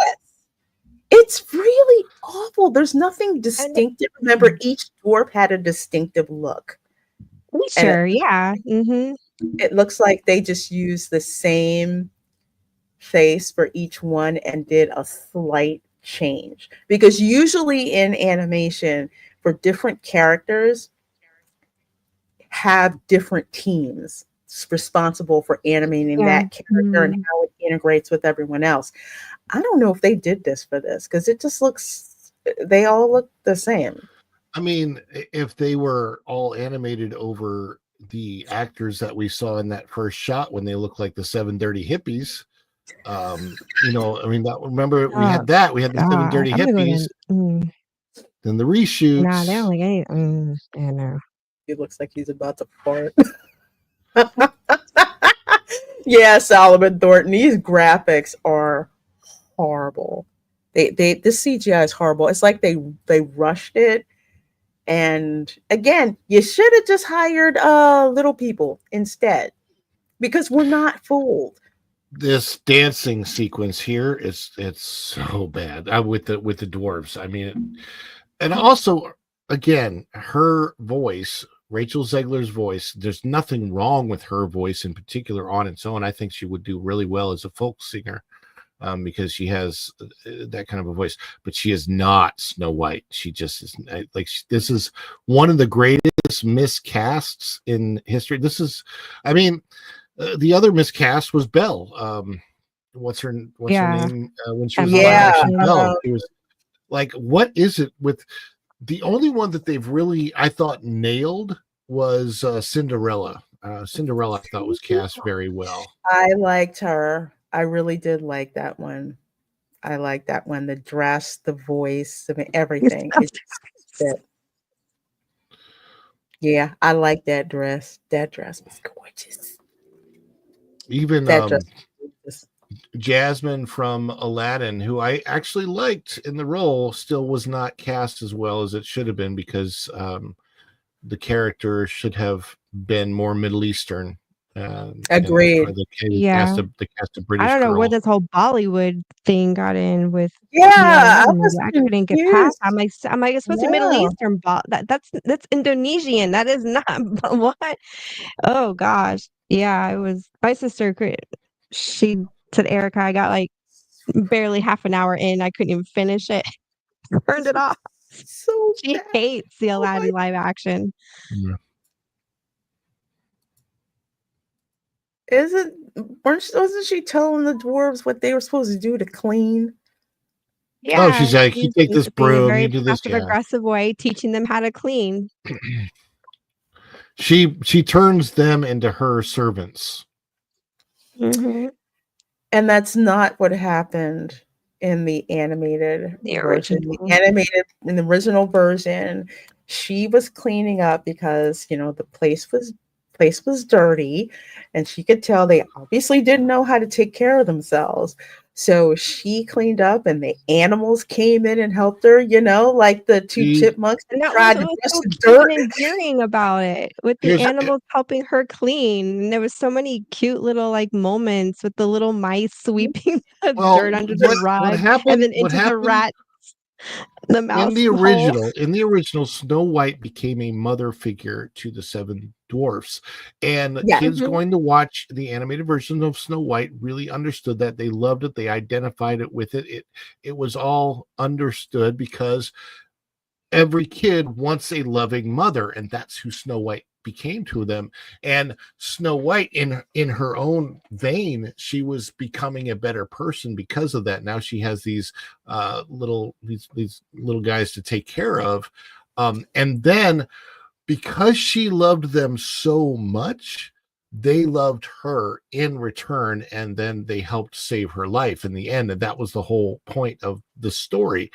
It's really awful. There's nothing distinctive. Remember, each dwarf had a distinctive look. Sure, yeah. Mm-hmm. It looks like they just used the same face for each one and did a slight change, because usually in animation for different characters have different teams responsible for animating that character and how it integrates with everyone else. I don't know if they did this for this, because it just looks, they all look the same. I mean, if they were all animated over the actors that we saw in that first shot when they look like the 7 Dirty Hippies, you know, I mean, remember we had that. We had the 7 Dirty Hippies. Then the reshoots. Nah, they don't like any. Yeah, no. He looks like he's about to fart. Yeah, Solomon Thornton. These graphics are horrible. This CGI is horrible. It's like they rushed it. And again, you should have just hired little people instead, because we're not fooled. This dancing sequence here it's so bad with the dwarves. I mean, and also again, her voice, Rachel Zegler's voice, there's nothing wrong with her voice in particular on its own. I think she would do really well as a folk singer, because she has that kind of a voice, but she is not Snow White. She just is like, this is one of the greatest miscasts in history. This is, I mean, the other miscast was Belle. What's her name? When she was live action Belle, it was like, what is it with the only one that they've really, I thought, nailed was Cinderella. Cinderella, I thought, was cast very well. I liked her. I really did like that one. I like that one. The dress, the voice, I mean, everything. Yeah, I like that dress. That dress was gorgeous. Even Jasmine from Aladdin, who I actually liked in the role, still was not cast as well as it should have been, because the character should have been more Middle Eastern. Agreed. The cast of British. I don't know girl. where this whole Bollywood thing got in with. Yeah, I couldn't get past. I'm like, it's supposed to be Middle Eastern. That's Indonesian. That is not. What? Oh gosh, yeah. It was my sister. She said, Erica, I got like barely half an hour in. I couldn't even finish it. Turned it off. So she hates the Aladdin live action. Yeah. Wasn't she telling the dwarves what they were supposed to do to clean? Yeah, she's like, you take this broom, very you do this. Aggressive way, teaching them how to clean. She turns them into her servants. Mm-hmm. And that's not what happened in the animated version. In the original version, she was cleaning up because, you know, the place was dirty, and she could tell they obviously didn't know how to take care of themselves. So she cleaned up, and the animals came in and helped her, you know, like the two chipmunks that tried to brush the dirt. And endearing about it, with the animals helping her clean. And there was so many cute little like moments with the little mice sweeping the dirt under the rug, and then into the rats. The mouse in the original, Snow White became a mother figure to the 7 dwarfs, and kids going to watch the animated version of Snow White really understood that. They loved it. They identified it with it. It was all understood, because every kid wants a loving mother, and that's who Snow White became to them. And Snow White, in her own vein, she was becoming a better person because of that. Now she has these little guys to take care of, and then because she loved them so much, they loved her in return, and then they helped save her life in the end. And that was the whole point of the story.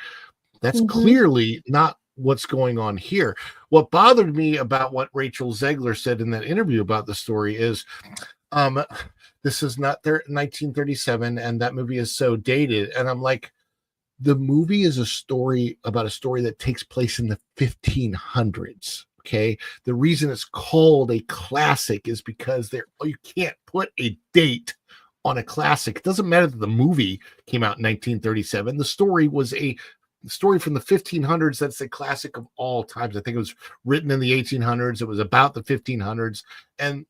That's clearly not what's going on here. What bothered me about what Rachel Zegler said in that interview about the story is, this is not 1937, and that movie is so dated. And I'm like, the movie is a story that takes place in the 1500s. Okay, the reason it's called a classic is because you can't put a date on a classic. It doesn't matter that the movie came out in 1937. The story was a story from the 1500s that's a classic of all times. I think it was written in the 1800s. It was about the 1500s, and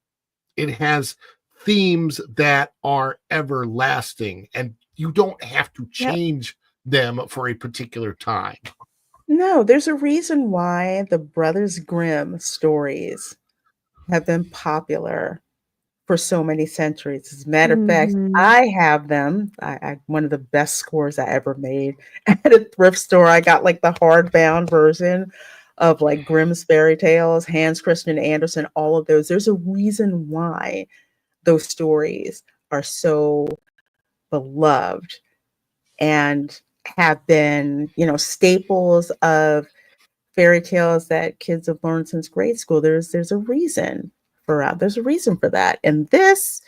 it has themes that are everlasting, and you don't have to change them for a particular time. No, there's a reason why the Brothers Grimm stories have been popular for so many centuries. As a matter of fact, I have them. I one of the best scores I ever made at a thrift store. I got like the hardbound version of like Grimm's fairy tales, Hans Christian Andersen, all of those. There's a reason why those stories are so beloved and have been, staples of fairy tales that kids have learned since grade school. There's a reason there's a reason for that. And this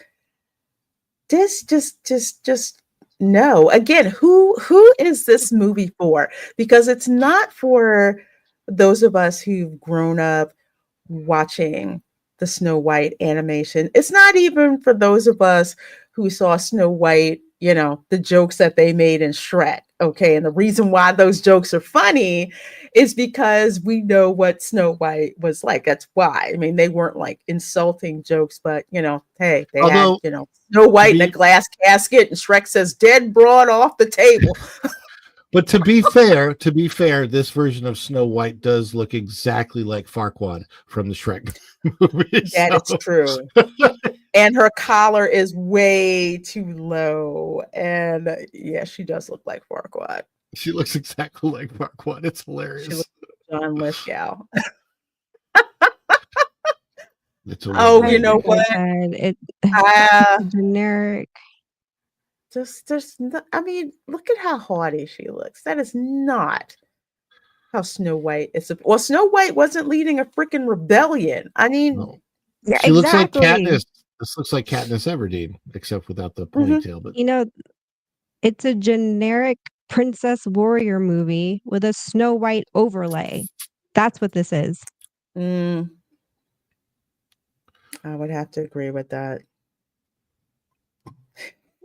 just no. Again, who is this movie for? Because it's not for those of us who've grown up watching the Snow White animation. It's not even for those of us who saw Snow White, the jokes that they made in Shrek. Okay. And the reason why those jokes are funny is because we know what Snow White was like. That's why. I mean, they weren't like insulting jokes, but hey, they had, Snow White in a glass casket and Shrek says dead broad off the table. But to be fair, this version of Snow White does look exactly like Farquaad from the Shrek movie. That is true. And her collar is way too low. And yeah, she does look like Farquaad. She looks exactly like Farquaad. It's hilarious. She looks like John Lithgow. You know what? It's generic. I mean, look at how haughty she looks. That is not how Snow White is. Well, Snow White wasn't leading a freaking rebellion. I mean, yeah, she looks like Katniss. This looks like Katniss Everdeen, except without the ponytail. But it's a generic princess warrior movie with a Snow White overlay. That's what this is. I would have to agree with that.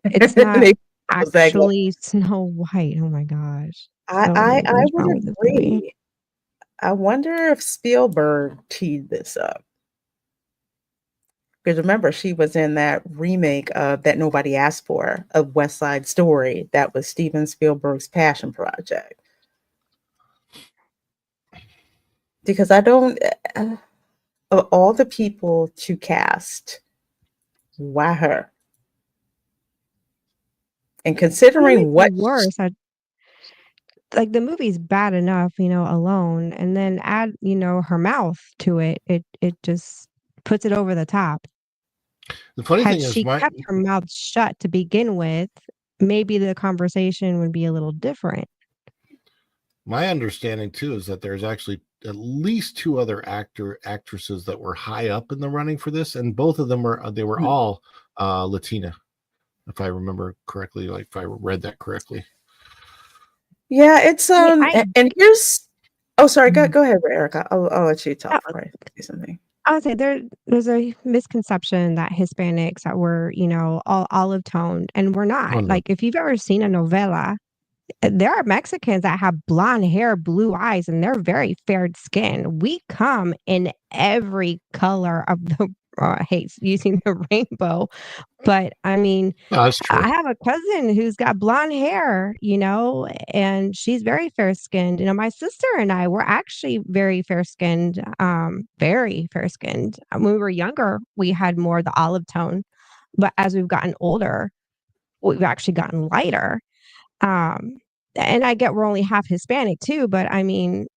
It's not actually Snow White. Oh my gosh. I would agree. I wonder if Spielberg teed this up. Because remember, she was in that remake of That Nobody Asked For of West Side Story. That was Steven Spielberg's passion project. Because I don't, of all the people to cast, why her? And considering what worse, like the movie's bad enough, alone, and then add, her mouth to it. It just puts it over the top. The funny thing Had is, she kept her mouth shut to begin with, maybe the conversation would be a little different. My understanding too is that there's actually at least two other actresses that were high up in the running for this, and both of them were all Latina, if I remember correctly, like if I read that correctly. Yeah, it's and here's sorry, go ahead, Erica. I'll let you talk before I say something. I would say there's a misconception that Hispanics that were, all olive toned, and we're not. Oh, no. Like if you've ever seen a novela, there are Mexicans that have blonde hair, blue eyes, and they're very fair skinned. We come in every color of the I hate using the rainbow, but I mean, that's true. I have a cousin who's got blonde hair, and she's very fair skinned. My sister and I were actually very fair skinned, very fair skinned. When we were younger, we had more the olive tone, but as we've gotten older, we've actually gotten lighter. And I get we're only half Hispanic too, but I mean,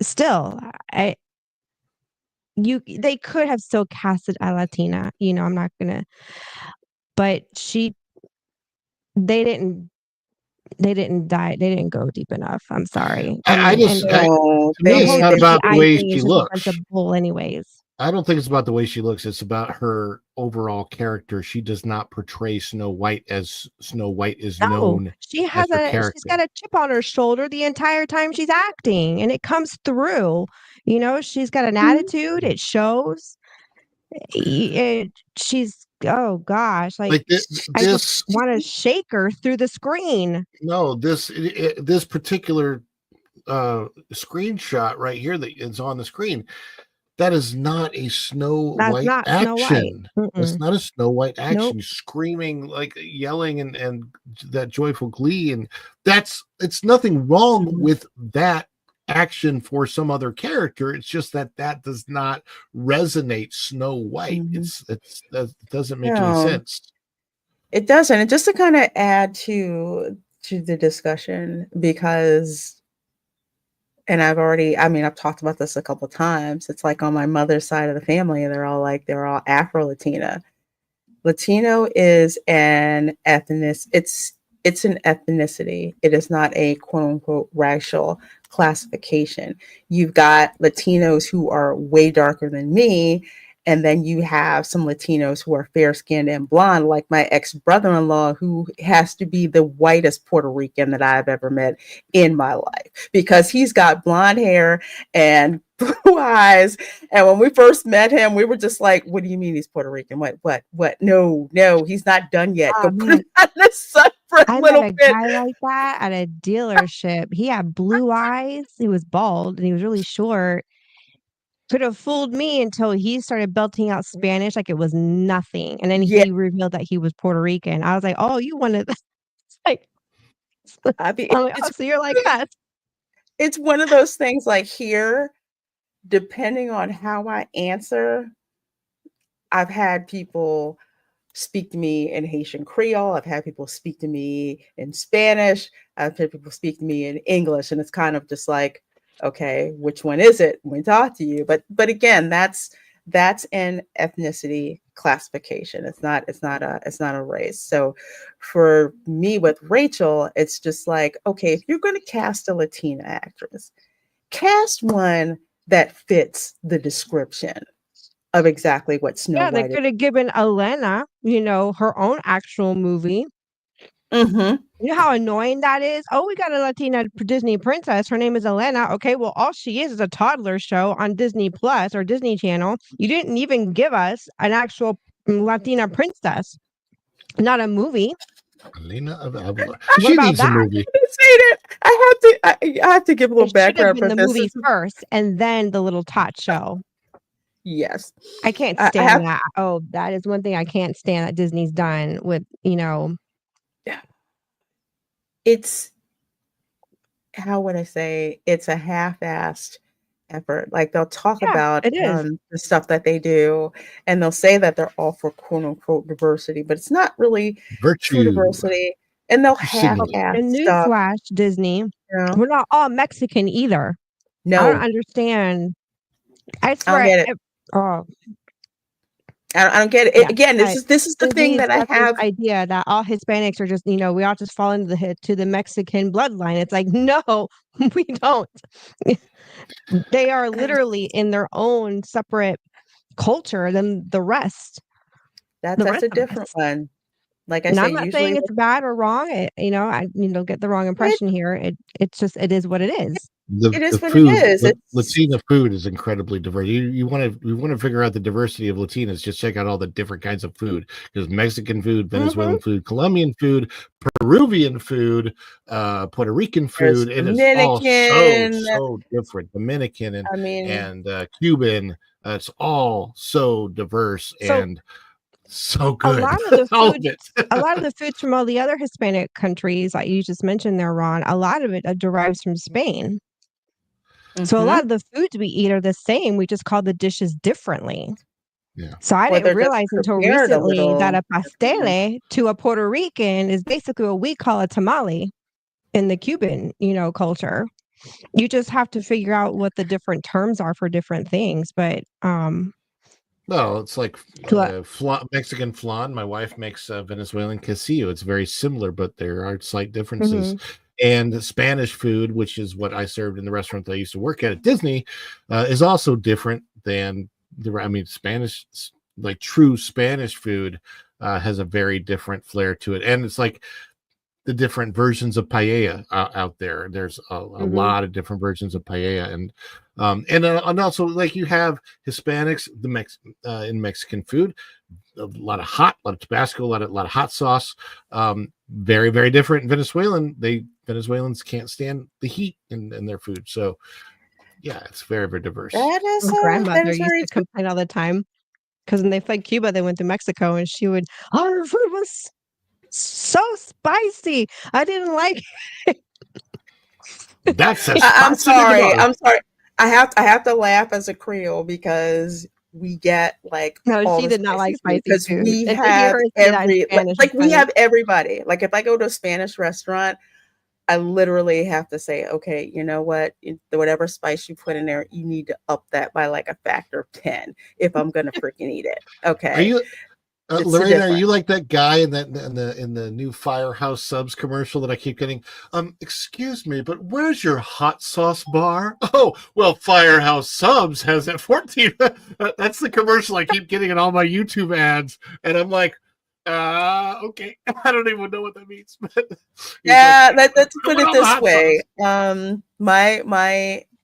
still, they could have still casted a Latina, I'm not gonna, but they didn't go deep enough. I'm sorry. It's not about the way she looks. Anyways, I don't think it's about the way she looks. It's about her overall character. She does not portray Snow White as Snow White is known. She's got a chip on her shoulder the entire time she's acting, and it comes through. She's got an attitude. It shows. She's oh gosh, Like I just this. want to shake her through the screen. No, this particular screenshot right here that is on the screen, that is not a Snow That's White not Snow White. action. That's not a Snow White Nope. action. Screaming, like yelling, and that joyful glee, and it's nothing wrong with that action for some other character. It's just that does not resonate Snow White. That doesn't make any sense. It doesn't. And just to kind of add to the discussion, because, and I've talked about this a couple of times. It's like on my mother's side of the family, they're all Afro-Latina. Latino is an it's an ethnicity. It is not a quote unquote racial classification. You've got Latinos who are way darker than me, and then you have some Latinos who are fair-skinned and blonde, like my ex-brother-in-law, who has to be the whitest Puerto Rican that I've ever met in my life, because he's got blonde hair and blue eyes. And when we first met him, we were just like, what do you mean he's Puerto Rican? What? No, he's not done yet. Go put him on the sun for a little bit. I met a guy like that at a dealership. He had blue eyes. He was bald and he was really short. Could have fooled me until he started belting out Spanish like it was nothing. And then he revealed that he was Puerto Rican. I was like, oh, you wanted like, I'm like, oh, so you're like us. It's one of those things, like, here, depending on how I answer, I've had people speak to me in Haitian Creole. I've had people speak to me in Spanish. I've had people speak to me in English. And it's kind of just like, okay, which one is it when we talk to you? But again, that's an ethnicity classification. It's not a race. So for me with Rachel, it's just like, okay, if you're going to cast a Latina actress, cast one that fits the description of exactly what Snow White is. Yeah, they could have given Elena, her own actual movie. Mm-hmm. You know how annoying that is? Oh, we got a Latina Disney princess. Her name is Elena. Okay, well, all she is a toddler show on Disney Plus or Disney Channel. You didn't even give us an actual Latina princess, not a movie. Elena of Avila. She needs a movie. I have to give a little background for the this. Movie first, and then the little tot show. Yes, I can't stand that. Oh, that is one thing I can't stand that Disney's done with. It's, how would I say, it's a half-assed effort. Like, they'll talk about the stuff that they do, and they'll say that they're all for quote unquote diversity, but it's not really true diversity. And they'll half-ass stuff. Newsflash, Disney, we're not all Mexican either. No, I don't understand. I swear. I don't get it. I don't get it. Yeah, again, this is the thing that I have. This idea that all Hispanics are just, we all just fall into the Mexican bloodline. It's like, no, we don't. They are literally in their own separate culture than the rest. That's a different one. Like I said, I'm not usually saying it's bad or wrong. I don't get the wrong impression here. It's just, it is what it is. It is what it is. Latina food is incredibly diverse. You want to figure out the diversity of Latinas, just check out all the different kinds of food. There's Mexican food, Venezuelan food, Colombian food, Peruvian food, Puerto Rican food. It is all so different. Dominican and Cuban. It's all so diverse and so good. A lot of the foods from all the other Hispanic countries that you just mentioned there, Ron, a lot of it derives from Spain. So a lot of the foods we eat are the same. We just call the dishes differently. Yeah. So I didn't realize until recently that a pastele to a Puerto Rican is basically what we call a tamale in the Cuban, culture. You just have to figure out what the different terms are for different things. But well, it's like Mexican flan. My wife makes Venezuelan quesillo. It's very similar, but there are slight differences. And Spanish food, which is what I served in the restaurant that I used to work at Disney, is also different than Spanish, like true Spanish food has a very different flair to it. And it's like the different versions of paella out there. There's a lot of different versions of paella. And also, like, you have Hispanics in Mexican food, lot of Tabasco, a lot of hot sauce. Very, very different. Venezuelans can't stand the heat in their food. So yeah, it's very, very diverse. That is My grandmother used very to complain all the time because when they fled Cuba, they went to Mexico, and she would, our food was so spicy. I didn't like it. That's a I'm spicy sorry. tomato. I'm sorry. I have to laugh as a Creole because we get like No, all she the did not like spicy food, spicy because food. we And to hear have her say that in every Spanish like is we funny. have everybody. Like if I go to a Spanish restaurant, I literally have to say, okay, you know what? Whatever spice you put in there, you need to up that by like a factor of 10 if I'm gonna freaking eat it. Are Okay. you It's the Lorena, are you difference. like that guy in the new Firehouse Subs commercial that I keep getting? Excuse me, but where's your hot sauce bar? Oh, well, Firehouse Subs has it 14. That's the commercial I keep getting in all my YouTube ads, and I'm like, okay, I don't even know what that means. But Yeah, like, let's I put want it all the this hot way. sauce.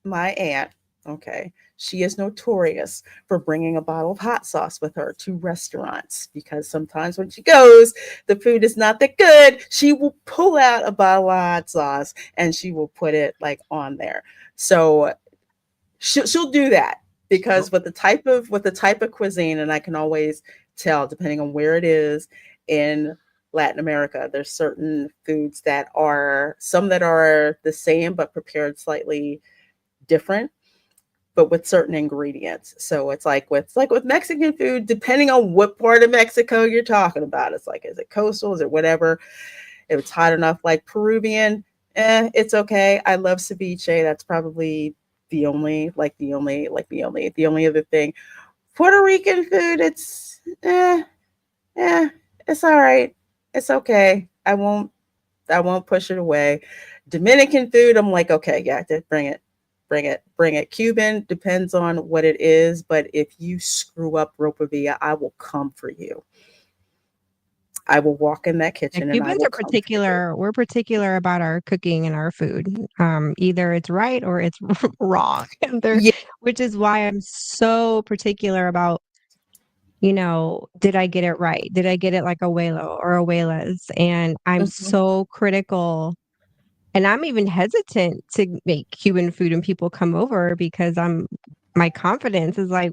My aunt, okay, she is notorious for bringing a bottle of hot sauce with her to restaurants, because sometimes when she goes, the food is not that good. She will pull out a bottle of hot sauce and she will put it like on there. So she'll do that because with the type of cuisine, and I can always tell depending on where it is in Latin America, there's certain foods that are the same but prepared slightly different, but with certain ingredients. So it's like with Mexican food, depending on what part of Mexico you're talking about. It's like, is it coastal? Is it whatever? If it's hot enough, like Peruvian, it's okay. I love ceviche. That's probably the only other thing. Puerto Rican food, it's it's all right. It's okay. I won't push it away. Dominican food, I'm like, okay, yeah, bring it. Cuban depends on what it is, but if you screw up ropa villa, I will come for you. I will walk in that kitchen and I Cubans will are come for you. particular. We're particular about our cooking and our food. Either it's right or it's wrong. Yeah. Which is why I'm so particular about, did I get it right? Did I get it like abuelo or abuelas? And I'm so critical. And I'm even hesitant to make Cuban food when people come over because my confidence is like,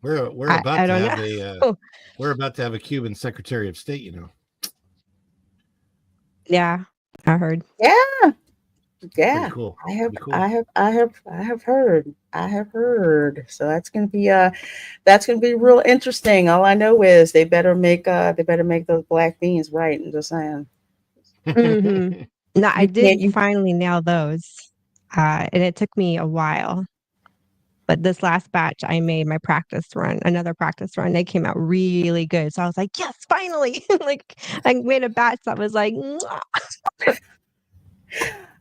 We're about I to don't have know. we're about to have a Cuban Secretary of State, Yeah, I heard. Yeah. Pretty cool. I have Pretty cool. I have heard. So that's gonna be real interesting. All I know is they better make those black beans right. I'm just saying. Mm-hmm. No, I You did finally nail those. And it took me a while. But this last batch I made another practice run, they came out really good. So I was like, yes, finally. Like I made a batch that was like,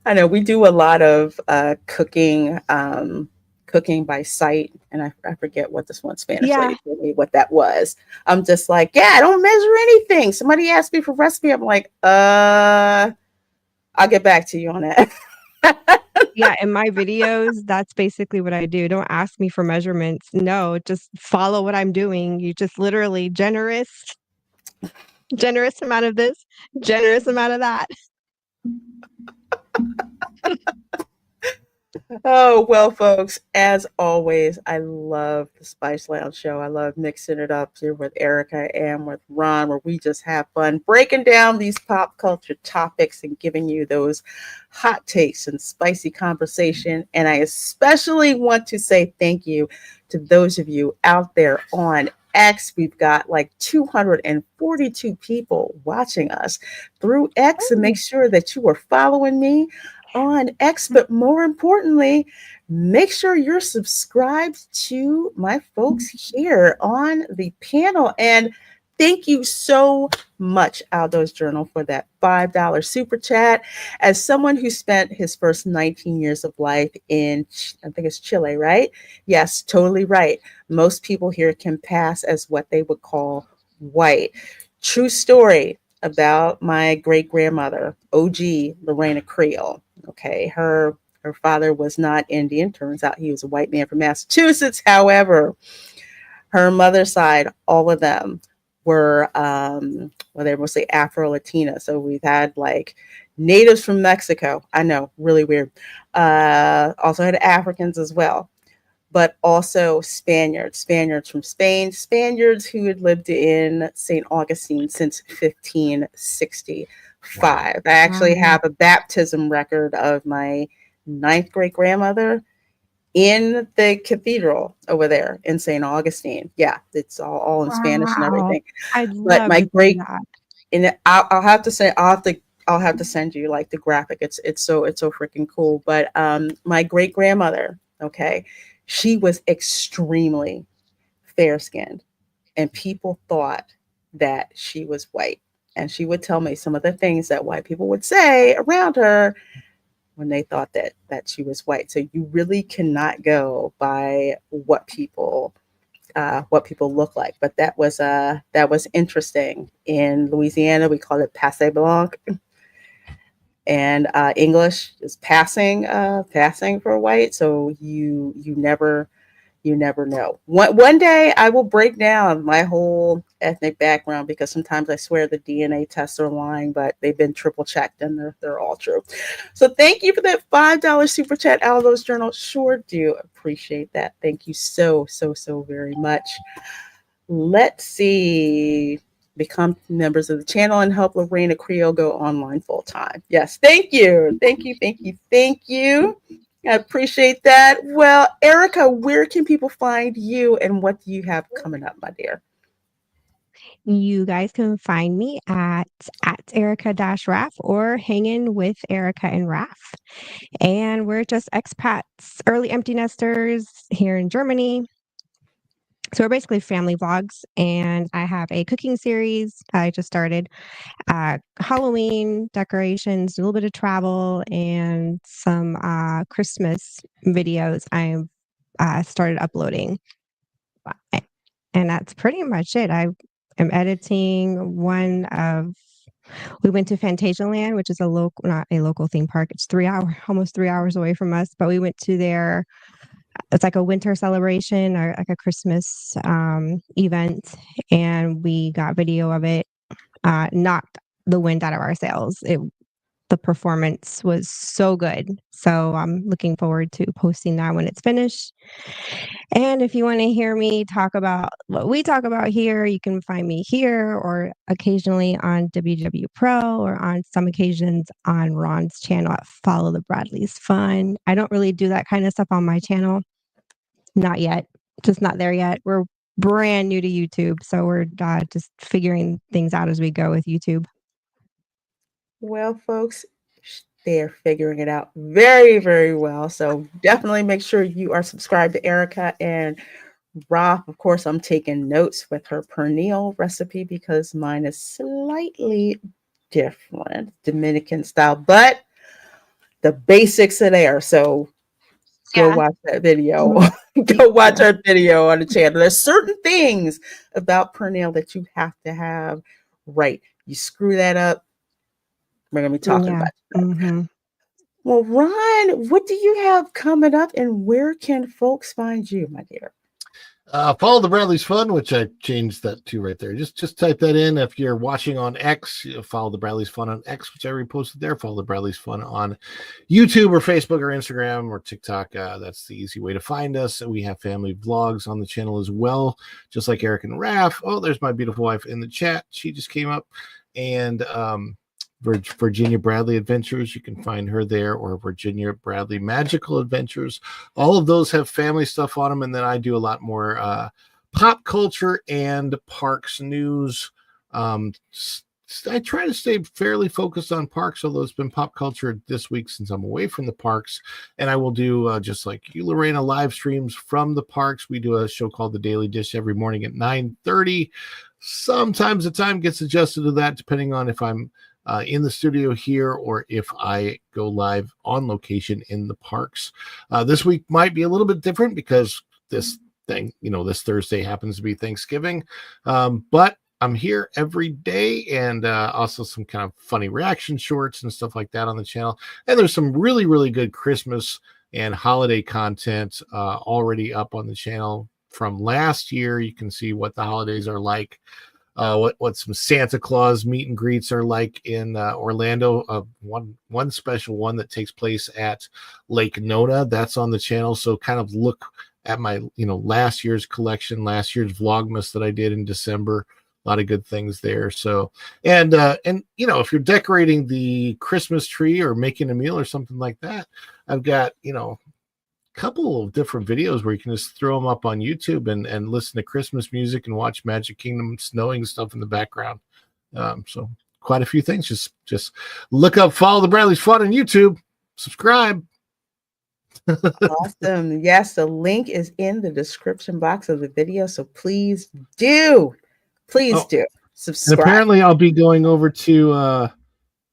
I know we do a lot of cooking by sight, and I forget what this one Spanish lady told me what that was. I'm just like, yeah, I don't measure anything. Somebody asked me for recipe. I'm like, I'll get back to you on that. Yeah, in my videos, that's basically what I do. Don't ask me for measurements. No, just follow what I'm doing. You just literally generous amount of this, generous amount of that. Oh, well, folks, as always, I love the Spice Lounge show. I love mixing it up here with Erica and with Ron, where we just have fun breaking down these pop culture topics and giving you those hot takes and spicy conversation. And I especially want to say thank you to those of you out there on X. We've got like 242 people watching us through X, and make sure that you are following me on X, but more importantly, make sure you're subscribed to my folks here on the panel. And thank you so much, Aldo's Journal, for that $5 super chat. As someone who spent his first 19 years of life in, I think it's Chile, right? Yes, totally right. Most people here can pass as what they would call white. True story about my great-grandmother, OG Reina Creole. Okay, her father was not Indian. Turns out he was a white man from Massachusetts. However, Her mother's side, all of them were, they were mostly Afro-Latina. So we've had like natives from Mexico. I know, really weird. Also had Africans as well, but also Spaniards from Spain, Spaniards who had lived in St. Augustine since 1565. Wow. I actually have a baptism record of my 9th great grandmother in the cathedral over there in St. Augustine. Yeah, it's all in Spanish and everything. But my great, and I'll have to say, I'll have to send you like the graphic. It's so freaking cool. But my great grandmother, okay, she was extremely fair skinned, and people thought that she was white. And she would tell me some of the things that white people would say around her when they thought that she was white. So you really cannot go by what people look like. But that was interesting. In Louisiana, we call it passe blanc, and English is passing for white. So you never know. One day I will break down my whole ethnic background, because sometimes I swear the DNA tests are lying, but they've been triple checked and they're all true. So thank you for that $5 super chat, Aldo's Journal. Sure do appreciate that. Thank you so very much. Let's see. Become members of the channel and help Reina Creole go online full time. Yes, thank you. I appreciate that. Well, Erica, where can people find you and what do you have coming up, my dear? You guys can find me at Erica-Raff or hanging with Erica and Raff. And we're just expats, early empty nesters here in Germany. So we're basically family vlogs, and I have a cooking series I just started, Halloween decorations, a little bit of travel, and some Christmas videos I've started uploading. And that's pretty much it. I am editing we went to Fantasyland, which is not a local theme park. It's almost 3 hours away from us, but we went to their, it's like a winter celebration or like a Christmas event, and we got video of it. Knocked the wind out of our sails. The performance was so good. So I'm looking forward to posting that when it's finished. And if you want to hear me talk about what we talk about here, you can find me here or occasionally on WW Pro, or on some occasions on Ron's channel at Follow the Bradley's Fun. I don't really do that kind of stuff on my channel. Not yet. Just not there yet. We're brand new to YouTube, so we're just figuring things out as we go with YouTube. Well, folks, they're figuring it out very, very well. So definitely make sure you are subscribed to Erica and Raff. Of course, I'm taking notes with her pernil recipe because mine is slightly different, Dominican style, but the basics are there. So go watch that video. Go watch our video on the channel. There's certain things about pernil that you have to have right. You screw that up, we're going to be talking about it. Mm-hmm. Well, Ron, what do you have coming up, and where can folks find you, my dear? Follow the Bradley's Fun, which I changed that to right there. Just type that in. If you're watching on X, follow the Bradley's Fun on X, which I reposted there. Follow the Bradley's Fun on YouTube or Facebook or Instagram or TikTok. That's the easy way to find us. We have family vlogs on the channel as well, just like Eric and Raff. Oh, there's my beautiful wife in the chat. She just came up. And Virginia Bradley Adventures, you can find her there, or Virginia Bradley Magical Adventures. All of those have family stuff on them, and then I do a lot more pop culture and parks news. I try to stay fairly focused on parks, although it's been pop culture this week since I'm away from the parks. And I will do, just like you, Lorena, live streams from the parks. We do a show called The Daily Dish every morning at 9:30. Sometimes the time gets adjusted to that, depending on if I'm in the studio here or if I go live on location in the parks. This week might be a little bit different because this Thursday happens to be Thanksgiving. But I'm here every day, and also some kind of funny reaction shorts and stuff like that on the channel. And there's some really, really good Christmas and holiday content already up on the channel. from last year. You can see what the holidays are like. What some Santa Claus meet and greets are like in Orlando. One special one that takes place at Lake Nona. That's on the channel. So kind of look at my last year's collection, last year's Vlogmas that I did in December. A lot of good things there. So and if you're decorating the Christmas tree or making a meal or something like that, I've got couple of different videos where you can just throw them up on YouTube and listen to Christmas music and watch Magic Kingdom snowing stuff in the background. So quite a few things. Just look up Follow the Bradley's Fun on YouTube. Subscribe. Awesome. Yes, the link is in the description box of the video. So please do subscribe. And apparently I'll be going over to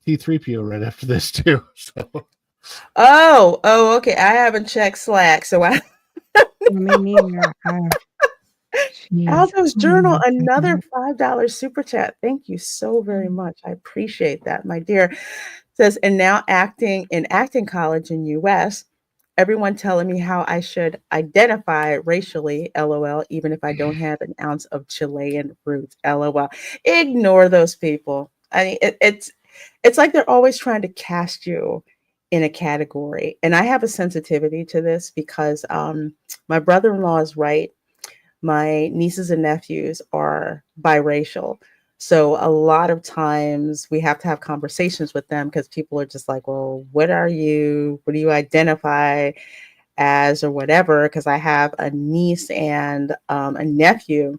T3PO right after this too. So Oh, okay. I haven't checked Slack, so I. Aldo's Journal, another $5 super chat. Thank you so very much. I appreciate that, my dear. Says, and now acting in acting college in US. Everyone telling me how I should identify racially, LOL, even if I don't have an ounce of Chilean roots, LOL. Ignore those people. I mean, it's like they're always trying to cast you in a category. And I have a sensitivity to this because my brother-in-law is right. My nieces and nephews are biracial. So a lot of times we have to have conversations with them because people are just like, well, what are you? What do you identify as or whatever? Because I have a niece and a nephew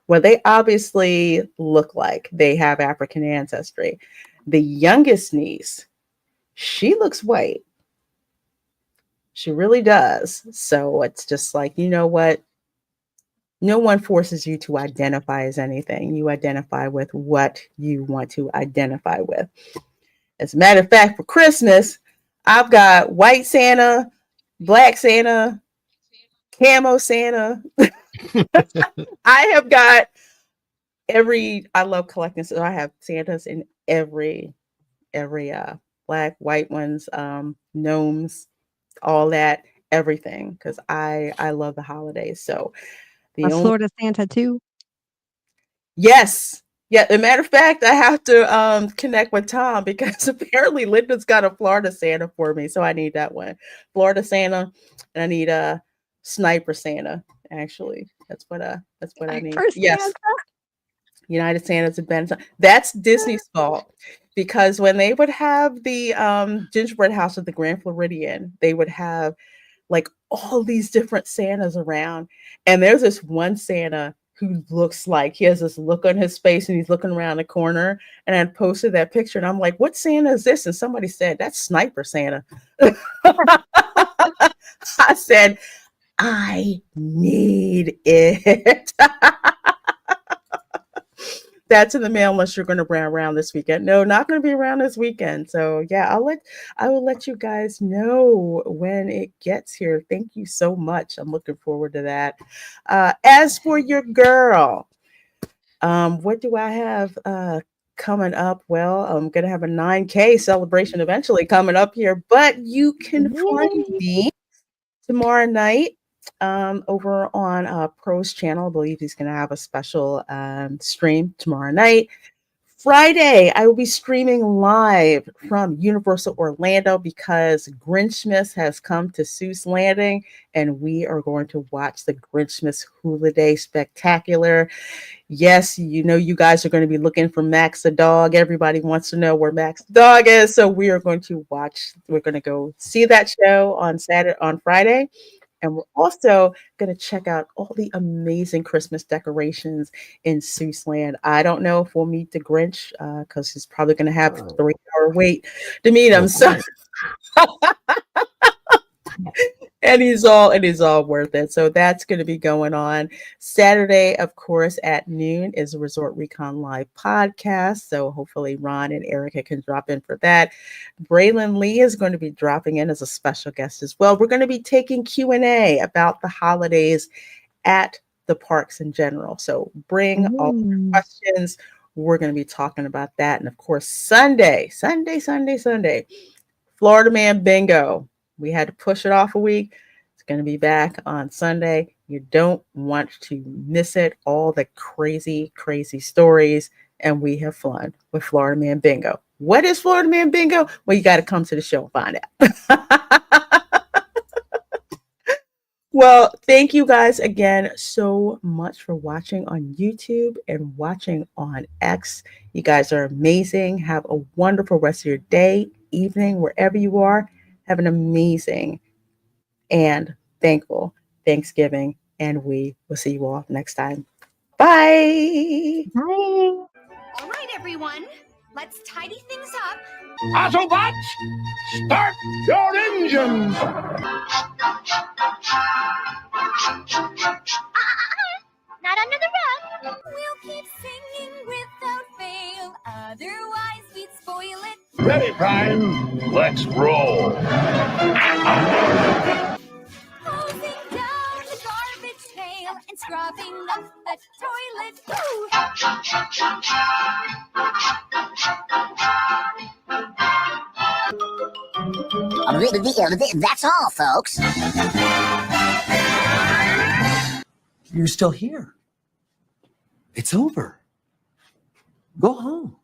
where they obviously look like they have African ancestry. The youngest niece, she looks white. She really does. So it's just like, you know what? No one forces you to identify as anything. You identify with what you want to identify with. As a matter of fact, for Christmas, I've got white Santa, black Santa, camo Santa. I have got I love collecting. So I have Santas in every black, white ones, gnomes, all that, everything. Because I love the holidays. So Florida Santa too. Yes. Yeah. As a matter of fact, I have to connect with Tom because apparently Linda's got a Florida Santa for me. So I need that one. Florida Santa, and I need a Sniper Santa. Actually, that's what I need. Yes. Santa? United Santa's Adventure. That's Disney's fault because when they would have the gingerbread house at the Grand Floridian, they would have like all these different Santas around. And there's this one Santa who looks like he has this look on his face and he's looking around the corner. And I posted that picture and I'm like, what Santa is this? And somebody said, that's Sniper Santa. I said, I need it. That's in the mail unless you're going to be around this weekend. No, not going to be around this weekend. So yeah, I will let you guys know when it gets here. Thank you so much. I'm looking forward to that. As for your girl, what do I have coming up? Well, I'm going to have a 9K celebration eventually coming up here, but you can find me tomorrow night over on Pro's channel. I believe he's going to have a special stream tomorrow night. Friday, I will be streaming live from Universal Orlando because Grinchmas has come to Seuss Landing, and we are going to watch the Grinchmas Hula Day Spectacular. Yes, you know you guys are going to be looking for Max the dog. Everybody wants to know where Max the dog is, so we are going to we're going to go see that show on Friday. And we're also going to check out all the amazing Christmas decorations in Seuss Land. I don't know if we'll meet the Grinch because he's probably going to have a 3-hour wait to meet him. So, and he's all worth it. So that's going to be going on. Saturday, of course, at noon is a Resort Recon Live podcast. So hopefully Ron and Erica can drop in for that. Braylon Lee is going to be dropping in as a special guest as well. We're going to be taking Q&A about the holidays at the parks in general. So bring all your questions. We're going to be talking about that. And of course, Sunday, Florida Man Bingo. We had to push it off a week. It's going to be back on Sunday. You don't want to miss it. All the crazy, crazy stories. And we have fun with Florida Man Bingo. What is Florida Man Bingo? Well, you got to come to the show and find out. Well, thank you guys again so much for watching on YouTube and watching on X. You guys are amazing. Have a wonderful rest of your day, evening, wherever you are. Have an amazing and thankful Thanksgiving, and we will see you all next time. Bye. Bye. All right, everyone. Let's tidy things up. Autobots, start your engines! Not under the rug. We'll keep singing without fail, otherwise we'd spoil it. Ready, Prime? Let's roll. Hosing down the garbage pail and scrubbing up the toilet. Ooh. That's all, folks. You're still here. It's over. Go home.